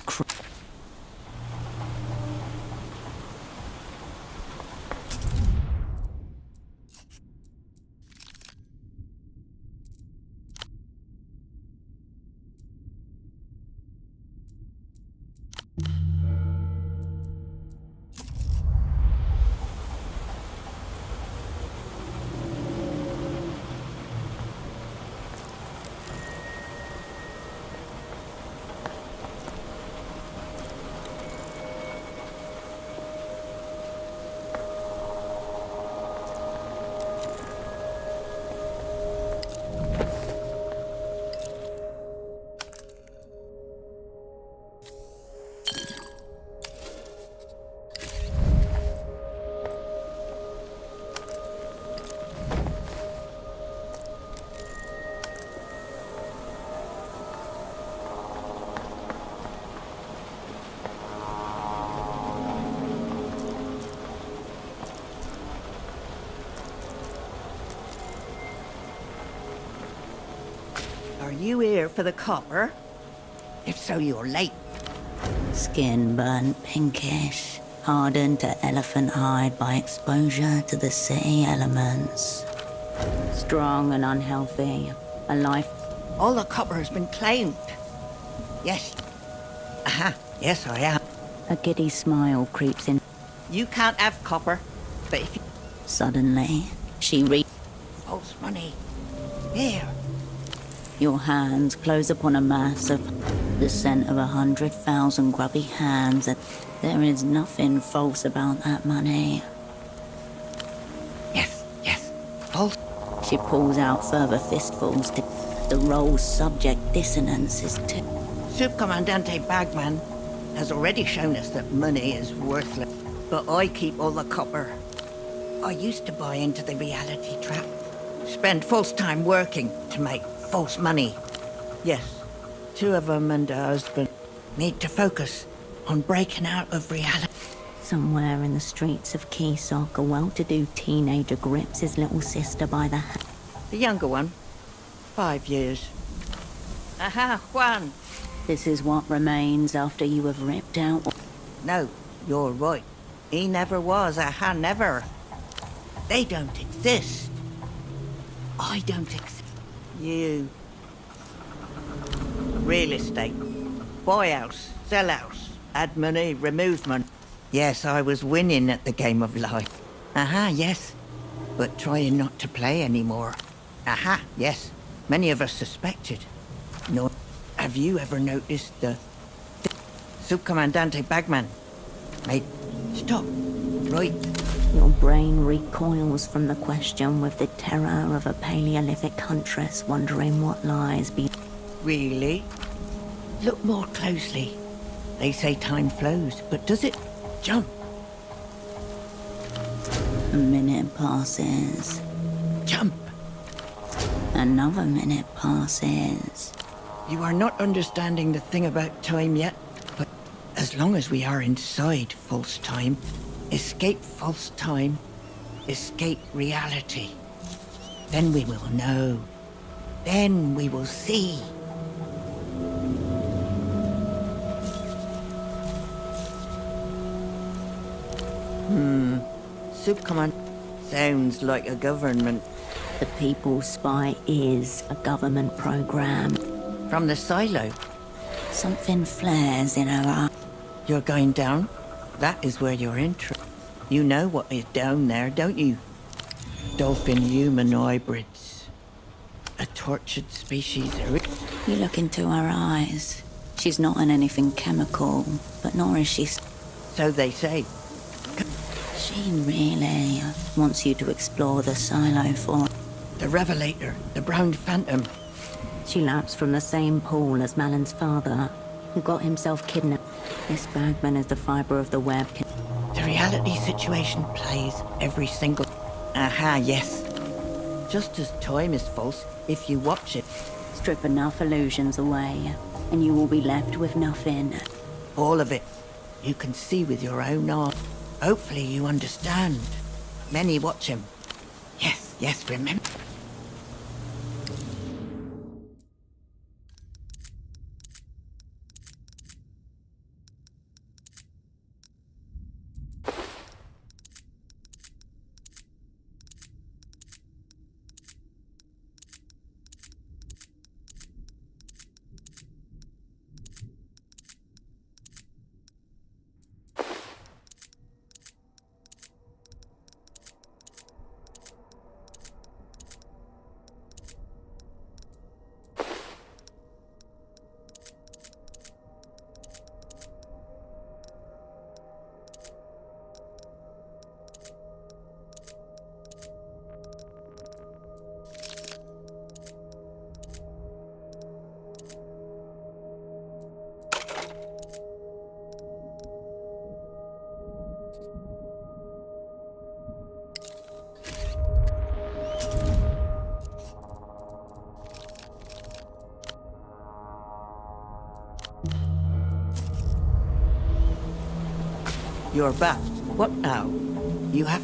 Are you here for the copper? If so, you're late. skin burnt pinkish, hardened to elephant hide by exposure to the city elements. Strong and unhealthy, a life... All the copper has been claimed. Yes. Aha, yes I am. A giddy smile creeps in. You can't have copper, but if you... Suddenly, she False money. Here. Your hands close upon a mass of the scent of 100,000 grubby hands. There is nothing false about that money. Yes, false. She pulls out further fistfuls. The role's subject dissonance is too... Subcomandante Bagman has already shown us that money is worthless, but I keep all the copper. I used to buy into the reality trap, spend false time working to make false money. Yes, two of them and her husband need to focus on breaking out of reality. Somewhere in the streets of Keysok, a well-to-do teenager grips his little sister by the hand. The younger one, 5 years. Aha, Juan. This is what remains after you have ripped out... No, you're right. He never was. Aha, never. They don't exist. I don't exist. You. Real estate. Buy house, sell house, add money, remove money. Yes, I was winning at the game of life. Aha, yes. But trying not to play anymore. Aha, yes. Many of us suspected. No. Have you ever noticed the Subcomandante Bagman made... Stop. Right. Your brain recoils from the question with the terror of a Paleolithic huntress wondering what lies beyond. Really? Look more closely. They say time flows, but does it jump? A minute passes. Jump! Another minute passes. You are not understanding the thing about time yet, but as long as we are inside false time, escape false time, escape reality, then we will know. Then we will see. Subcommand sounds like a government. The People's Spy is a government program. From the silo. Something flares in her eye. You're going down? That is where you're interested. You know what is down there, don't you? Dolphin-human hybrids. A tortured species. You look into her eyes. She's not on anything chemical, but nor is she... So they say. She really wants you to explore the silo for... The Revelator, the brown phantom. She laps from the same pool as Malin's father, who got himself kidnapped. This Bagman is the fibre of the web. The reality situation plays every single... Aha, yes. Just as time is false if you watch it. Strip enough illusions away, and you will be left with nothing. All of it. You can see with your own eyes. Hopefully you understand. Many watch him. Yes, remember. You're back. What now? You have...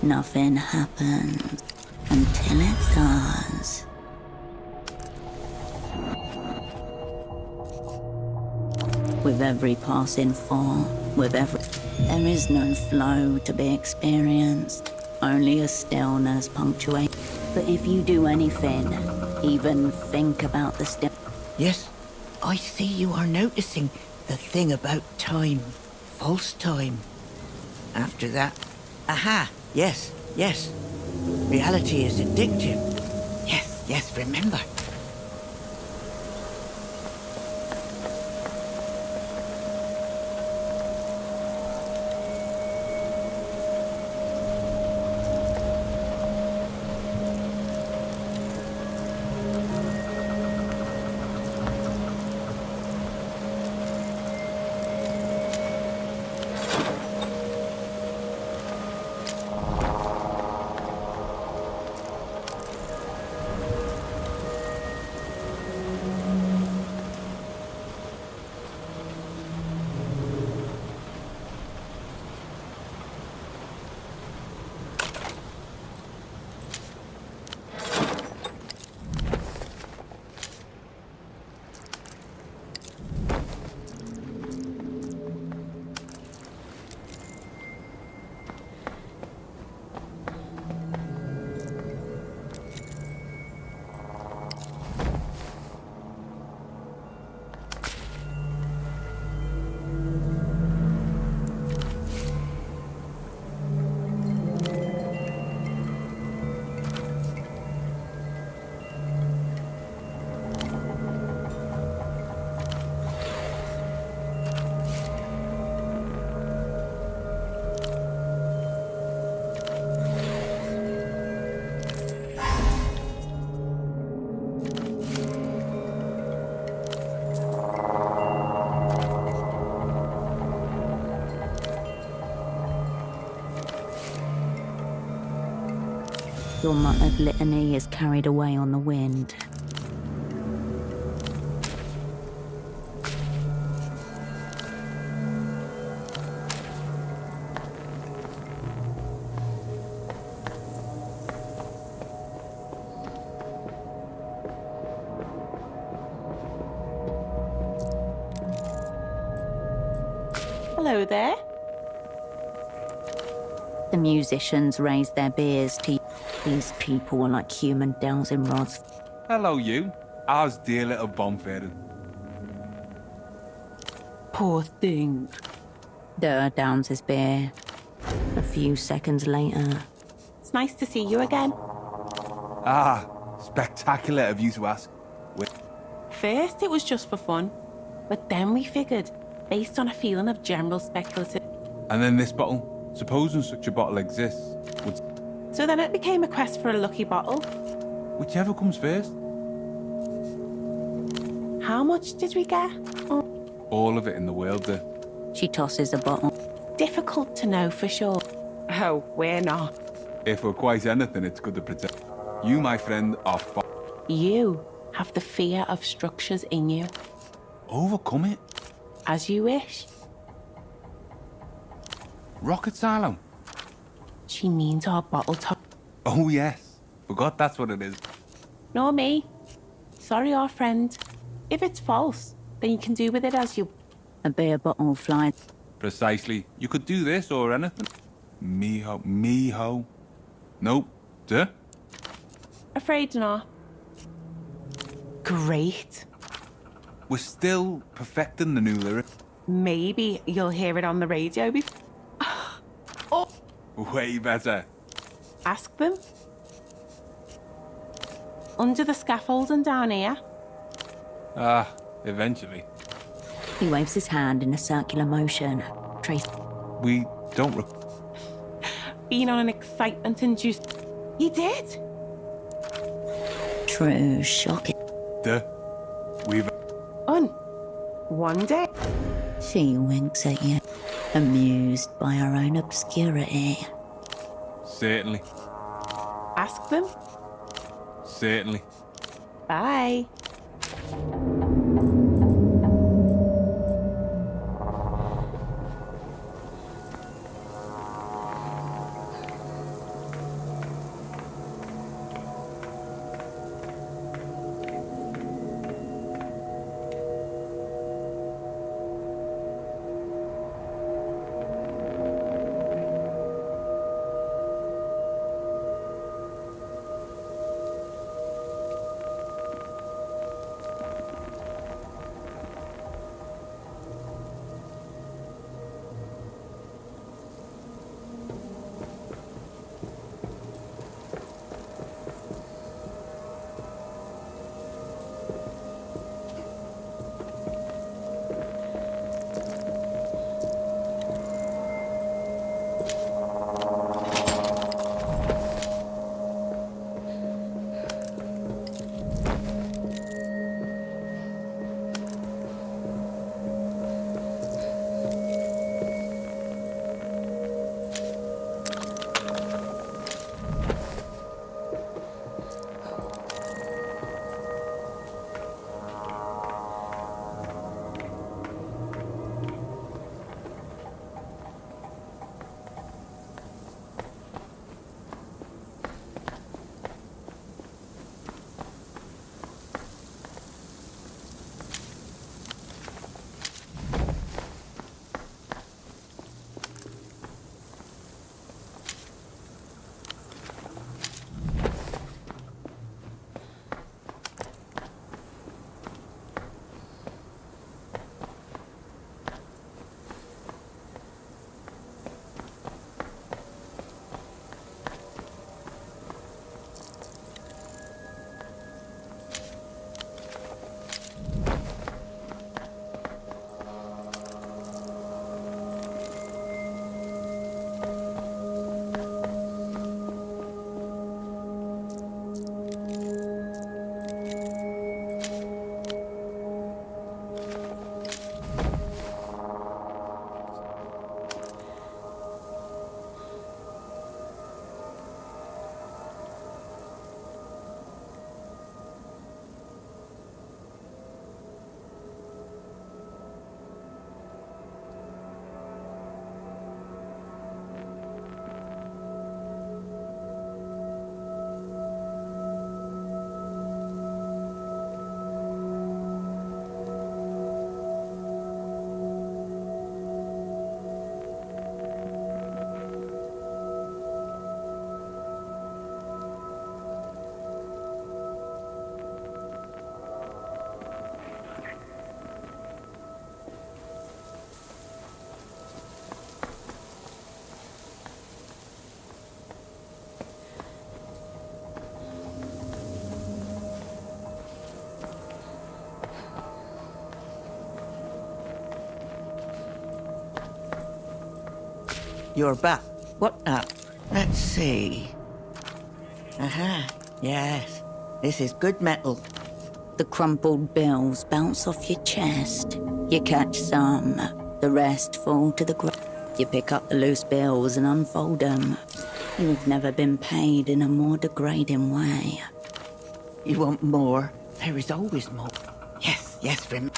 Nothing happens until it does. With every passing fall, there is no flow to be experienced, only a stillness punctuate. But if you do anything, even think about the still... Yes, I see you are noticing the thing about time. False time. After that... Aha! Yes. Reality is addictive. Yes, remember. Your muttered litany is carried away on the wind. Hello there. The musicians raise their beers to... These people are like human dowsing rods. Hello, you. How's dear little bomb faring? Poor thing. Durr downs his beer. A few seconds later... It's nice to see you again. Ah, spectacular of you to ask. First, it was just for fun. But then we figured, based on a feeling of general speculative... And then this bottle. Supposing such a bottle exists, would... So then it became a quest for a lucky bottle. Whichever comes first. How much did we get? All of it in the world, there. She tosses a bottle. Difficult to know for sure. Oh, we're not. If we're quite anything, it's good to protect. You, my friend, are You have the fear of structures in you. Overcome it. As you wish. Rocket Silo. She means our bottle top. Oh, yes. Forgot that's what it is. Nor me. Sorry, our friend. If it's false, then you can do with it as you... A beer bottle flies. Precisely. You could do this or anything. Me-ho. Nope. Duh. Afraid not. Great. We're still perfecting the new lyric. Maybe you'll hear it on the radio before... Way better. Ask them. Under the scaffolding down here. Ah, eventually. He waves his hand in a circular motion. Trace. We don't... Been on an excitement-induced... You did? True, shocking. Duh. We've... One day. She winks at you, amused by her own obscurity. Certainly. Ask them. Certainly. Bye. You're back. What now? Let's see. Aha, yes. This is good metal. The crumpled bills bounce off your chest. You catch some, the rest fall to the ground. You pick up the loose bills and unfold them. You've never been paid in a more degrading way. You want more? There is always more. Yes, yes, Rim.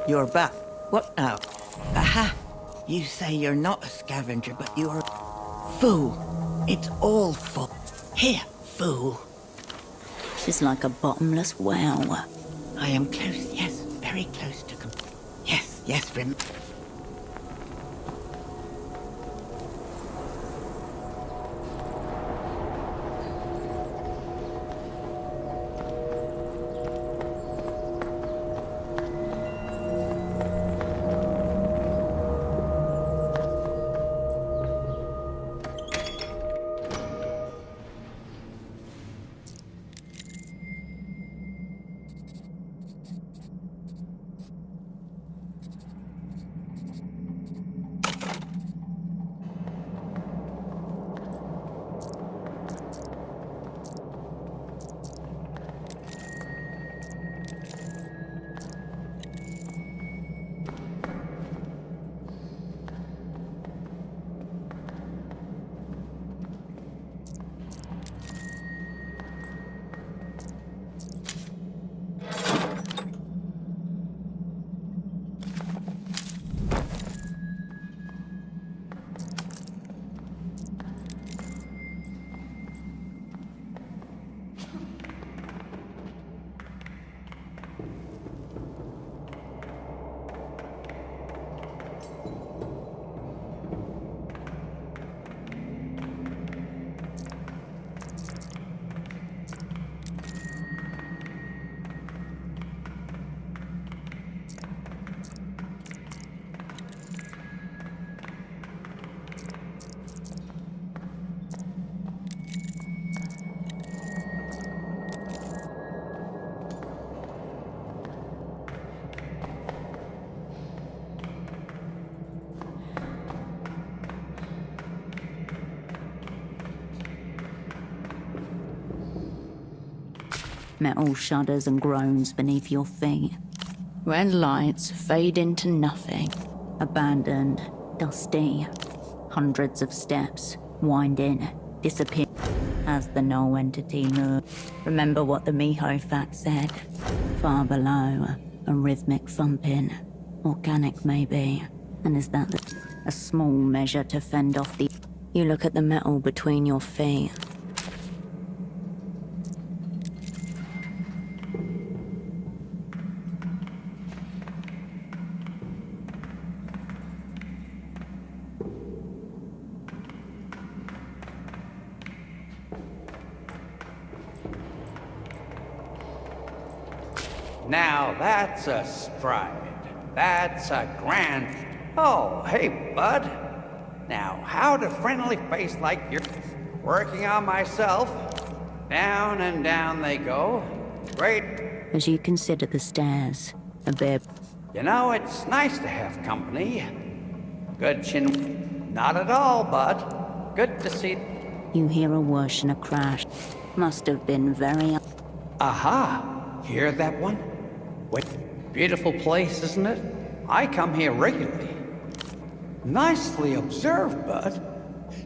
You're back. What now? Aha! You say you're not a scavenger, but you're... Fool! It's all full. Here, fool. She's like a bottomless well. I am close, yes, very close to... Yes, yes, Rim. Metal shudders and groans beneath your feet. Red lights fade into nothing. Abandoned, dusty. Hundreds of steps, winding, disappear as the null entity moves. Remember what the Miho fact said. Far below, a rhythmic thumping. Organic, maybe. And is that a small measure to fend off the... You look at the metal between your feet. Now that's a stride. That's a grand... Oh, hey, bud. Now, how'd a friendly face like you're working on myself? Down and down they go. Great. As you consider the stairs, a bit... You know, it's nice to have company. Good chin... Not at all, bud. Good to see... You hear a whoosh and a crash. Must have been very... Aha! Hear that one? Wait, beautiful place, isn't it? I come here regularly. Nicely observed, bud.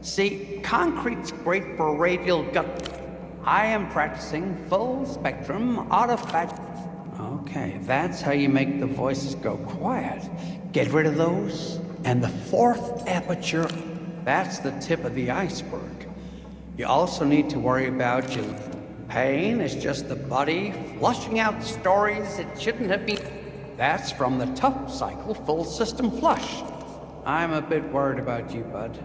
See, concrete's great for radial gut. I am practicing full spectrum autophagy. Okay, that's how you make the voices go quiet. Get rid of those, and the fourth aperture, that's the tip of the iceberg. You also need to worry about your pain. Is just the body flushing out stories it shouldn't have been. That's from the tough cycle full system flush. I'm a bit worried about you, bud.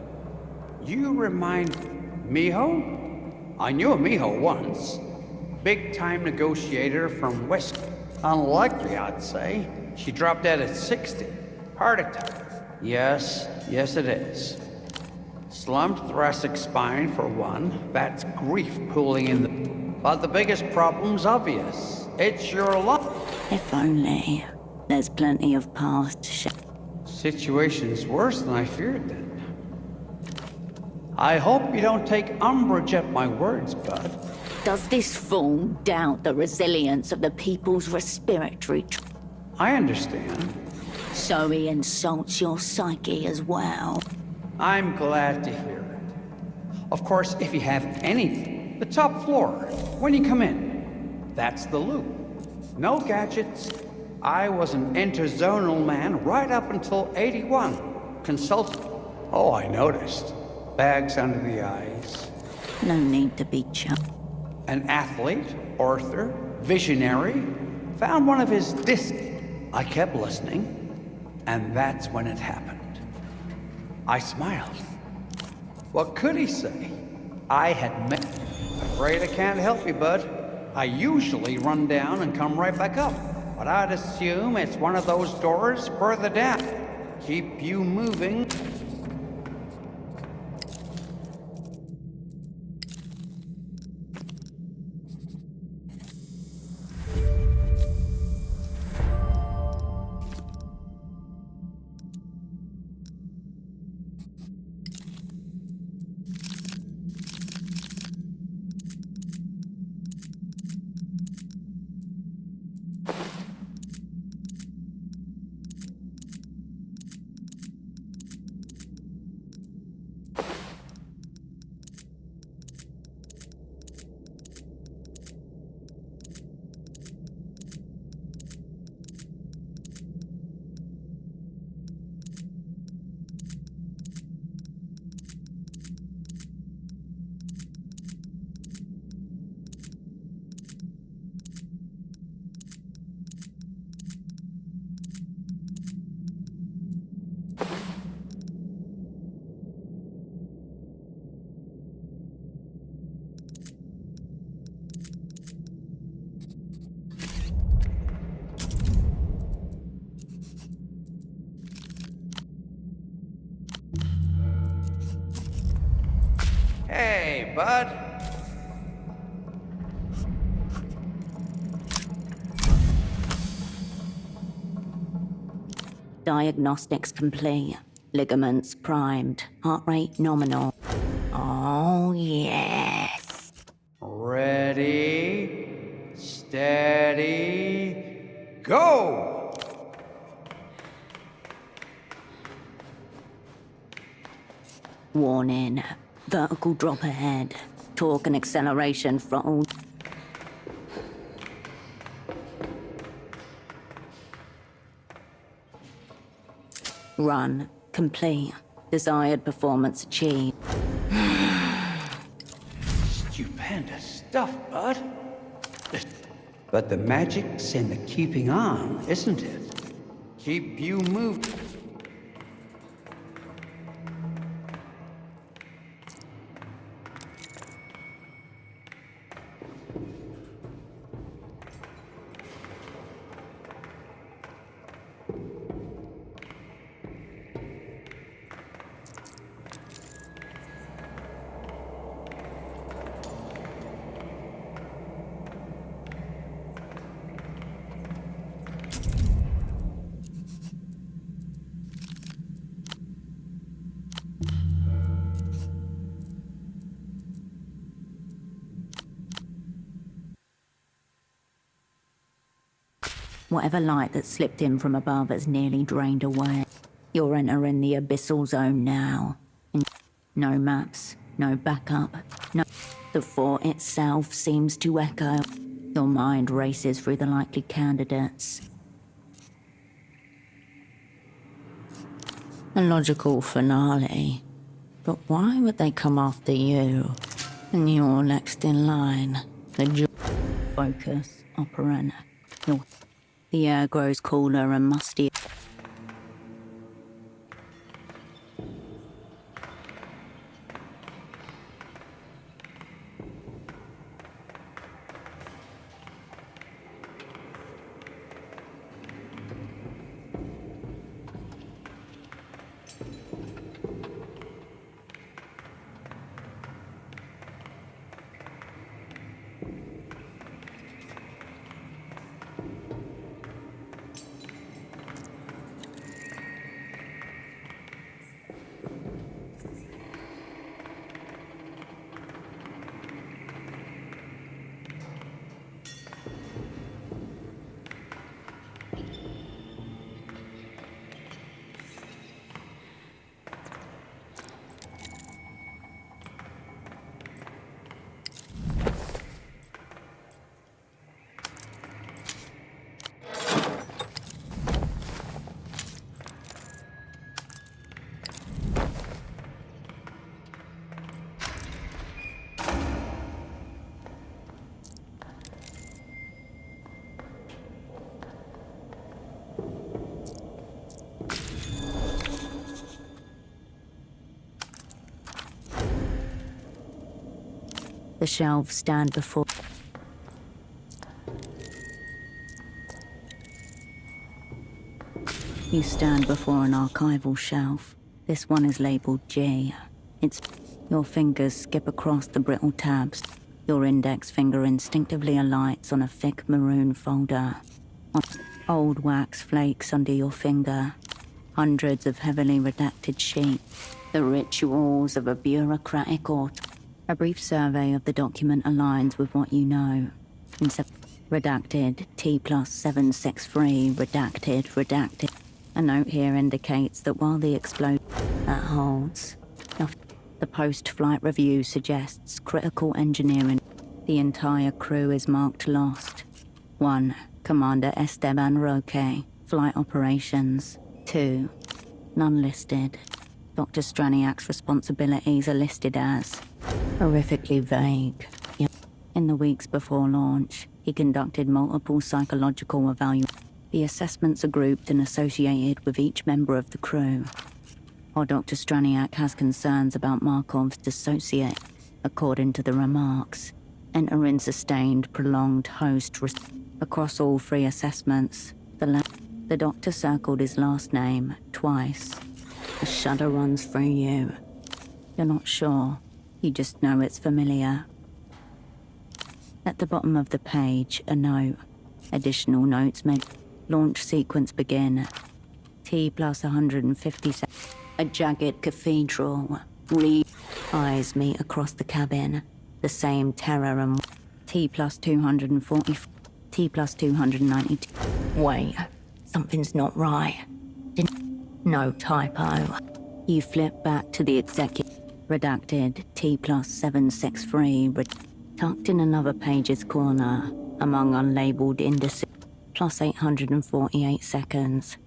You remind Miho? I knew a Miho once. Big-time negotiator from West. Unlikely, I'd say. She dropped dead at 60. Heart attack. Yes it is. Slumped thoracic spine for one. That's grief pooling in the... But the biggest problem's obvious. It's your lung. If only. There's plenty of past shit. Situation's worse than I feared then. I hope you don't take umbrage at my words, bud. Does this fool doubt the resilience of the people's respiratory I understand. So he insults your psyche as well. I'm glad to hear it. Of course, if you have anything, the top floor, when you come in, that's the loop. No gadgets. I was an interzonal man right up until 81. Consultant. Oh, I noticed. Bags under the eyes. No need to be An athlete, author, visionary, found one of his discs. I kept listening, and that's when it happened. I smiled. What could he say? I had met... Afraid I can't help you, bud. I usually run down and come right back up, but I'd assume it's one of those doors further down. Keep you moving. Hey, bud. Diagnostics complete. Ligaments primed. Heart rate nominal. Oh, yes. Ready, steady, go! Warning. Vertical drop ahead. Torque and acceleration throttled. Run. Complete. Desired performance achieved. Stupendous stuff, bud. But the magic's in the keeping on, isn't it? Keep you moving. Whatever light that slipped in from above has nearly drained away. You're entering the abyssal zone now. No maps, no backup, no... The fort itself seems to echo. Your mind races through the likely candidates. A logical finale. But why would they come after you? And you're next in line. Focus, operant. The air grows cooler and musty. The shelves stand before... You stand before an archival shelf. This one is labeled G. Your fingers skip across the brittle tabs. Your index finger instinctively alights on a thick maroon folder. Old wax flakes under your finger. Hundreds of heavily redacted sheets. The rituals of a bureaucratic A brief survey of the document aligns with what you know. Redacted, T+763, redacted. A note here indicates that while the explosion that holds, the post-flight review suggests critical engineering. The entire crew is marked lost. 1. Commander Esteban Roque, flight operations. 2. None listed. Dr. Straniak's responsibilities are listed as horrifically vague. In the weeks before launch, he conducted multiple psychological evaluations. The assessments are grouped and associated with each member of the crew. While Dr. Straniak has concerns about Markov's dissociate, according to the remarks, entering sustained, prolonged host across all 3 assessments. The doctor circled his last name twice. A shudder runs through you. You're not sure. You just know it's familiar. At the bottom of the page, a note. Additional notes made. Launch sequence begin. T+150 seconds. A jagged cathedral. Eyes meet across the cabin. The same terror and T+240. T+292. Wait, something's not right. No typo. You flip back to the executive. Redacted, T+763. Tucked in another page's corner, among unlabeled indices. +848 seconds.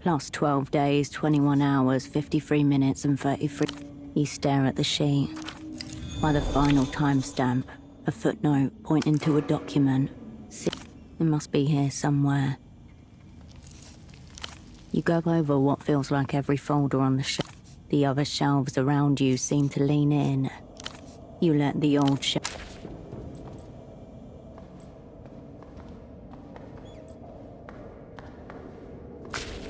+12 days, 21 hours, 53 minutes and 33. You stare at the sheet. By the final timestamp, a footnote pointing to a document. It must be here somewhere. You go over what feels like every folder on the shelf. The other shelves around you seem to lean in. You let the old shelf...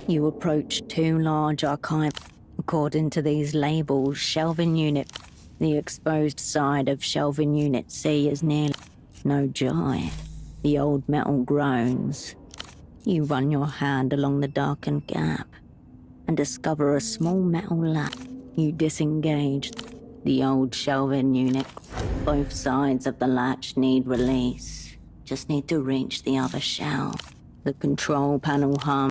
You approach 2 large archives. According to these labels, shelving unit... The exposed side of shelving unit C is nearly... No joy. The old metal groans. You run your hand along the darkened gap and discover a small metal latch. You disengage the old shelving unit. Both sides of the latch need release. Just need to reach the other shelf. The control panel hum.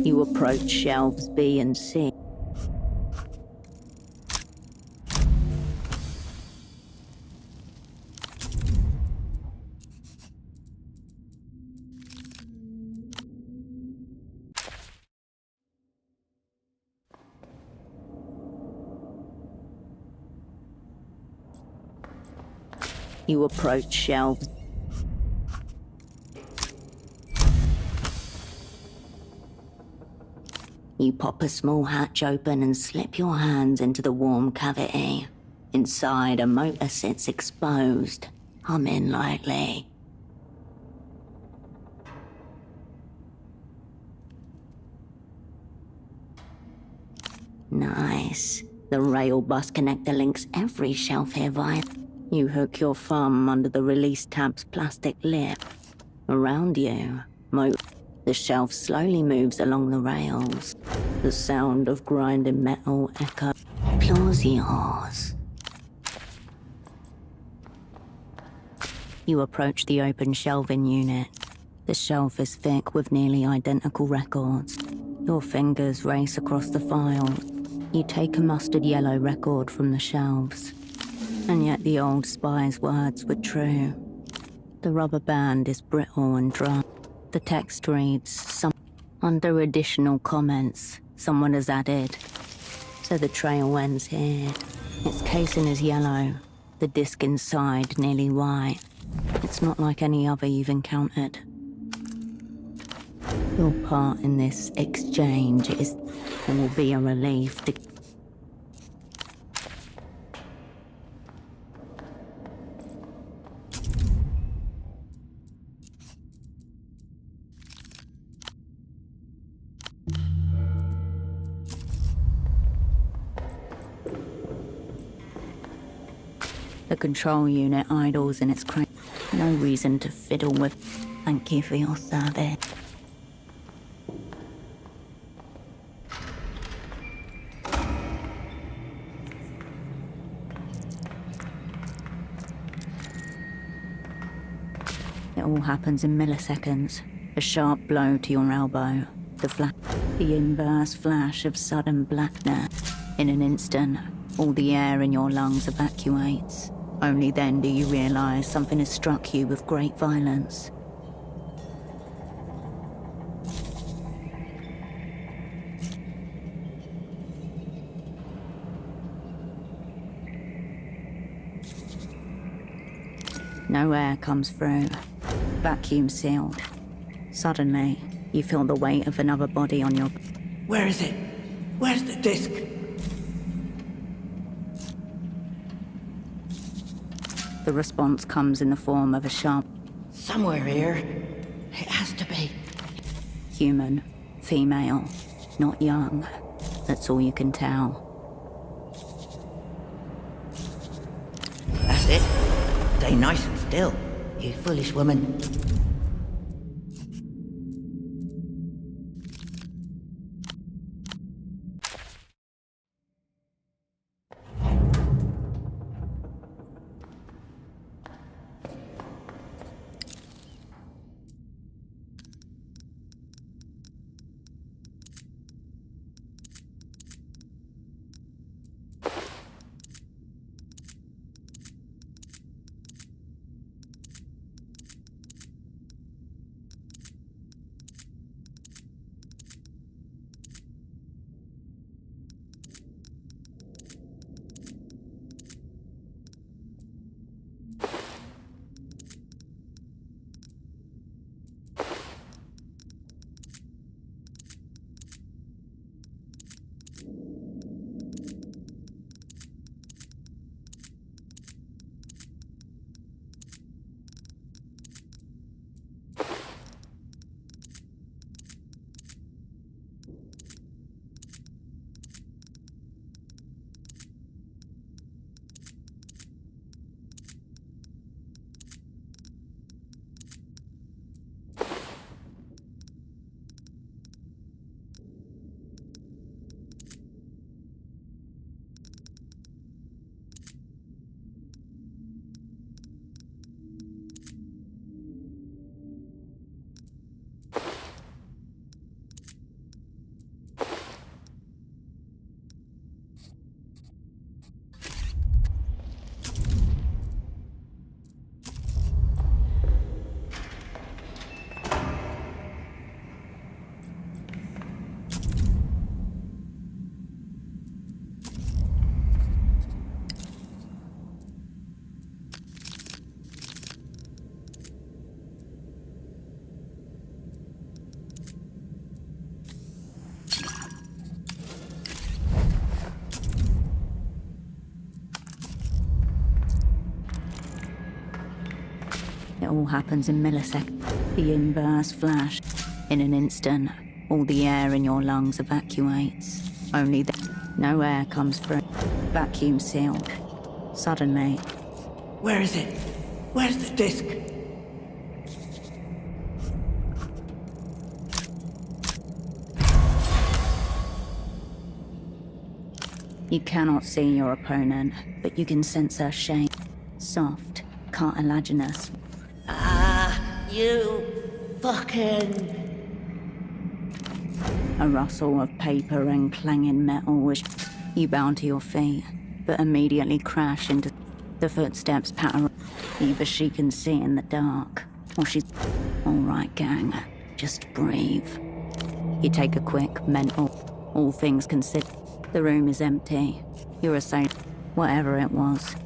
You approach shelves B and C. You approach shelves. You pop a small hatch open and slip your hands into the warm cavity. Inside, a motor sits exposed, humming lightly. Nice. The rail bus connector links every shelf here via. You hook your thumb under the release tab's plastic lip. Around you, the shelf slowly moves along the rails. The sound of grinding metal echoes. Applause yours. You approach the open shelving unit. The shelf is thick with nearly identical records. Your fingers race across the files. You take a mustard yellow record from the shelves. And yet the old spy's words were true. The rubber band is brittle and dry. The text reads, under additional comments, someone has added. So the trail ends here. Its casing is yellow, the disc inside nearly white. It's not like any other you've encountered. Your part in this exchange is and will be a relief to... The control unit idles in its crane. No reason to fiddle with. Thank you for your service. It all happens in milliseconds. A sharp blow to your elbow. The inverse flash of sudden blackness. In an instant, all the air in your lungs evacuates. Only then do you realize something has struck you with great violence. No air comes through. Vacuum sealed. Suddenly, you feel the weight of another body on your... Where is it? Where's the disc? The response comes in the form of a sharp... Somewhere here. It has to be. Human. Female. Not young. That's all you can tell. That's it. Stay nice and still, you foolish woman. It all happens in milliseconds. The inverse flash. In an instant, all the air in your lungs evacuates. Only no air comes through. Vacuum sealed. Suddenly. Where is it? Where's the disc? You cannot see your opponent, but you can sense her shape. Soft, cartilaginous. You fucking... A rustle of paper and clanging metal as you bound to your feet, but immediately crash into the footsteps patter. Either she can see in the dark, or she's... All right, gang, just breathe. You take a quick mental, all things considered. The room is empty. You're a saint, whatever it was.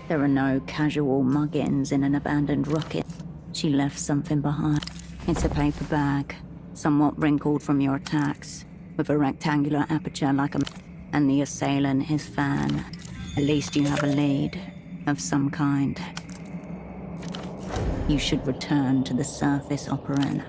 There are no casual muggins in an abandoned rocket. She left something behind. It's a paper bag, somewhat wrinkled from your attacks, with a rectangular aperture like a... And the assailant is Fan. At least you have a lead, of some kind. You should return to the surface operant.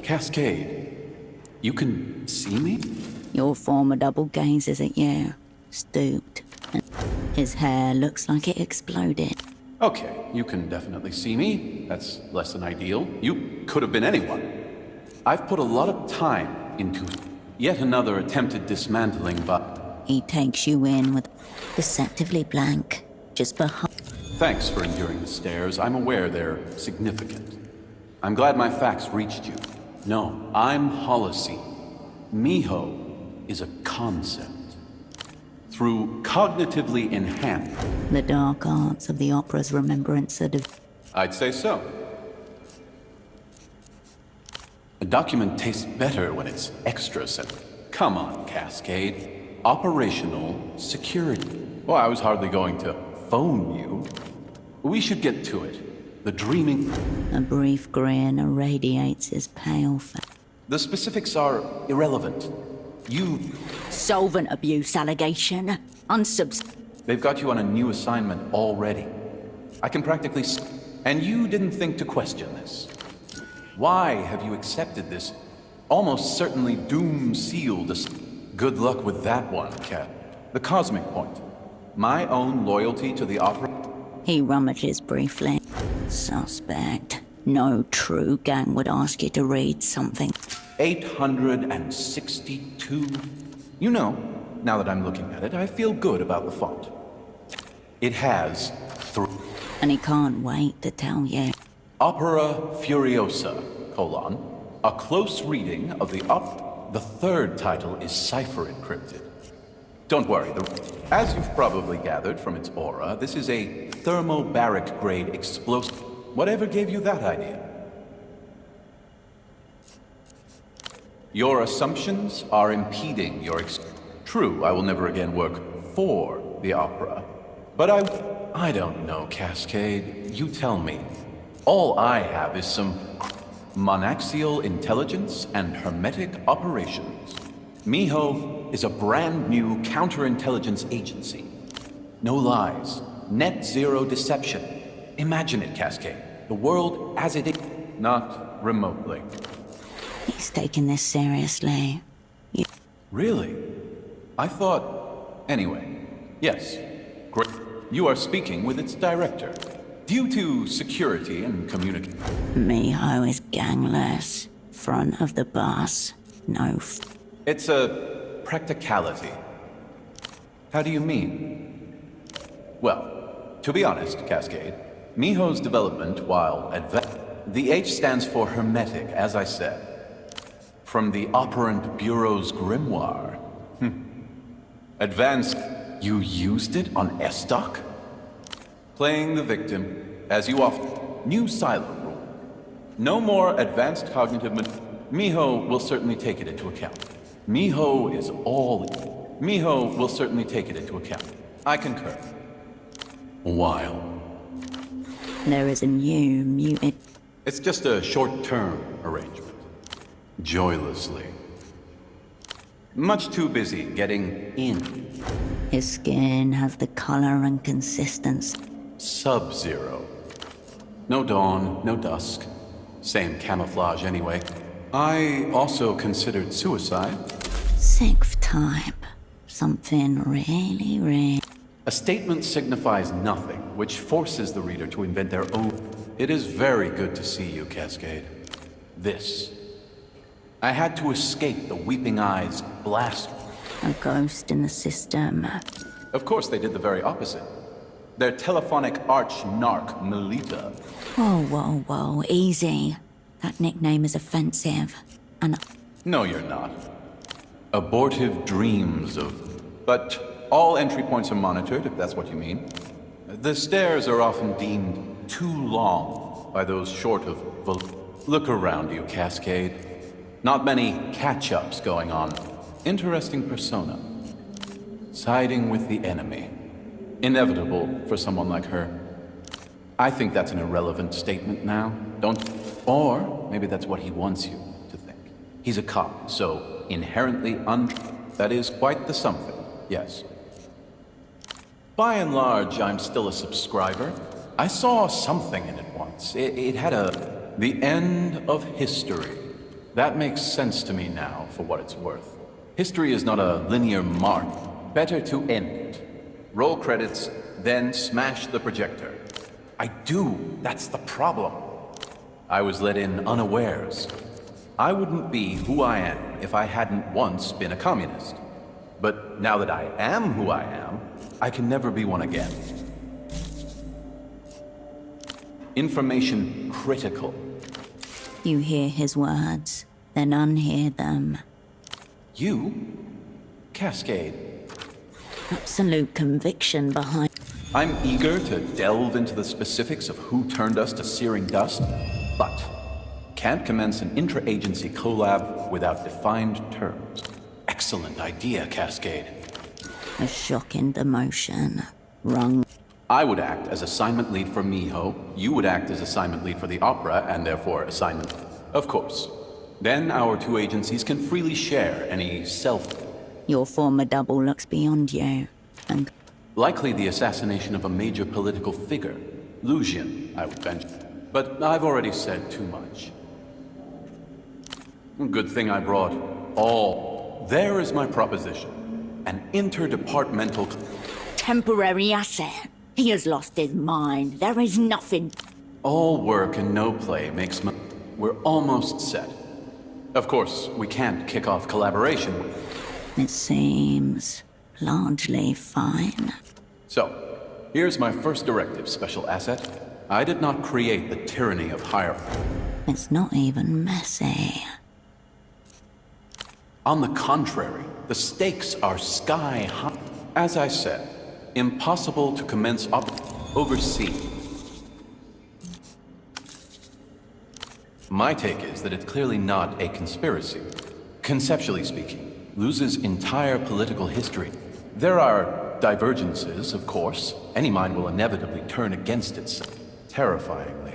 Cascade, you can see me? Your former double gazes at you, stooped. His hair looks like it exploded. Okay, you can definitely see me. That's less than ideal. You could have been anyone. I've put a lot of time into yet another attempted dismantling, but... He takes you in with deceptively blank, just behind. Thanks for enduring the stares. I'm aware they're significant. I'm glad my facts reached you. No, I'm Holocene. Miho is a concept. Through cognitively enhanced... The dark arts of the opera's remembrance are I'd say so. A document tastes better when it's extra simple. Come on, Cascade. Operational security. Well, I was hardly going to phone you. We should get to it. The dreaming... A brief grin irradiates his pale face. The specifics are irrelevant. You... Solvent abuse allegation. They've got you on a new assignment already. I can practically... And you didn't think to question this. Why have you accepted this almost certainly doom-sealed... Good luck with that one, Cat. The cosmic point. My own loyalty to the opera... He rummages briefly. Suspect. No true gang would ask you to read something. 862. You know, now that I'm looking at it, I feel good about the font. It has 3. And he can't wait to tell you. Opera Furiosa, colon, a close reading of the The third title is cipher encrypted. Don't worry, as you've probably gathered from its aura, this is a thermobaric grade explosive. Whatever gave you that idea? Your assumptions are impeding your True, I will never again work for the opera. But I don't know, Cascade. You tell me. All I have is some monaxial intelligence and hermetic operations. Miho is a brand new counterintelligence agency. No lies. Net zero deception. Imagine it, Cascade. The world as it is. Not remotely. He's taking this seriously. Really? I thought... Anyway. Yes. Great. You are speaking with its director. Due to security and communication... Miho is gangless. Front of the bus. No It's a practicality. How do you mean? Well, to be honest, Cascade, Miho's development, while the H stands for hermetic, as I said. From the Operant Bureau's grimoire. Advanced... You used it on Estoc? Playing the victim, as you often... New silo rule. No more advanced cognitive... Miho will certainly take it into account. Miho is all... Miho will certainly take it into account. I concur. While... There is a new mutant... It's just a short-term arrangement. Joylessly. Much too busy getting in. His skin has the color and consistency. Sub-zero. No dawn, no dusk. Same camouflage anyway. I also considered suicide. Sixth time. Something really, really... A statement signifies nothing, which forces the reader to invent their own... It is very good to see you, Cascade. This. I had to escape the Weeping Eyes' blast. A ghost in the system. Of course, they did the very opposite. Their telephonic arch-narc, Melita. Whoa. Easy. That nickname is offensive. And... No, you're not. Abortive dreams of... But all entry points are monitored, if that's what you mean. The stairs are often deemed too long by those short of... Look around you, Cascade. Not many catch-ups going on. Interesting persona. Siding with the enemy. Inevitable for someone like her. I think that's an irrelevant statement now, don't... Or maybe that's what he wants you to think. He's a cop, so inherently That is quite the something, yes. By and large, I'm still a subscriber. I saw something in it once. It had the end of history. That makes sense to me now, for what it's worth. History is not a linear mark. Better to end it. Roll credits, then smash the projector. I do. That's the problem. I was let in unawares. I wouldn't be who I am if I hadn't once been a communist. But now that I am who I am, I can never be one again. Information critical. You hear his words, then unhear them. You? Cascade. Absolute conviction behind. I'm eager to delve into the specifics of who turned us to searing dust, but can't commence an intra-agency collab without defined terms. Excellent idea, Cascade. A shocking demotion. Wrong. I would act as assignment lead for Miho, you would act as assignment lead for the Opera, and therefore assignment... Of course. Then our two agencies can freely share any self... Your former double looks beyond you, and... Likely the assassination of a major political figure. Lucian, I would venture. But I've already said too much. Good thing I brought all. There is my proposition. An interdepartmental... Temporary asset. He has lost his mind. There is nothing... All work and no play makes money. We're almost set. Of course, we can't kick off collaboration with... It seems... largely fine. So, here's my first directive, Special Asset. I did not create the tyranny of hierarchy. It's not even messy. On the contrary, the stakes are sky high. As I said, impossible to commence overseas. My take is that it's clearly not a conspiracy. Conceptually speaking, loses entire political history. There are divergences, of course. Any mind will inevitably turn against itself, terrifyingly.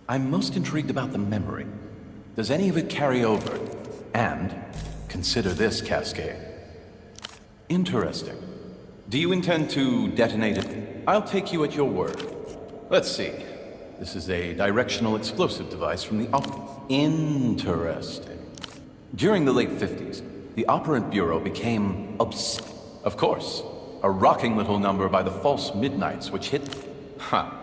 I'm most intrigued about the memory. Does any of it carry over? And consider this, Cascade. Interesting. Do you intend to detonate it? I'll take you at your word. Let's see. This is a directional explosive device from the Interesting. During the late 50s, the Operant Bureau became obsessed. Of course, a rocking little number by the false midnights which hit... Ha!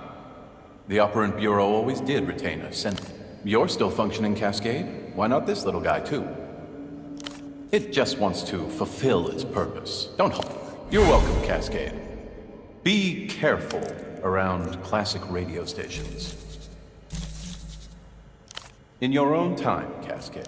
The Operant Bureau always did retain a sense. You're still functioning, Cascade. Why not this little guy, too? It just wants to fulfill its purpose. Don't hold. You're welcome, Cascade. Be careful around classic radio stations. In your own time, Cascade.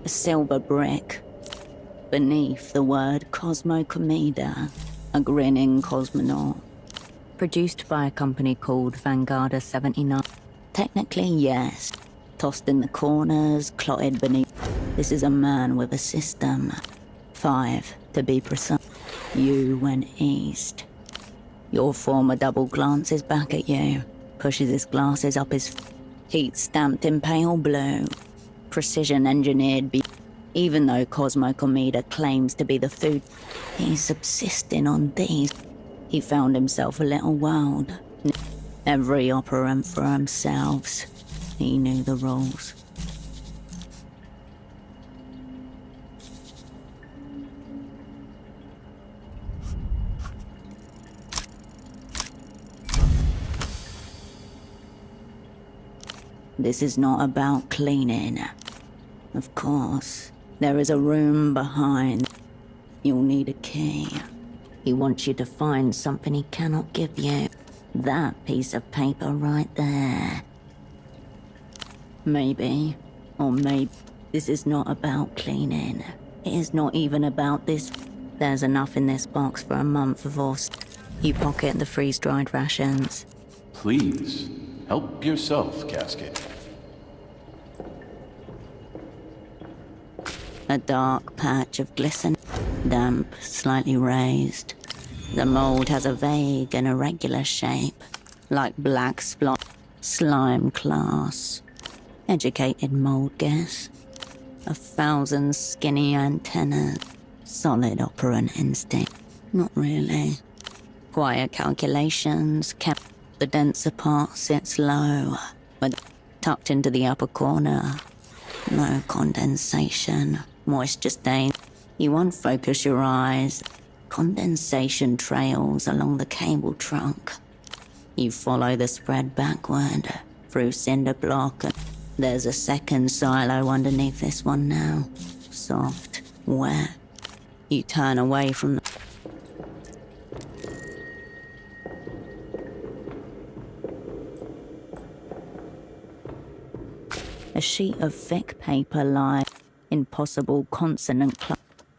A silver brick. Beneath the word Cosmo Comeda, a grinning cosmonaut. Produced by a company called Vanguarda 79. Technically, yes. Tossed in the corners, clotted beneath. This is a man with a system. 5, to be precise. You went east. Your former double glances back at you, pushes his glasses up his... Heat stamped in pale blue. Precision engineered even though Cosmo Comeda claims to be the food, he's subsisting on these. He found himself a little world. Every operant for themselves. He knew the rules. This is not about cleaning. Of course, there is a room behind. You'll need a key. He wants you to find something he cannot give you. That piece of paper right there. Maybe Or maybe this is not about cleaning. It is not even about this. There's enough in this box for a month of us. You pocket the freeze-dried rations. Please, help yourself, Cascade. A dark patch of glisten, damp, slightly raised. The mold has a vague and irregular shape, like black slime class. Educated mold guess. 1,000 skinny antennas. Solid operant instinct. Not really. Quiet calculations kept the denser part sits low, but tucked into the upper corner. No condensation, moisture stain. You unfocus your eyes. Condensation trails along the cable trunk. You follow the spread backward through cinder block. There's a second silo underneath this one now. Soft, wet. You turn away from the... A sheet of thick paper lies in possible consonant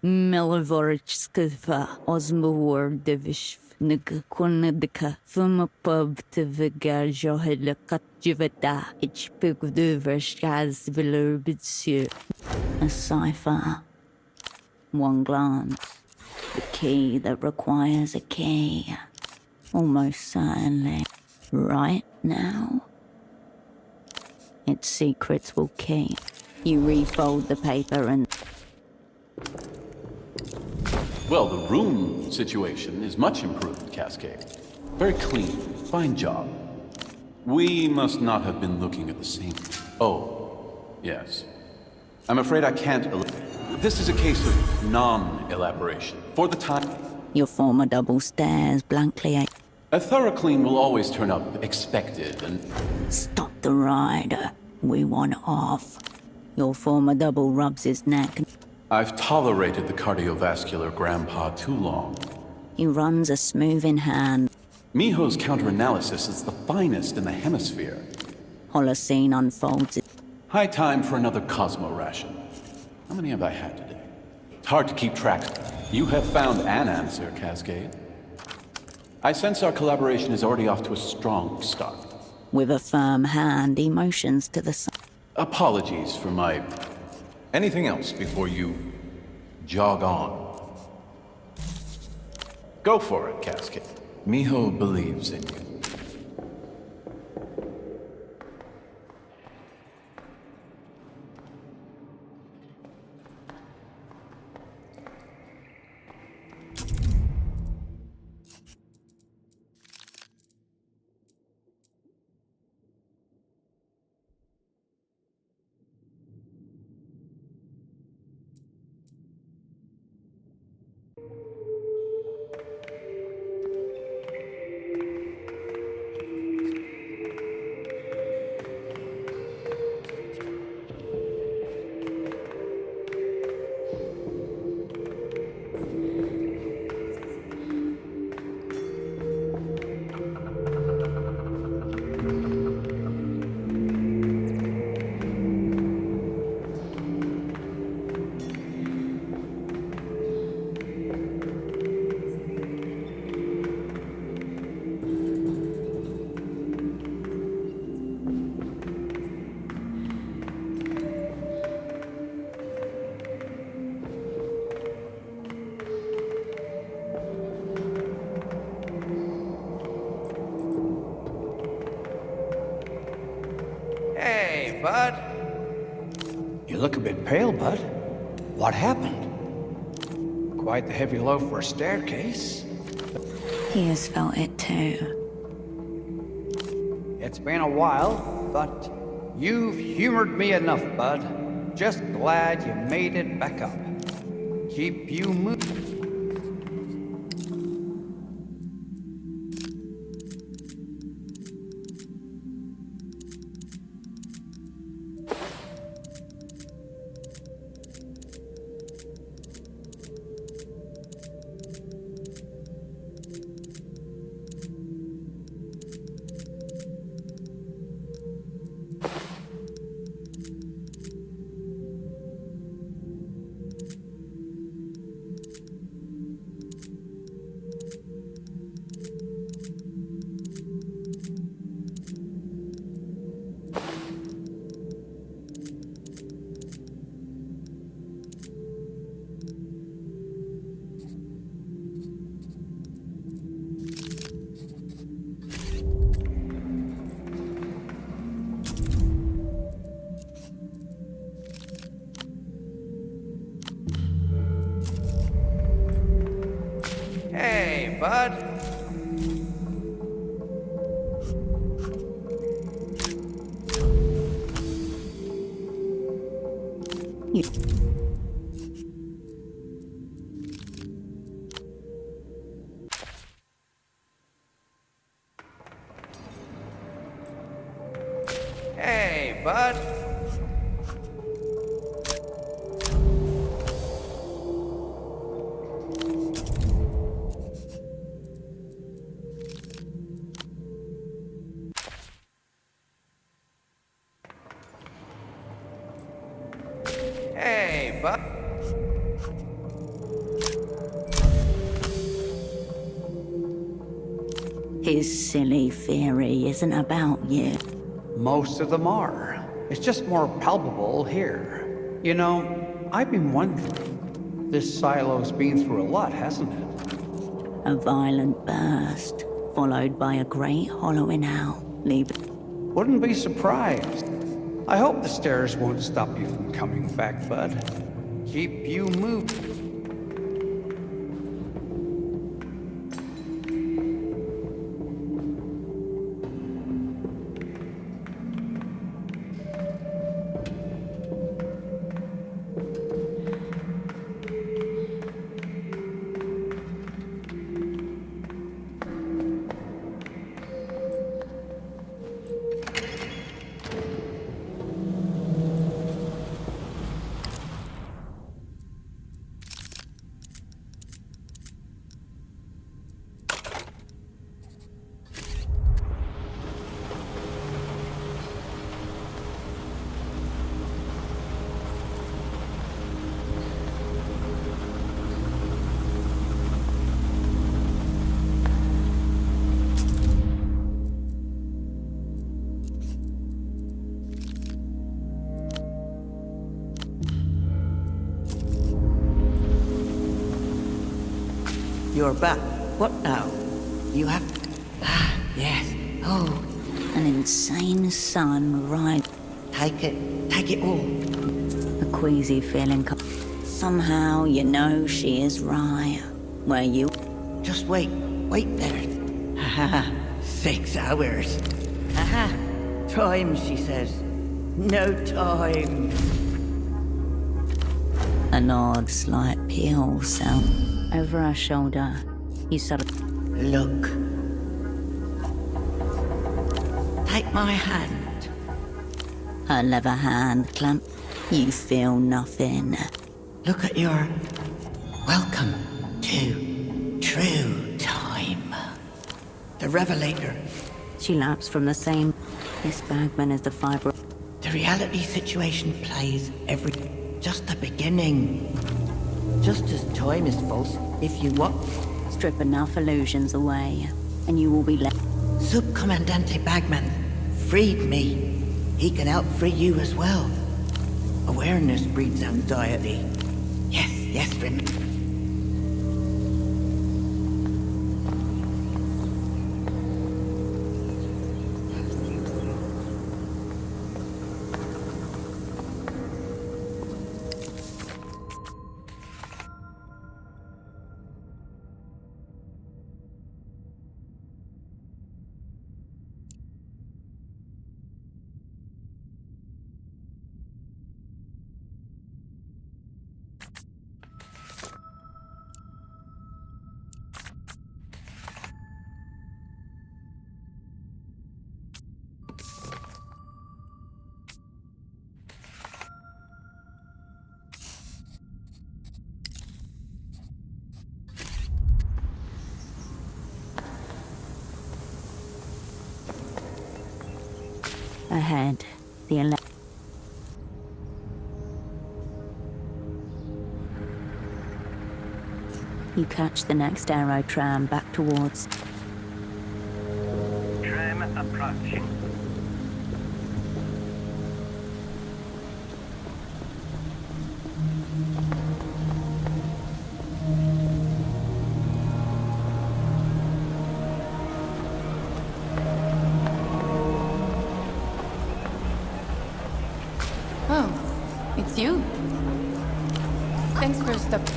Milivorchskva Osmowordevishv Nagakonadka Fumapub Tiviga Johedaka Jivata Ichpigduvershkaz Vilurbitsu. A cipher. One glance. The key that requires a key. Almost certainly. Right now? Its secrets will keep. You refold the paper and... Well, the room situation is much improved, Cascade. Very clean. Fine job. We must not have been looking at the same... Oh, yes. I'm afraid I can't... This is a case of non-elaboration. For the time... Your former double stares blankly at... A thorough clean will always turn up expected and... Stop the ride. We want off. Your former double rubs his neck. I've tolerated the cardiovascular grandpa too long. He runs a smoothing hand. Miho's counter-analysis is the finest in the hemisphere. Holocene unfolds. High time for another Cosmo ration. How many have I had today? It's hard to keep track. You have found an answer, Cascade. I sense our collaboration is already off to a strong start. With a firm hand, he motions to the side. Apologies for my... Anything else before you jog on? Go for it, Cascade. Miho believes in you. Hey, bud. You look a bit pale, bud. What happened? Quite the heavy load for a staircase. He has felt it too. It's been a while, but you've humored me enough, bud. Just glad you made it back up. Keep you moving. bud. Hey, bud. Hey, bud. His silly theory isn't about you. Most of them are. It's just more palpable here. You know, I've been wondering. This silo's been through a lot, hasn't it? A violent burst, followed by a great hollowing out, leaving... Wouldn't be surprised. I hope the stairs won't stop you from coming back, bud. Keep you moving. You're back. What now? You have... Ah, yes. Oh. An insane sun right... Take it all. A queasy feeling... Somehow you know she is right. Where you... Just wait there. Haha, 6 hours. Haha, time, she says. No time. An odd, slight peel sound over her shoulder. You sort of... Look. Take my hand. Her leather hand clamp. You feel nothing. Look at your... Welcome to true time. The Revelator. She laps from the same... This Bagman is the fibre... The reality situation plays every... Just the beginning. Just as time is false, if you what? Strip enough illusions away, and you will be left... Subcommandante Bagman freed me. He can help free you as well. Awareness breeds anxiety. Yes, Rim. Ahead, the You catch the next aero tram back towards... Tram approaching. Oh, it's you. Thanks for stopping.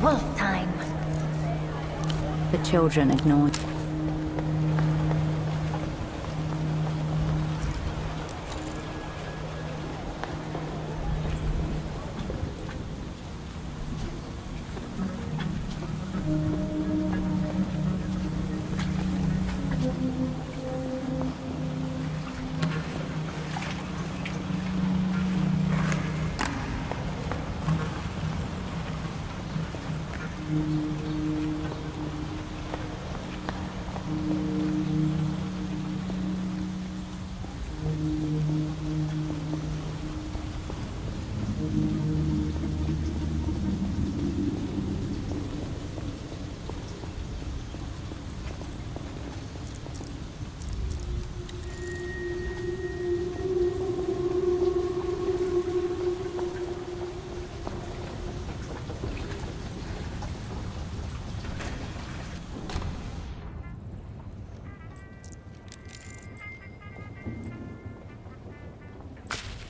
wolf time. The children ignored.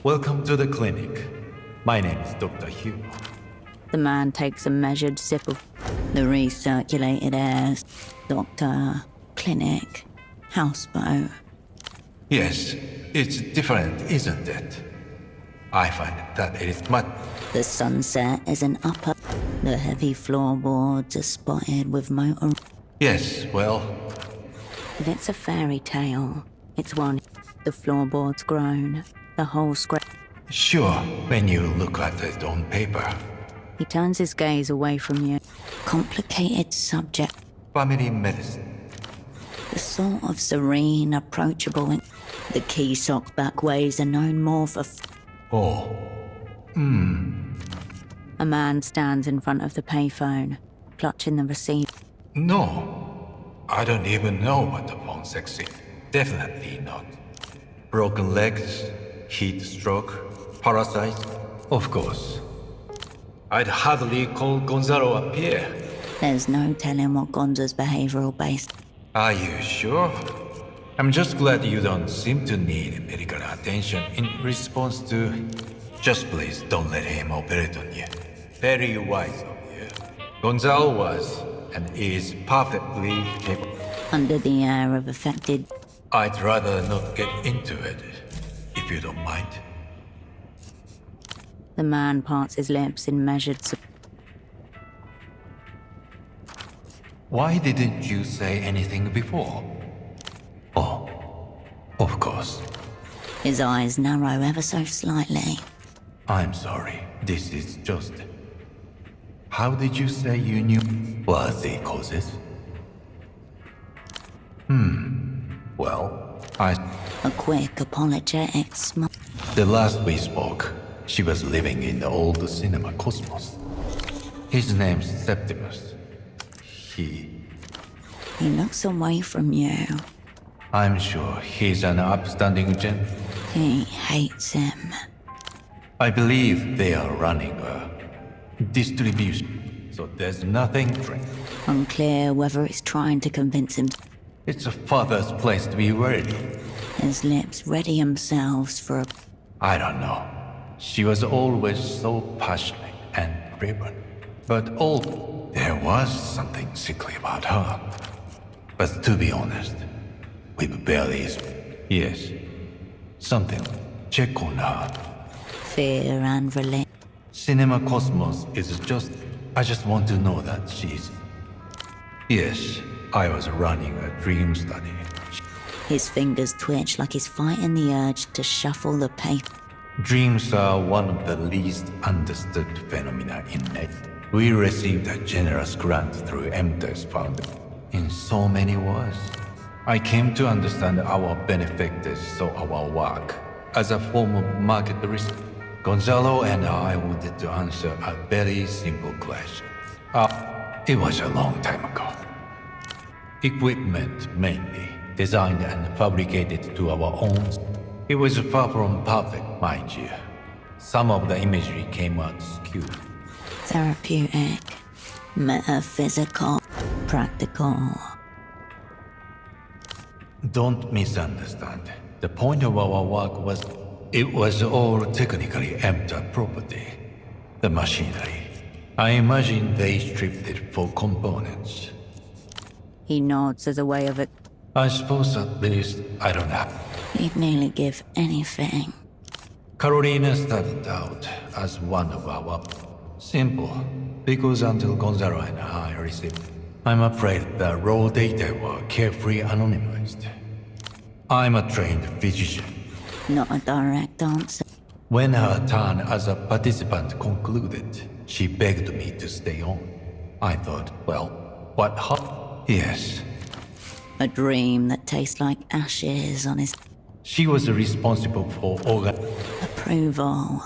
Welcome to the clinic. My name is Dr. Hugh. The man takes a measured sip of the recirculated air. Doctor, clinic, houseboat. Yes, it's different, isn't it? I find that it is much... The sunset is an upper. The heavy floorboards are spotted with motor. Yes, well... If it's a fairy tale, it's one. The floorboards groan. The whole scrap. Sure, when you look at it on paper. He turns his gaze away from you. Complicated subject. Family medicine. The sort of serene, approachable. The key sock backways are known more for. Oh. A man stands in front of the payphone, clutching the receiver. No. I don't even know what the phone sex is. Definitely not. Broken legs, heat stroke, parasites. Of course. I'd hardly call Gonzalo up here. There's no telling what Gonza's behavioral based. Are you sure? I'm just glad you don't seem to need medical attention in response to... Just please don't let him operate on you. Very wise of you. Gonzalo was and is perfectly capable. Under the air of affected. I'd rather not get into it, if you don't mind. The man parts his lips in measured. Why didn't you say anything before? Oh, of course. His eyes narrow ever so slightly. I'm sorry. This is just... How did you say you knew what the causes? Well, A quick, apologetic smile. The last we spoke, she was living in the old cinema Cosmos. His name's Septimus. He looks away from you. I'm sure he's an upstanding gent. He hates him. I believe they are running a distribution, so there's nothing drink. Unclear whether it's trying to convince him. It's a father's place to be worried. His lips ready themselves for a... I don't know. She was always so passionate and driven. But there was something sickly about her. But to be honest, we've barely... Yes, something. Check on her. Fear and relief. Cinema Cosmos is just... I just want to know that she's... Yes, I was running a dream study. His fingers twitch like he's fighting the urge to shuffle the paper. Dreams are one of the least understood phenomena in nature. We received a generous grant through MTES Fund. In so many words, I came to understand our benefactors saw our work as a form of market risk. Gonzalo and I wanted to answer a very simple question. It was a long time ago. Equipment mainly, designed and fabricated to our own. It was far from perfect, mind you. Some of the imagery came out skewed. Therapeutic, metaphysical, practical. Don't misunderstand. The point of our work was... It was all technically empty property. The machinery. I imagine they stripped it for components. He nods as a way of it. I suppose at least I don't have. He'd nearly give anything. Carolina started out as one of our simple, because until Gonzalo and I received, I'm afraid the raw data were carefully anonymized. I'm a trained physician. Not a direct answer. When her turn as a participant concluded, she begged me to stay on. I thought, well, what Yes. A dream that tastes like ashes on his She was responsible for approval.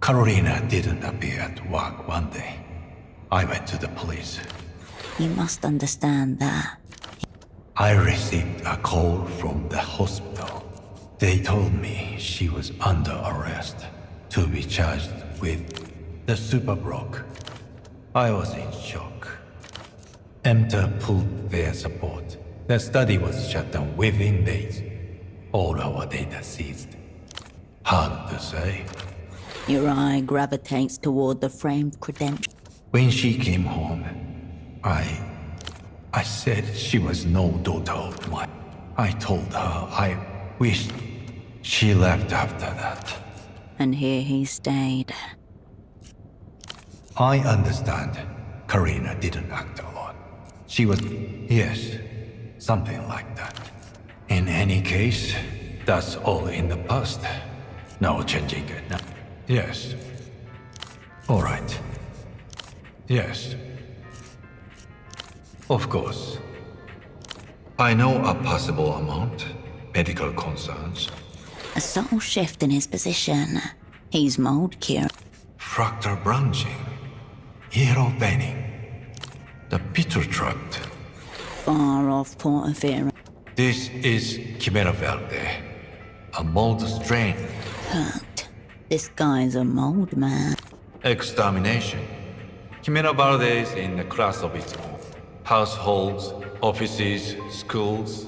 Carolina didn't appear at work one day. I went to the police. You must understand that. I received a call from the hospital. They told me she was under arrest to be charged with the Superbrock. I was in shock. EMTA pulled their support. The study was shut down within days. All our data seized. Hard to say. Your eye gravitates toward the framed credential. When she came home, I said she was no daughter of mine. I told her I wished she left after that. And here he stayed. I understand Karina didn't act alone. She was, yes, something like that. In any case, that's all in the past. No changing it now. Yes. All right. Yes. Of course. I know a possible amount. Medical concerns. A subtle shift in his position. He's mold cured. Fractal branching. Yellow veining. The Peter tract. Far off porphyrin. This is Chimera Verde. A mold strain. Hurt. This guy's a mold man. Extermination. Chimera Verde is in a class of its own. Households, offices, schools.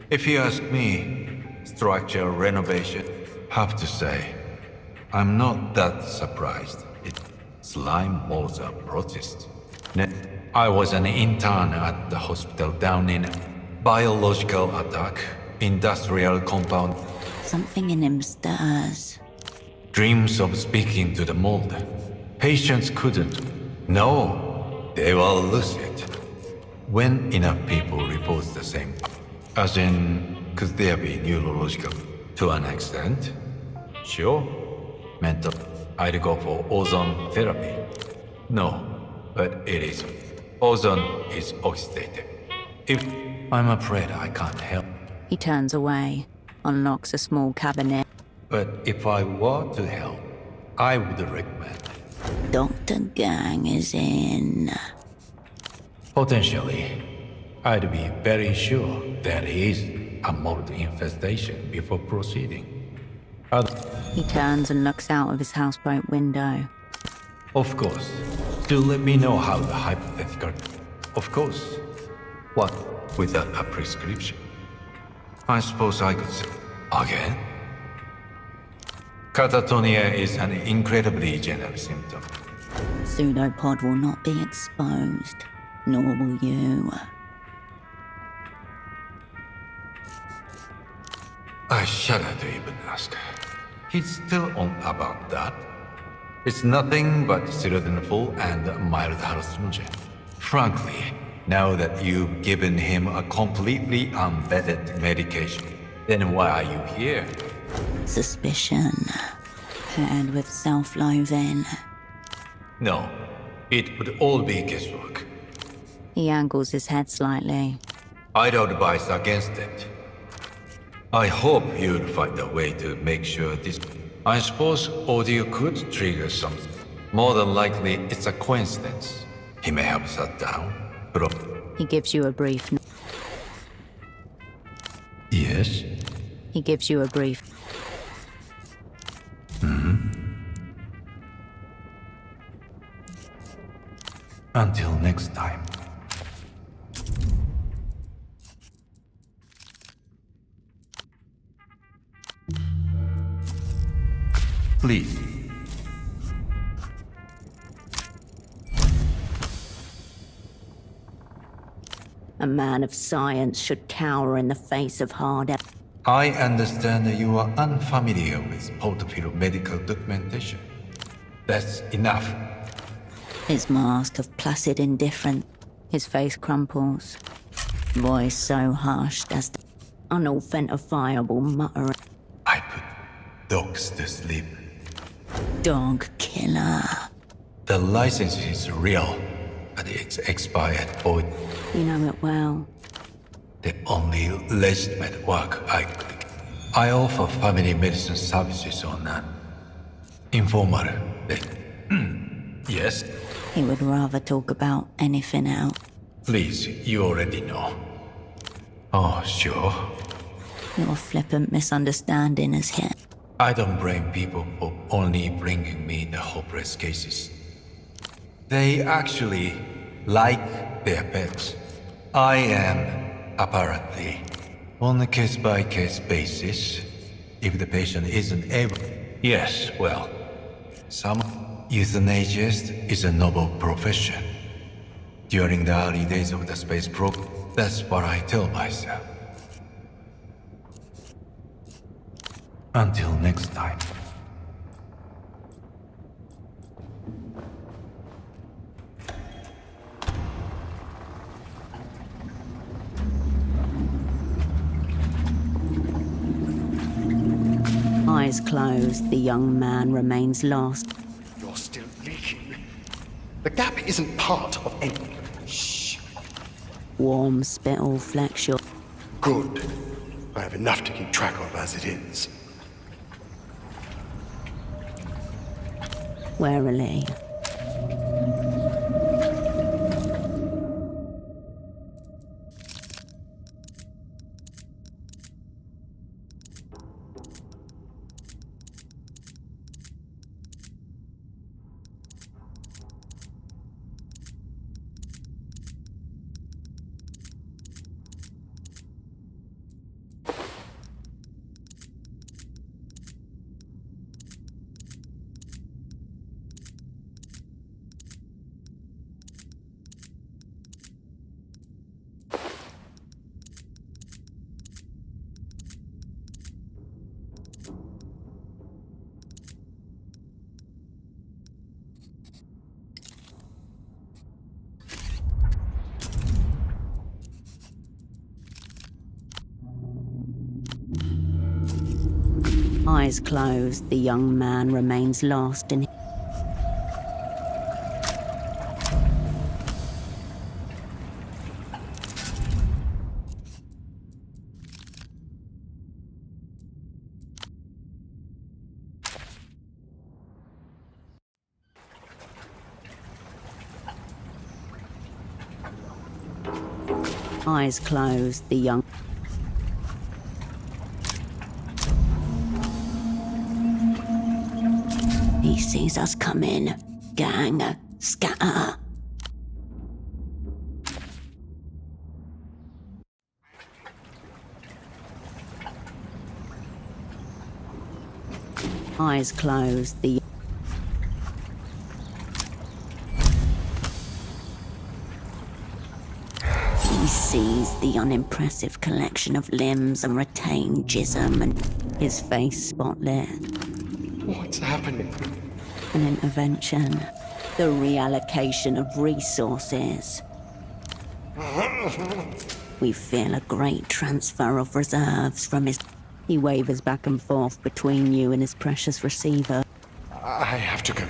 If you ask me, structural renovation. Have to say, I'm not that surprised. Slime molds are protest. I was an intern at the hospital down in biological attack, industrial compound. Something in him stirs. Dreams of speaking to the mold. Patients couldn't. No, they were lucid. When enough people report the same, as in, could there be neurological? To an extent, sure. Mental, I'd go for ozone therapy. No, but it is. Ozone is oxidative. If I'm afraid I can't help. He turns away, unlocks a small cabinet. But if I were to help, I would recommend. Dr. Gang is in. Potentially, I'd be very sure there is a mold infestation before proceeding. He turns and looks out of his houseboat window. Of course. Do let me know how the hypothetical... Of course. What, without a prescription? I suppose I could say... Again? Catatonia is an incredibly general symptom. Pseudopod will not be exposed, nor will you. I shudder to even ask. He's still on about that. It's nothing but sildenafil and mild hallucinogen. Frankly, now that you've given him a completely unvetted medication, then why are you here? Suspicion, paired with self-loathing. No, it would all be guesswork. He angles his head slightly. I'd advise against it. I hope you'll find a way to make sure this... I suppose audio could trigger something. More than likely, it's a coincidence. He may have sat down, but... He gives you a brief... Yes? He gives you a brief... Until next time. Please. A man of science should cower in the face of hard evidence. I understand that you are unfamiliar with portable medical documentation. That's enough. His mask of placid indifference. His face crumples. Voice so hushed as to unauthentifiable muttering. Dogs to sleep. Dog killer. The license is real, but it's expired. Boy, You know it well. the only legitimate work I offer family medicine services on that. Informal. Yes? He would rather talk about anything else. Please, you already know. Oh, sure. Your flippant misunderstanding is hit. I don't blame people for only bringing me the hopeless cases. They actually like their pets. I am, apparently, on a case-by-case basis, if the patient isn't able. Yes, well, some euthanasiast is a noble profession. During the early days of the space program, that's what I tell myself. Until next time. Eyes closed, the young man remains lost. You're still leaking. The gap isn't part of any... Shh. Warm spittle flecks your... Good. I have enough to keep track of as it is. Warily. Eyes closed, the young man remains lost in... Eyes closed, the young... He sees us come in. Gang, scatter. Eyes closed, the... He sees the unimpressive collection of limbs and retained jism and his face spotless. What's happening? An intervention. The reallocation of resources. We feel a great transfer of reserves from his... He wavers back and forth between you and his precious receiver. I have to go.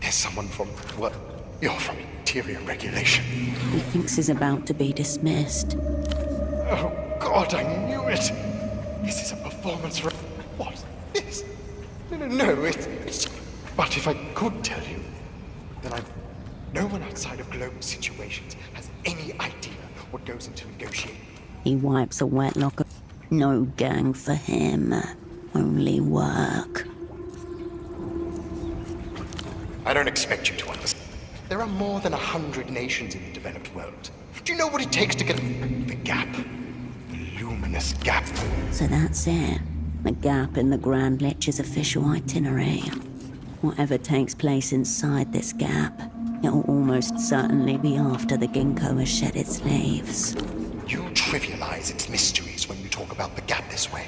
There's someone from... Well, you're from Interior Regulation. He thinks he's about to be dismissed. Oh, God, I knew it! This is a performance... What? This? No, it's... But if I could tell you, then no one outside of global situations has any idea what goes into negotiating. He wipes a wet lock. No gang for him. Only work. I don't expect you to understand. There are more than 100 nations in the developed world. Do you know what it takes to get the gap? The luminous gap. So that's it. A gap in the Grand Lich's official itinerary. Whatever takes place inside this gap, it'll almost certainly be after the ginkgo has shed its leaves. trivialize its mysteries when you talk about the Gap this way.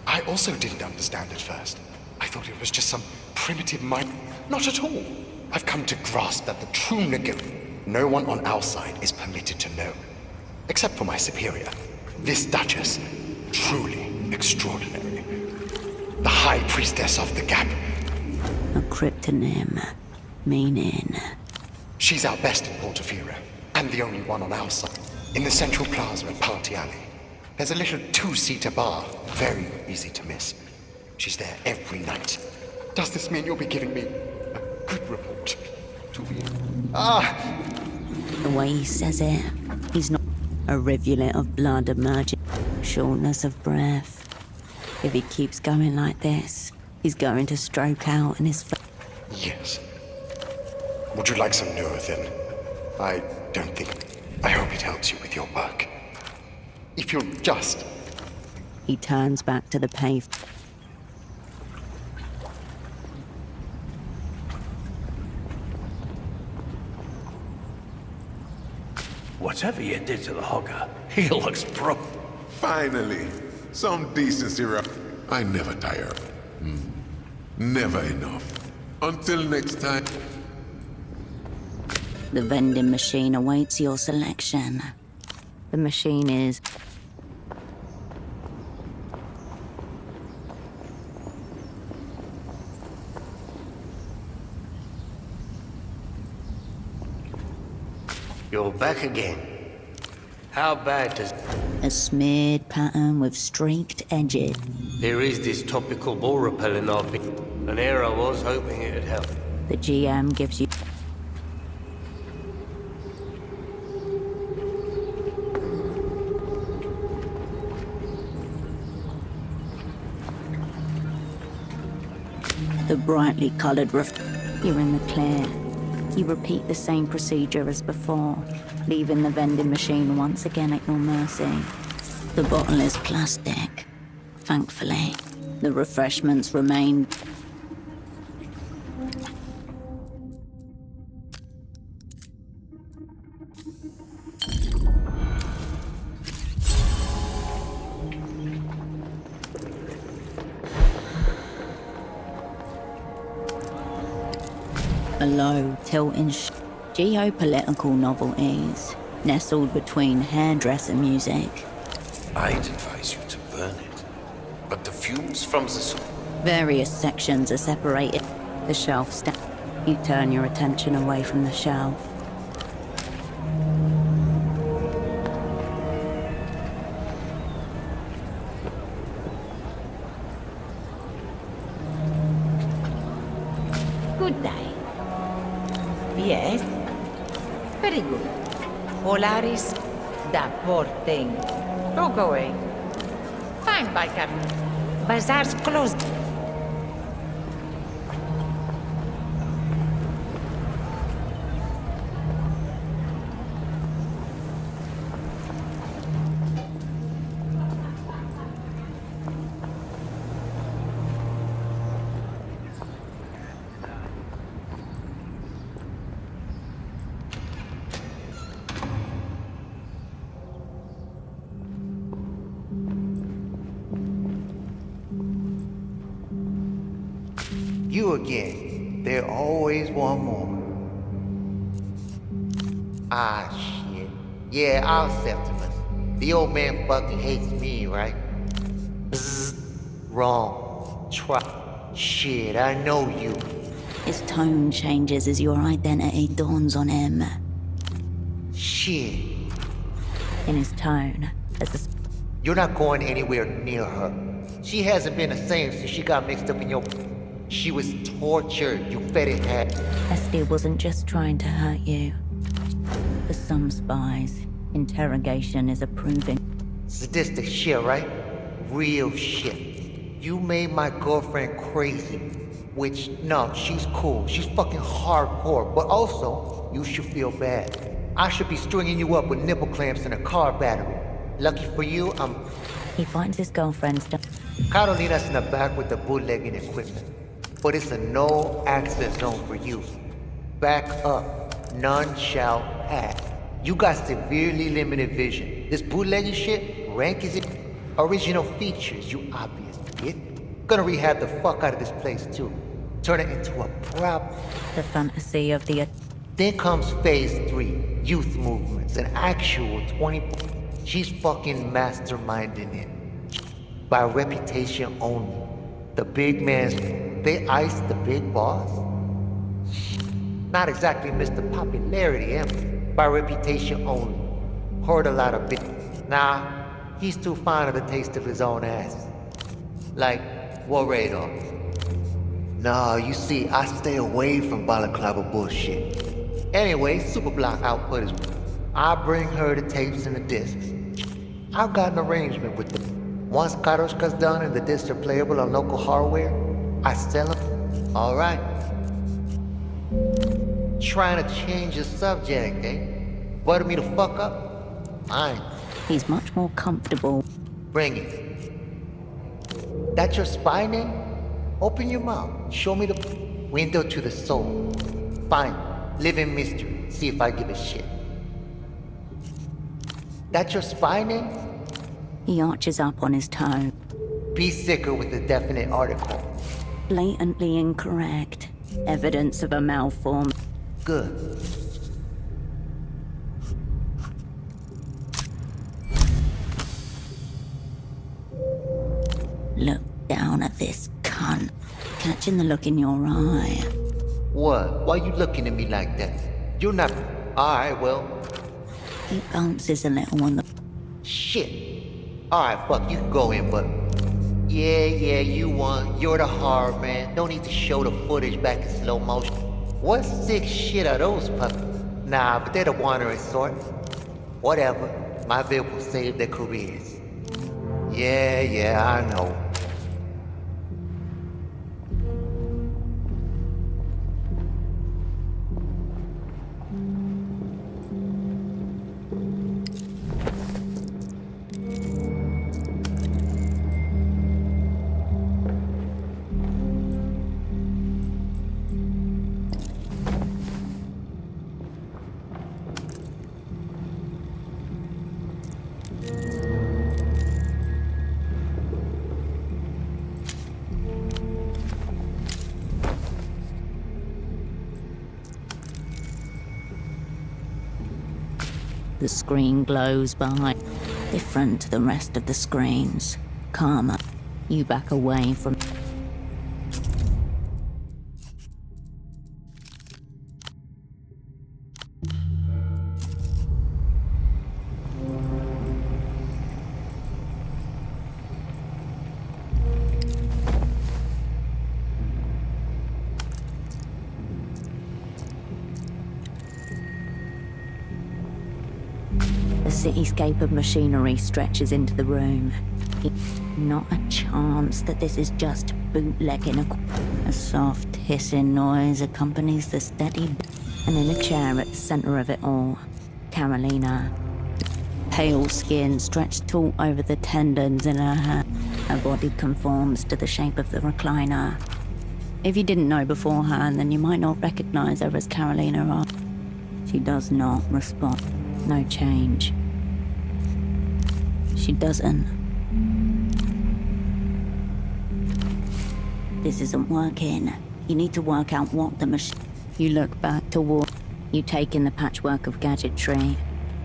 I also didn't understand at first. I thought it was just some primitive mind. Not at all. I've come to grasp that the true no one on our side is permitted to know. Except for my superior, this Duchess. Truly extraordinary. The High Priestess of the Gap. A cryptonym, meaning... She's our best in Portofino, and the only one on our side. In the Central Plaza at Party Alley, there's a little two-seater bar, very easy to miss. She's there every night. Does this mean you'll be giving me a good report? To be... The way he says it, he's not a rivulet of blood emerging, shortness of breath. If he keeps going like this, he's going to stroke out in his... Yes. Would you like some Nurofen? I don't think... I hope it helps you with your work. If you'll just... He turns back to the pavement. Whatever you did to the hogger, he looks broke. Finally, some decency. I never tire. Never enough. Until next time. The vending machine awaits your selection. The machine is... You're back again. How bad does... A smeared pattern with streaked edges. There is this topical ball repellent I've been... An error I was hoping it'd help. The GM gives you... The brightly coloured roof. You're in the clear. You repeat the same procedure as before, leaving the vending machine once again at your mercy. The bottle is plastic, thankfully. The refreshments remain... Below, tilting geopolitical novelties, nestled between hairdresser music. I'd advise you to burn it. But the fumes from the... Various sections are separated. The shelf stack. You turn your attention away from the shelf. Good day. Yes? Very good. Polaris, da poor thing. Don't go away. Fine, by Captain. Bazaar's closed. You again. There always one more. Ah, shit. Yeah, our Septimus. The old man fucking hates me, right? Bzzz. Wrong. Try. Shit, I know you. His tone changes as your identity dawns on him. Shit. In his tone, as the... You're not going anywhere near her. She hasn't been the same since she got mixed up in your... She was tortured, you fetid hat. Esty wasn't just trying to hurt you. For some spies, interrogation is a proving... Sadistic shit, right? Real shit. You made my girlfriend crazy. Which, no, she's cool. She's fucking hardcore. But also, you should feel bad. I should be stringing you up with nipple clamps and a car battery. Lucky for you, He finds his girlfriend's... Carolina's in the back with the bootlegging equipment. But it's a no-access zone for you. Back up. None shall pass. You got severely limited vision. This bootlegging shit, rank as it, original features, you obvious bitch. Gonna rehab the fuck out of this place too. Turn it into a prop. The fantasy of the... Then comes phase 3, youth movements, an actual 20... She's fucking masterminding it. By reputation only. The big man's... They iced the big boss? Not exactly Mr. Popularity, eh? By reputation only. Heard a lot of bit. Nah, he's too fond of the taste of his own ass. Like, what radar? Nah, you see, I stay away from balaclava bullshit. Anyway, Superblock output is... I bring her the tapes and the discs. I've got an arrangement with them. Once Karoshka's done and the discs are playable on local hardware, I sell them. Alright. Trying to change the subject, eh? Butter me the fuck up? Fine. He's much more comfortable. Bring it. That's your spy name? Open your mouth. Show me the window to the soul. Fine. Live in mystery. See if I give a shit. That's your spy name? He arches up on his toe. Be sicker with a definite article. Blatantly incorrect. Evidence of a malform. Good. Look down at this cunt. Catching the look in your eye. What? Why you looking at me like that? You're not... Alright, well... He bounces a little on the... Shit. Alright, fuck, you can go in, but... Yeah, you won. You're the hard man. No need to show the footage back in slow motion. What sick shit are those puppies? Nah, but they're the wandering sort. Whatever. My vehicle saved their careers. Yeah, I know. The screen glows behind, different to the rest of the screens. Calmer. You back away from... The cityscape of machinery stretches into the room. Not a chance that this is just bootlegging. A soft hissing noise accompanies the steady... And in a chair at the center of it all, Carolina. Pale skin stretched taut over the tendons in her hand. Her body conforms to the shape of the recliner. If you didn't know beforehand, then you might not recognize her as Carolina. She does not respond. No change. She doesn't. This isn't working. You need to work out what the machine... You look back toward... You take in the patchwork of gadgetry.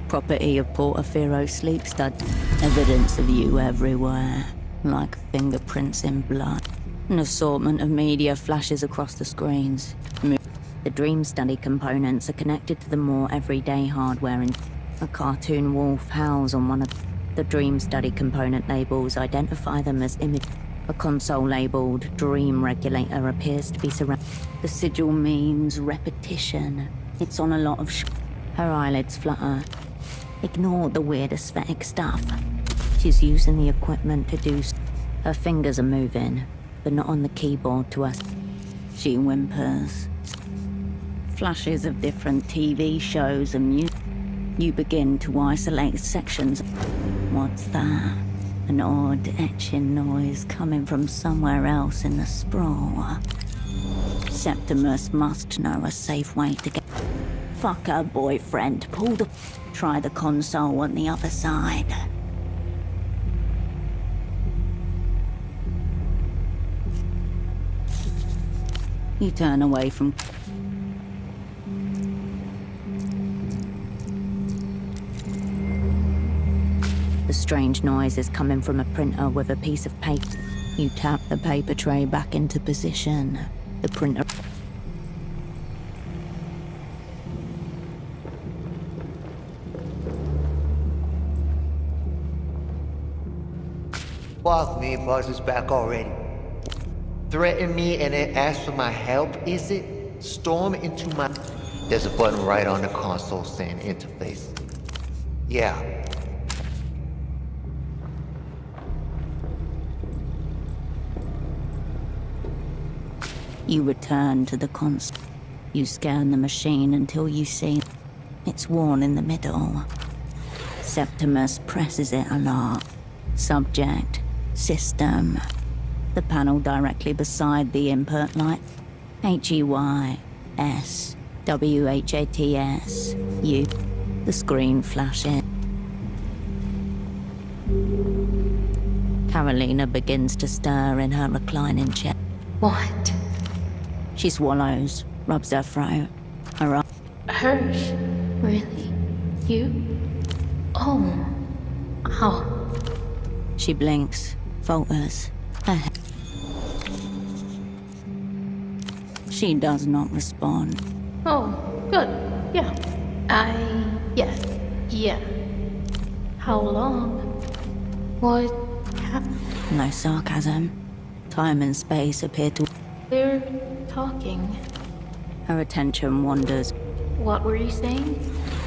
Property of Portofino sleep stud. Evidence of you everywhere. Like fingerprints in blood. An assortment of media flashes across the screens. The dream study components are connected to the more everyday hardware and... A cartoon wolf howls on one of the dream study component labels identify them as image. A console labeled Dream Regulator appears to be surrounded. The sigil means repetition. It's on a lot of Her eyelids flutter. Ignore the weird aesthetic stuff. She's using the equipment to do... Her fingers are moving, but not on the keyboard to us. She whimpers. Flashes of different TV shows and music. You begin to isolate sections. What's that? An odd etching noise coming from somewhere else in the sprawl. Septimus must know a safe way to get... Fuck her boyfriend. Try the console on the other side. You turn away from... The strange noise is coming from a printer with a piece of paper. You tap the paper tray back into position. The printer... Fuck me, Buzz is back already. Threaten me and then ask for my help, is it? Storm into my... There's a button right on the console saying interface. Yeah. You return to the console. You scan the machine until you see it's worn in the middle. Septimus presses it a lot. Subject, system. The panel directly beside the input light. HEYS, WHATS, U. The screen flashes. Carolina begins to stir in her reclining chair. What? She swallows, rubs her throat. Her Hirsch? Really? You? Oh. How? She blinks, falters. Her head. She does not respond. Oh, good. Yeah. Yes. Yeah. How long? What happened? No sarcasm. Time and space appear to... We're talking. Her attention wanders. What were you saying?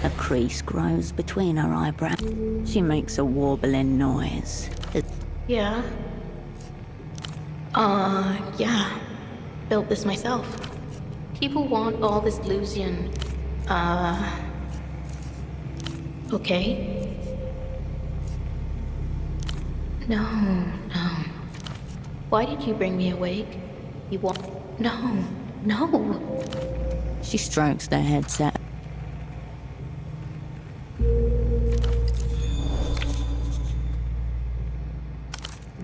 A crease grows between her eyebrows. She makes a warbling noise. Yeah. Yeah. Built this myself. People want all this illusion. Okay. No. Why did you bring me awake? You want... No. She strokes the headset.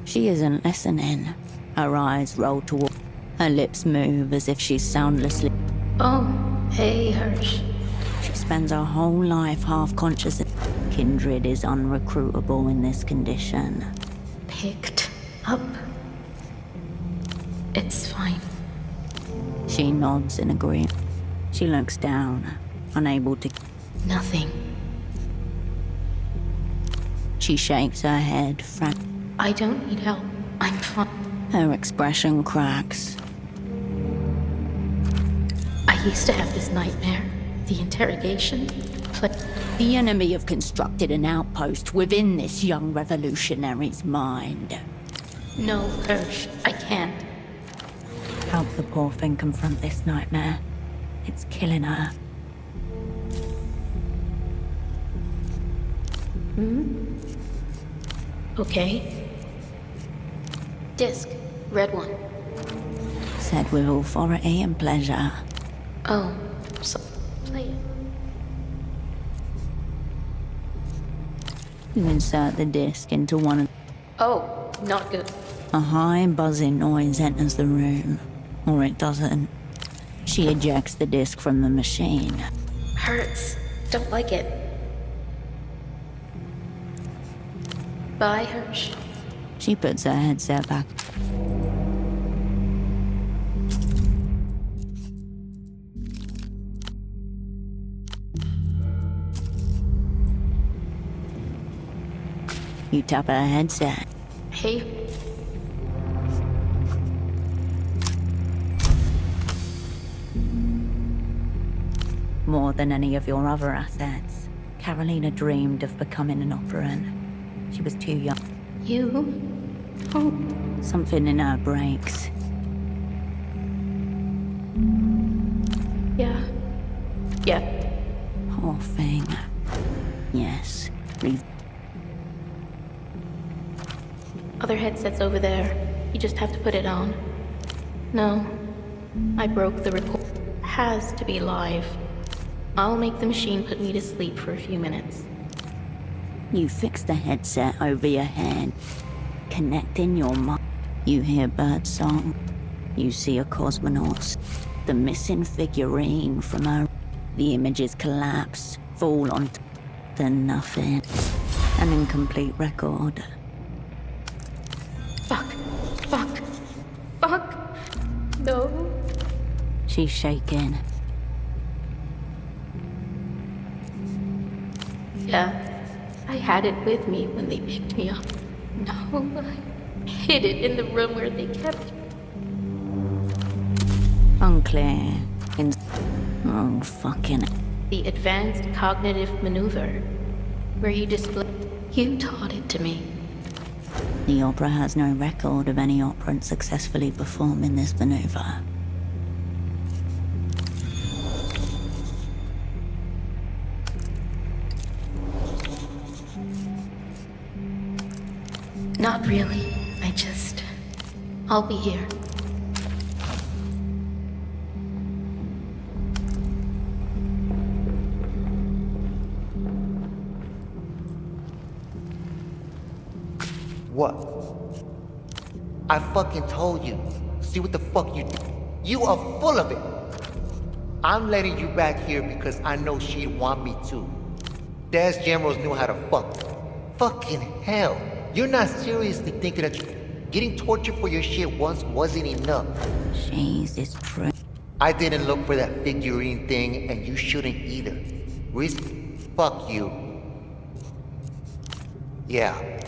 She isn't listening. Her eyes roll toward... Her lips move as if she's soundlessly... Oh, hey, Hirsch. She spends her whole life half-conscious. Kindred is unrecruitable in this condition. Picked up. It's fine. She nods in agreement. She looks down, unable to... Nothing. She shakes her head, I don't need help. I'm fine. Her expression cracks. I used to have this nightmare. The interrogation. The enemy have constructed an outpost within this young revolutionary's mind. No, Hirsch, I can't. Help the poor thing confront this nightmare. It's killing her. Okay. Disc, red one. Said with authority and pleasure. Oh, so play it. You insert the disc into one of... Oh, not good. A high buzzing noise enters the room. Or it doesn't. She ejects the disc from the machine. Hurts. Don't like it. Bye, Hirsch. She puts her headset back. You tap her headset. Hey. More than any of your other assets, Carolina dreamed of becoming an operant. She was too young. You? Oh. Something in her breaks. Yeah. Poor thing. Yes. Other headset's over there. You just have to put it on. No. I broke the record. Has to be live. I'll make the machine put me to sleep for a few minutes. You fix the headset over your head, connecting your mind. You hear birdsong. You see a cosmonaut. The missing figurine from her. The images collapse, fall onto nothing. An incomplete record. Fuck. No. She's shaking. Yeah, I had it with me when they picked me up. No, I hid it in the room where they kept me. Unclear. Oh, fucking. The advanced cognitive maneuver, where you display. You taught it to me. The opera has no record of any operant successfully performing this maneuver. Not really. I'll be here. What? I fucking told you. See what the fuck you did? You are full of it. I'm letting you back here because I know she'd want me to. Daz Generals knew how to fuck. Fucking hell. You're not seriously thinking that getting tortured for your shit once wasn't enough. Jesus Christ. I didn't look for that figurine thing, and you shouldn't either. Fuck you. Yeah.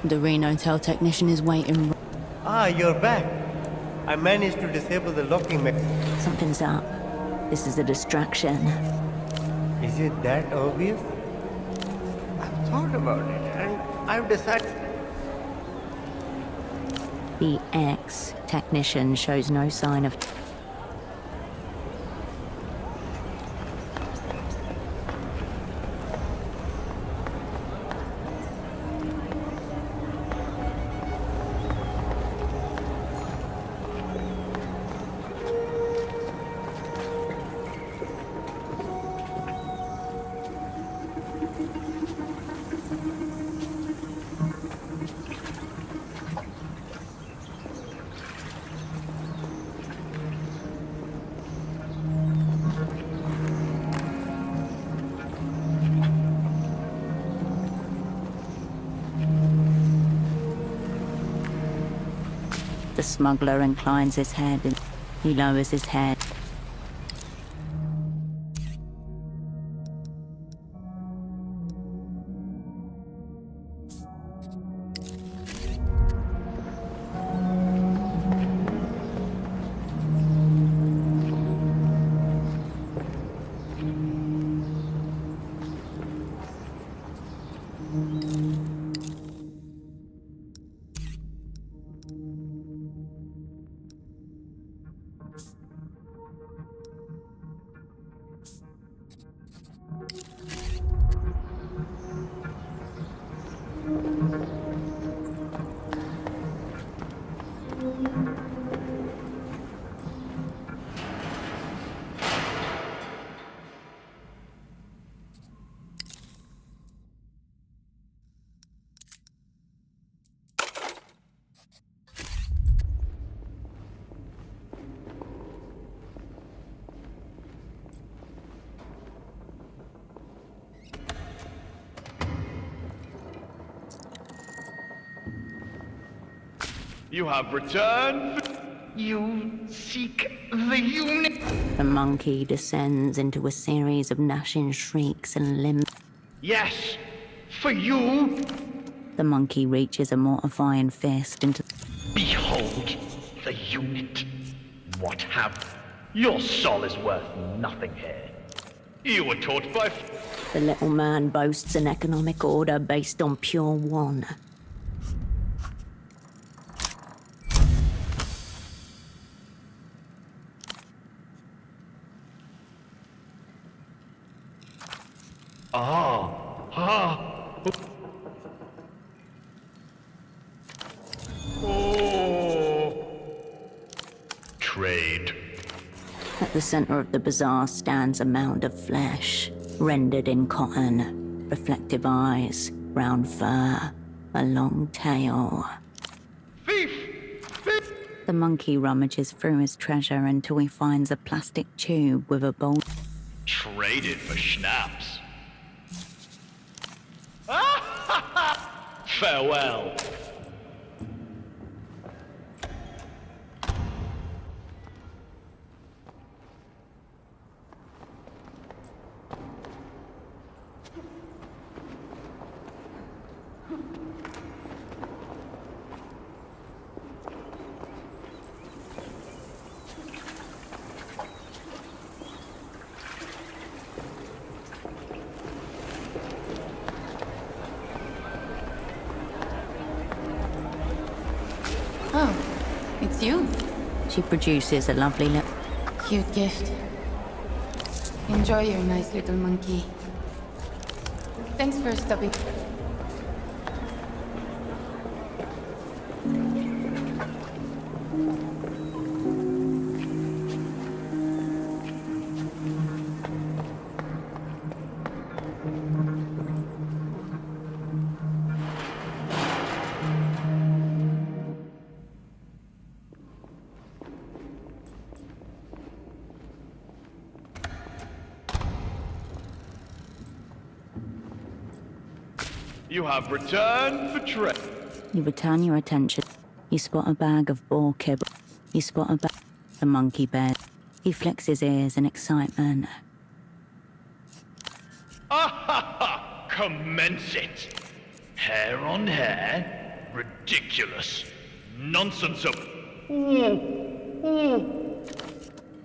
The Reno Hotel technician is waiting. Ah, you're back. I managed to disable the locking mechanism. Something's up. This is a distraction. Is it that obvious? I've thought about it, and I've decided... The ex-technician shows no sign of... The smuggler inclines his head and he lowers his head. You have returned. You seek the unit. The monkey descends into a series of gnashing shrieks and limbs. Yes, for you. The monkey reaches a mortifying fist into... Behold the unit. What have... Your soul is worth nothing here. You were taught by... The little man boasts an economic order based on pure one. Trade. At the center of the bazaar stands a mound of flesh, rendered in cotton, reflective eyes, brown fur, a long tail. The monkey rummages through his treasure until he finds a plastic tube with a bowl. Traded for schnapps. Farewell. Oh, it's you. She produces a lovely little... Cute gift. Enjoy your nice little monkey. Thanks for stopping. You have returned for trade. You return your attention. You spot a bag of boar kibble. You spot a bag... The monkey bear. He flicks his ears in excitement. Commence it. Hair on hair? Ridiculous. Nonsense of...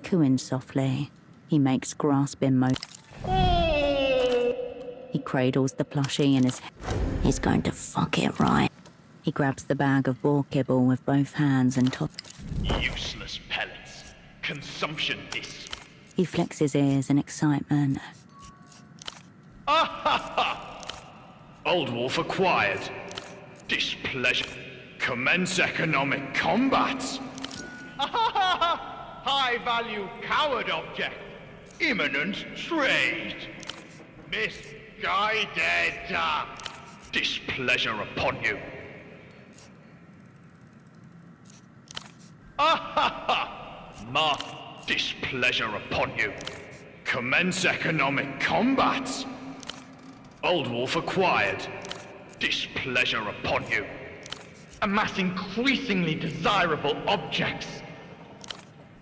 Cooing softly, he makes grasping motions. He cradles the plushie in his head. He's going to fuck it right. He grabs the bag of boar kibble with both hands and Useless pellets. Consumption this. He flicks his ears in excitement. Old wolf acquired. Displeasure. Commence economic combat. High value coward object. Imminent trade. Misguided. Displeasure upon you. Ma. Displeasure upon you. Commence economic combat. Old wolf acquired. Displeasure upon you. Amass increasingly desirable objects.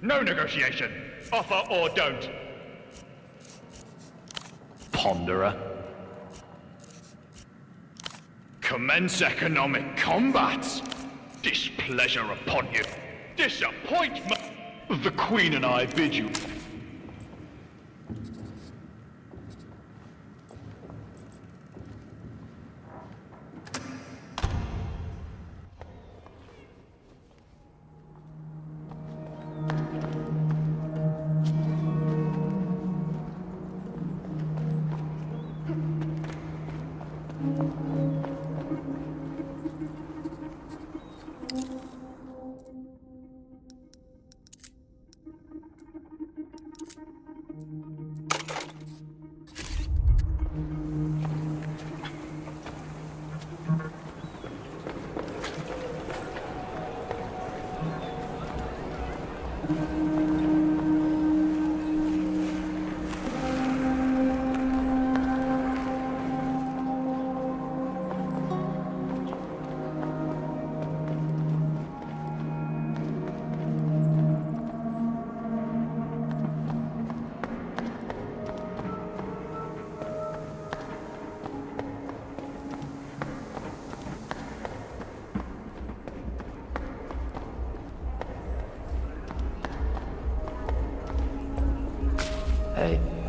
No negotiation. Offer or don't. Ponderer. Commence economic combat. Displeasure upon you. Disappointment. The Queen and I bid you.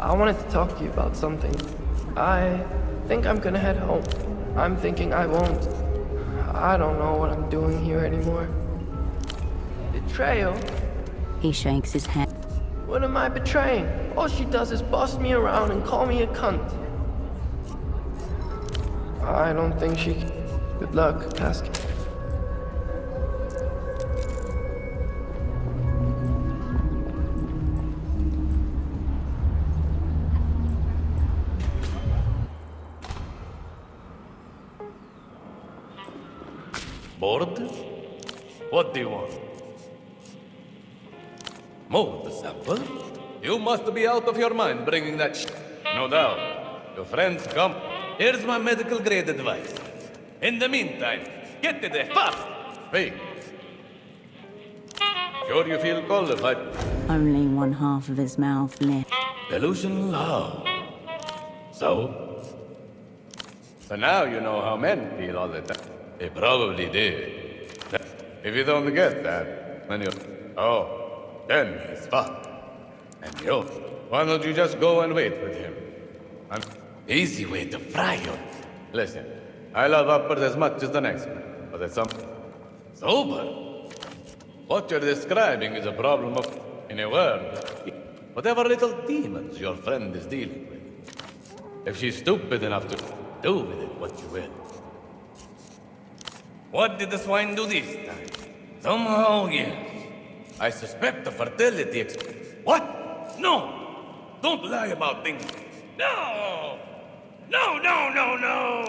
I wanted to talk to you about something. I think I'm gonna head home. I'm thinking I won't. I don't know what I'm doing here anymore. Betrayal? He shakes his head. What am I betraying? All she does is boss me around and call me a cunt. I don't think she can. Good luck, Pascal. Bored? What do you want? More the sample? You must be out of your mind bringing that shit. No doubt. Your friends come. Here's my medical grade advice. In the meantime, get it there fast. Wait. Sure you feel qualified? Only one half of his mouth lit. Delusional how? So? So now you know how men feel all the time. They probably did. If you don't get that, then you... Oh, then it's fucked. And you... Why don't you just go and wait with him? An easy way to fry you. Listen, I love uppers as much as the next man, but it's some... Sober? What you're describing is a problem of... In a word, whatever little demons your friend is dealing with. If she's stupid enough to do with it what you will. What did the swine do this time? Somehow, yes. I suspect the fertility What? No! Don't lie about things. No! No, no, no, no!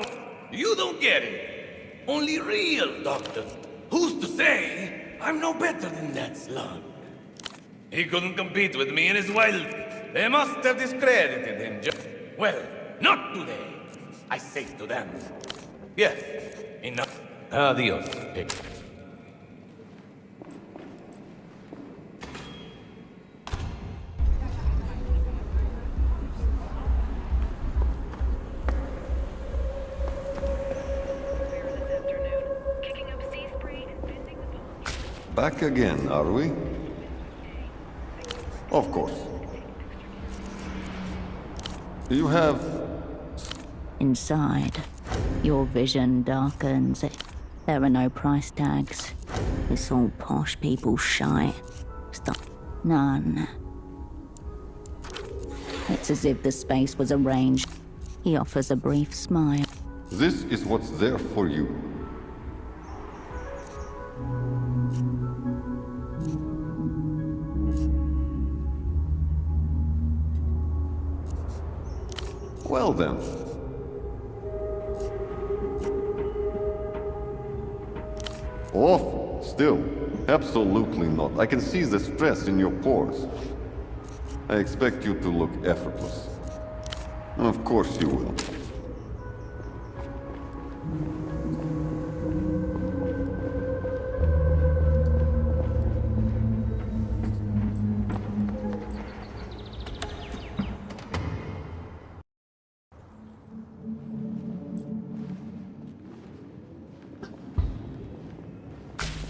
You don't get it. Only real doctors. Who's to say I'm no better than that slug? He couldn't compete with me in his wild. They must have discredited him. Well, not today. I say to them. Yes, enough. Adios, pig. Back again, are we? Of course. You have... Inside, your vision darkens. There are no price tags. It's all posh people shite. Stop. None. It's as if the space was arranged. He offers a brief smile. This is what's there for you. Well then. Awful. Still. Absolutely not. I can see the stress in your pores. I expect you to look effortless. Of course you will.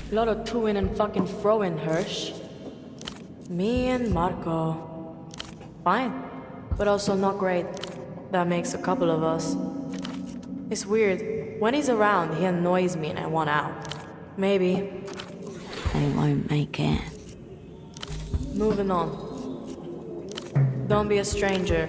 A lot of to-in and fucking fro-in, Hirsch. Me and Marco. Fine, but also not great. That makes a couple of us. It's weird. When he's around, he annoys me and I want out. Maybe. They won't make it. Moving on. Don't be a stranger.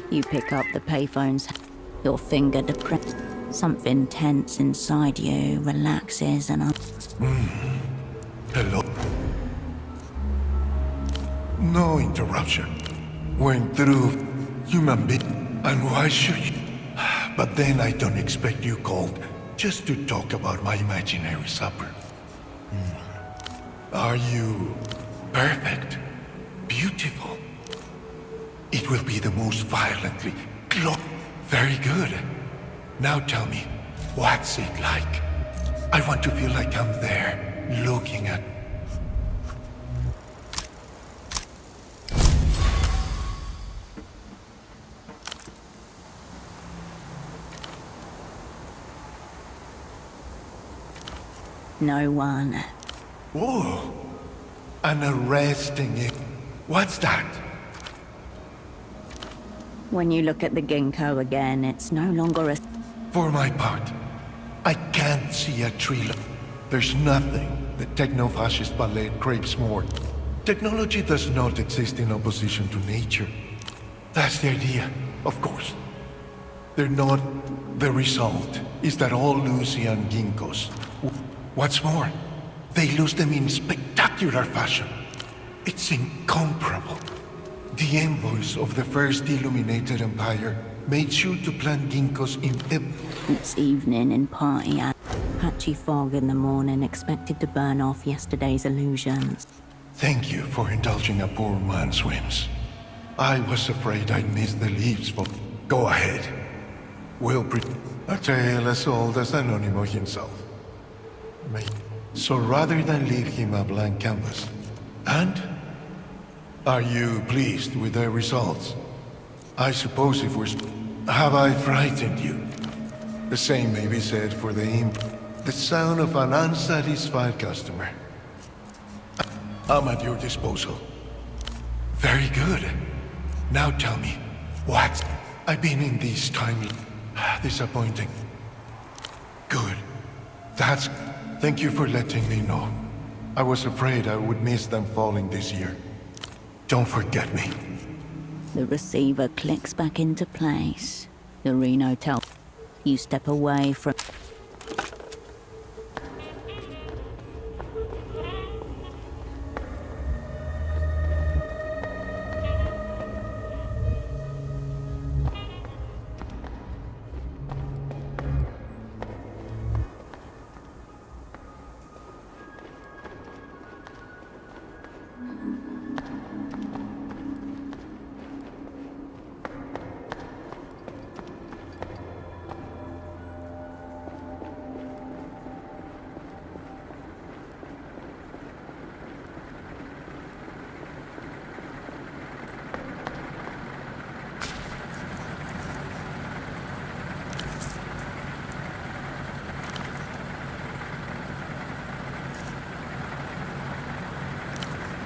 You pick up the payphone's, your finger depressed. Something tense inside you relaxes and Hello? No interruption. Went through human being. And why should you? But then I don't expect you called just to talk about my imaginary supper. Are you perfect? Beautiful? It will be the most violently very good. Now tell me, what's it like? I want to feel like I'm there, looking at... no one. Whoa! An arresting... What's that? When you look at the ginkgo again, it's no longer a... For my part, I can't see a tree. There's nothing the techno-fascist ballet craves more. Technology does not exist in opposition to nature. That's the idea, of course. They're not... The result is that all Lucian ginkgos... What's more, they lose them in spectacular fashion. It's incomparable. The envoys of the first illuminated empire made sure to plant ginkgos in It's evening in party at patchy fog in the morning, expected to burn off yesterday's illusions. Thank you for indulging a poor man's whims. I was afraid I'd miss the leaves for... Go ahead. We'll a tale as old as Anonimo himself. So rather than leave him a blank canvas. And? Are you pleased with the results? I suppose if we're... Have I frightened you? The same may be said for the sound of an unsatisfied customer. I'm at your disposal. Very good. Now tell me, what? I've been in these times... disappointing. Good. That's... Thank you for letting me know. I was afraid I would miss them falling this year. Don't forget me. The receiver clicks back into place. The Reno tells you step away from...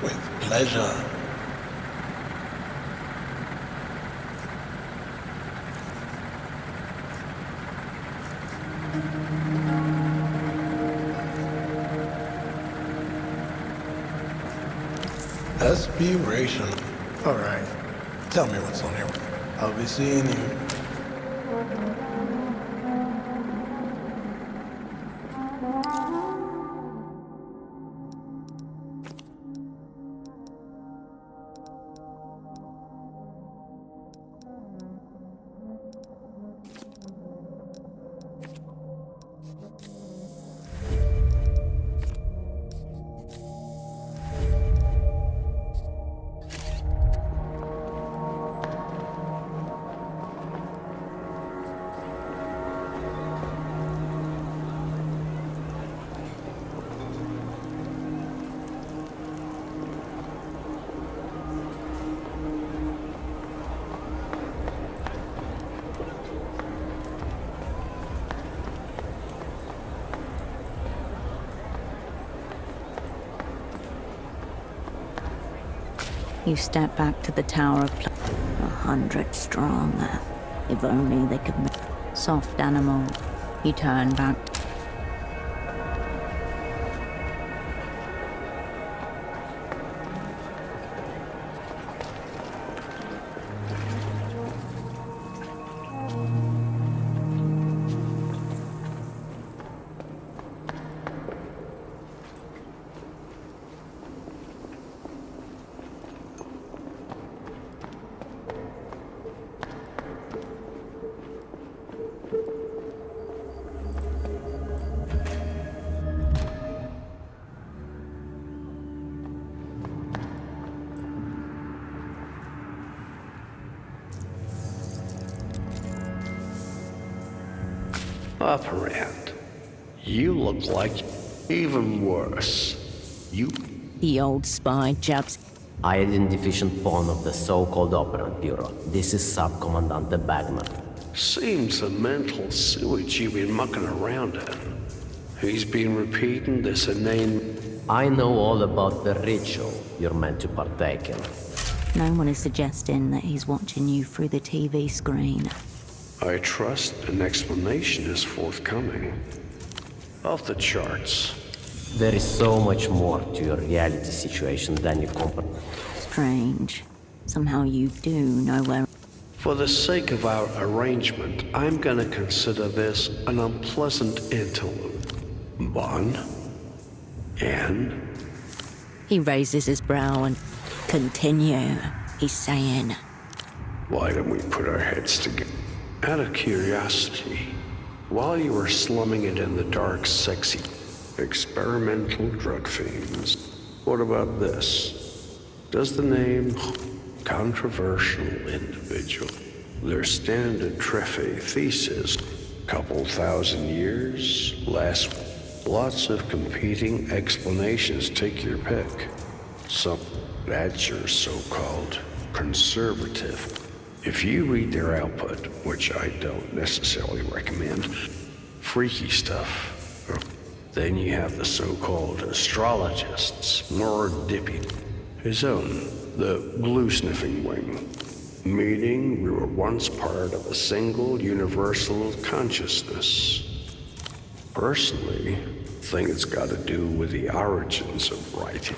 With pleasure. Aspiration. All right. Tell me what's on here. I'll be seeing you. You step back to the Tower of 100 strong. If only they could make... Soft animal. You turn back. Operant, you look like even worse. You... The old spy jabs. I am in deficient pawn of the so-called Operant Bureau. This is Subcommandante Bagman. Seems the mental sewage you've been mucking around in. He's been repeating this inane... I know all about the ritual you're meant to partake in. No one is suggesting that he's watching you through the TV screen. I trust an explanation is forthcoming. Off the charts. There is so much more to your reality situation than you comprehend. Strange. Somehow you do know where... For the sake of our arrangement, I'm gonna consider this an unpleasant interlude. Bon? Anne? He raises his brow and... Continue, he's saying. Why don't we put our heads together? Out of curiosity, while you were slumming it in the dark, sexy, experimental drug fiends, what about this? Does the name controversial individual, their standard Treffe thesis, couple thousand years, last lots of competing explanations, take your pick. Some that's your so-called conservative. If you read their output, which I don't necessarily recommend, freaky stuff, then you have the so-called astrologists, more dippy. His own, the glue-sniffing wing. Meaning we were once part of a single universal consciousness. Personally, I think it's got to do with the origins of writing.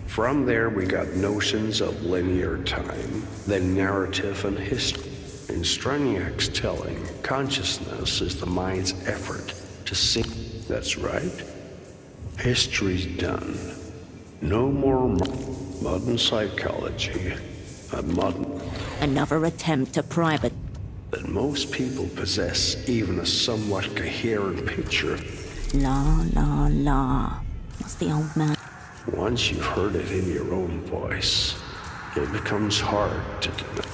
From there, we got notions of linear time, then narrative and history. In Straniak's telling, consciousness is the mind's effort to see. That's right. History's done. No more modern psychology. Another attempt to private. That most people possess even a somewhat coherent picture. La, la, la. What's the old man? Once you've heard it in your own voice, it becomes hard to deny.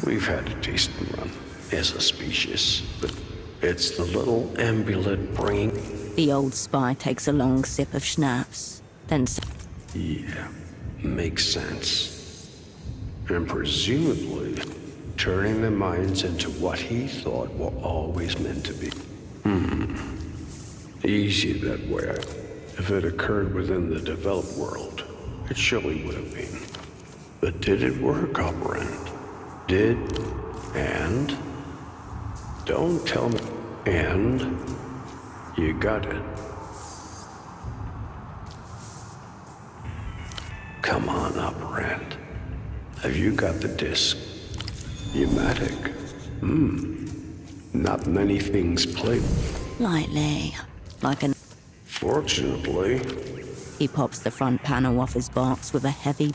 We've had a decent run as a species, but it's the little amulet bringing... The old spy takes a long sip of schnapps, then... Yeah, makes sense. And presumably, turning their minds into what he thought were always meant to be. Easy that way. If it occurred within the developed world, it surely would have been. But did it work, Operant? Did, and... Don't tell me, and... You got it. Come on, Operant. Have you got the disc? Pneumatic. Not many things play. Lightly, like an... Fortunately... He pops the front panel off his box with a heavy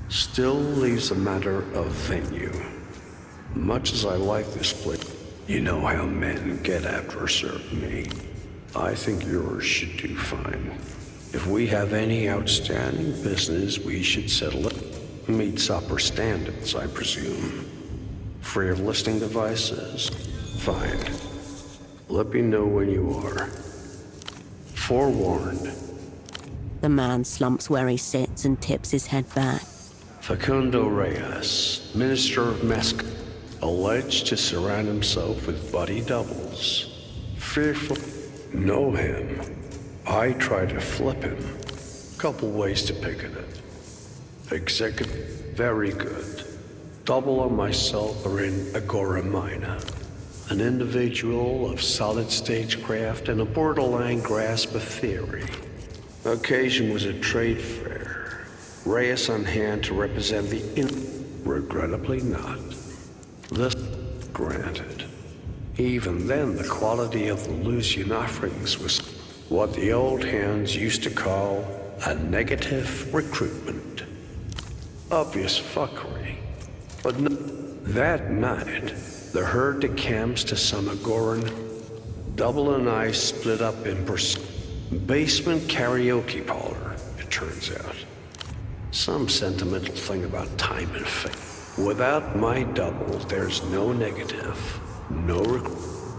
Still leaves a matter of venue. Much as I like this place, you know how men get after a certain meat. I think yours should do fine. If we have any outstanding business, we should settle it. Meets upper standards, I presume. Free of listing devices? Fine. Let me know when you are. Forewarned. The man slumps where he sits and tips his head back. Facundo Reyes, Minister of Mesca, alleged to surround himself with body doubles. Fearful. Know him. I try to flip him. Couple ways to pick at it. Executive, very good. Double on myself or in Agora Minor. An individual of solid stagecraft and a borderline grasp of theory. Occasion was a trade fair. Reyes on hand to represent the regrettably not. This granted. Even then, the quality of the Lucian offerings was what the old hands used to call a negative recruitment. Obvious fuckery. But no, that night, the herd decamps to some Agoran. Double and I split up in basement karaoke parlor, it turns out. Some sentimental thing about time and fate. Without my double, there's no negative, no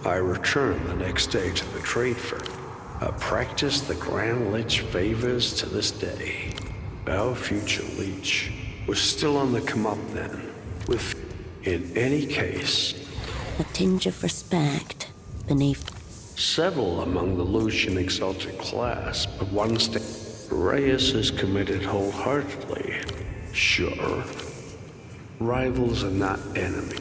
I returned the next day to the trade fair, a practice the Grand Lich favors to this day. Our future Leech was still on the come up then, with, in any case, a tinge of respect beneath. Several among the Lucian exalted class, but one Reyes is committed wholeheartedly. Sure, rivals are not enemy.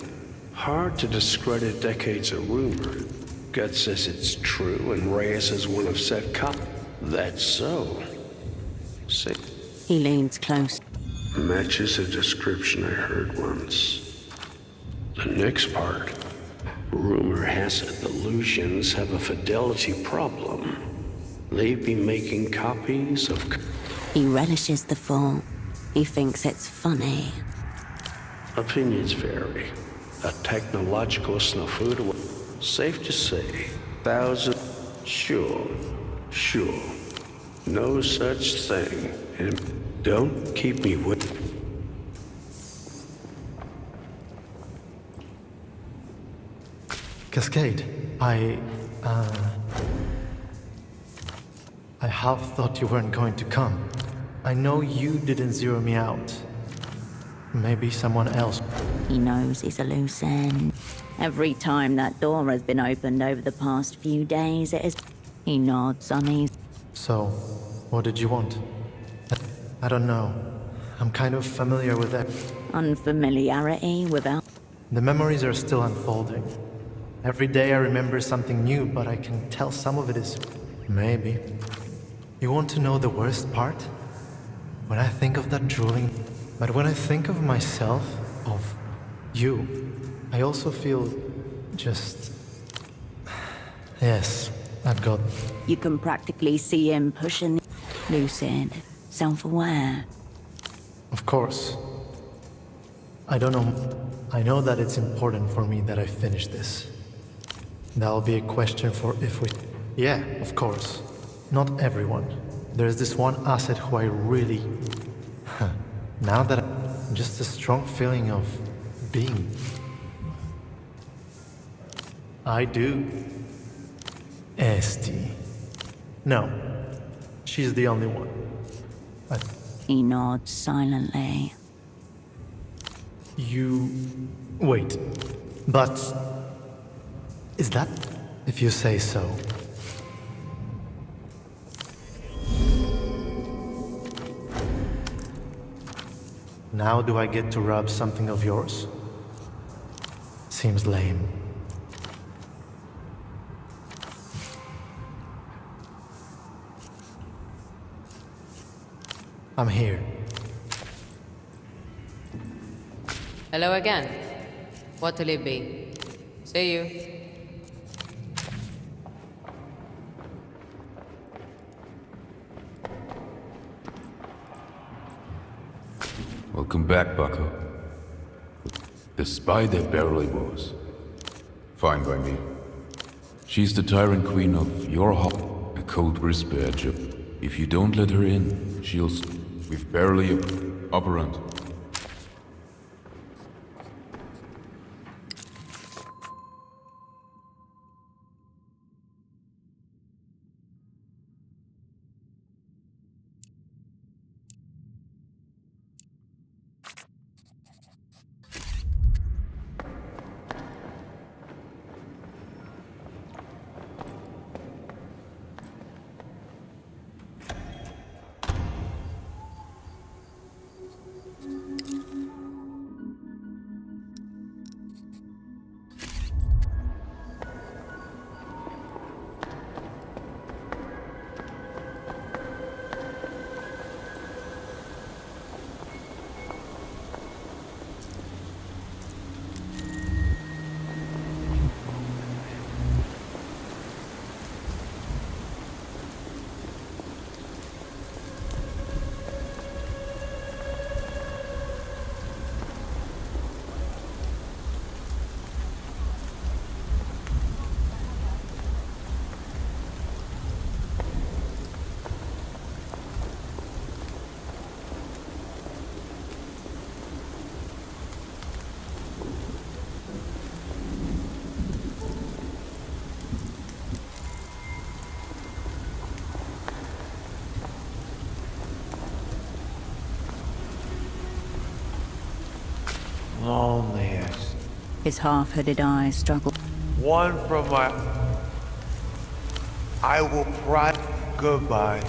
Hard to discredit decades of rumor. Gut says it's true, and Reyes is one of said That's so. Say. He leans close. Matches a description I heard once. The next part. Rumor has it the Lucians have a fidelity problem. They be making copies of... He relishes the fall. He thinks it's funny. Opinions vary. A technological snafu. Safe to say, 1,000... Sure. No such thing. And don't keep me with... Cascade, I half thought you weren't going to come. I know you didn't zero me out. Maybe someone else. He knows he's a loose end. Every time that door has been opened over the past few days, it is... He nods uneasy. So, what did you want? I don't know. I'm kind of familiar with that. Unfamiliarity without... The memories are still unfolding. Every day I remember something new, but I can tell some of it is... Maybe. You want to know the worst part? When I think of that drooling... But when I think of myself, of you, I also feel just... Yes, I've got... You can practically see him pushing... Lucid, self-aware. Of course. I don't know... I know that it's important for me that I finish this. That'll be a question for if we... Yeah, of course. Not everyone. There's this one asset who I really... Now that I'm just a strong feeling of being... I do. Esti. No. She's the only one. He nods silently. You... Wait. But... Is that... If you say so. Now do I get to rub something of yours? Seems lame. I'm here. Hello again. What'll it be? See you. Welcome back, Bucko. The spy that barely was. Fine by me. She's the Tyrant Queen of your hall, a cold whisper job. If you don't let her in, she'll... We've barely operant. His half-hooded eyes struggled. One from my... I will cry goodbye.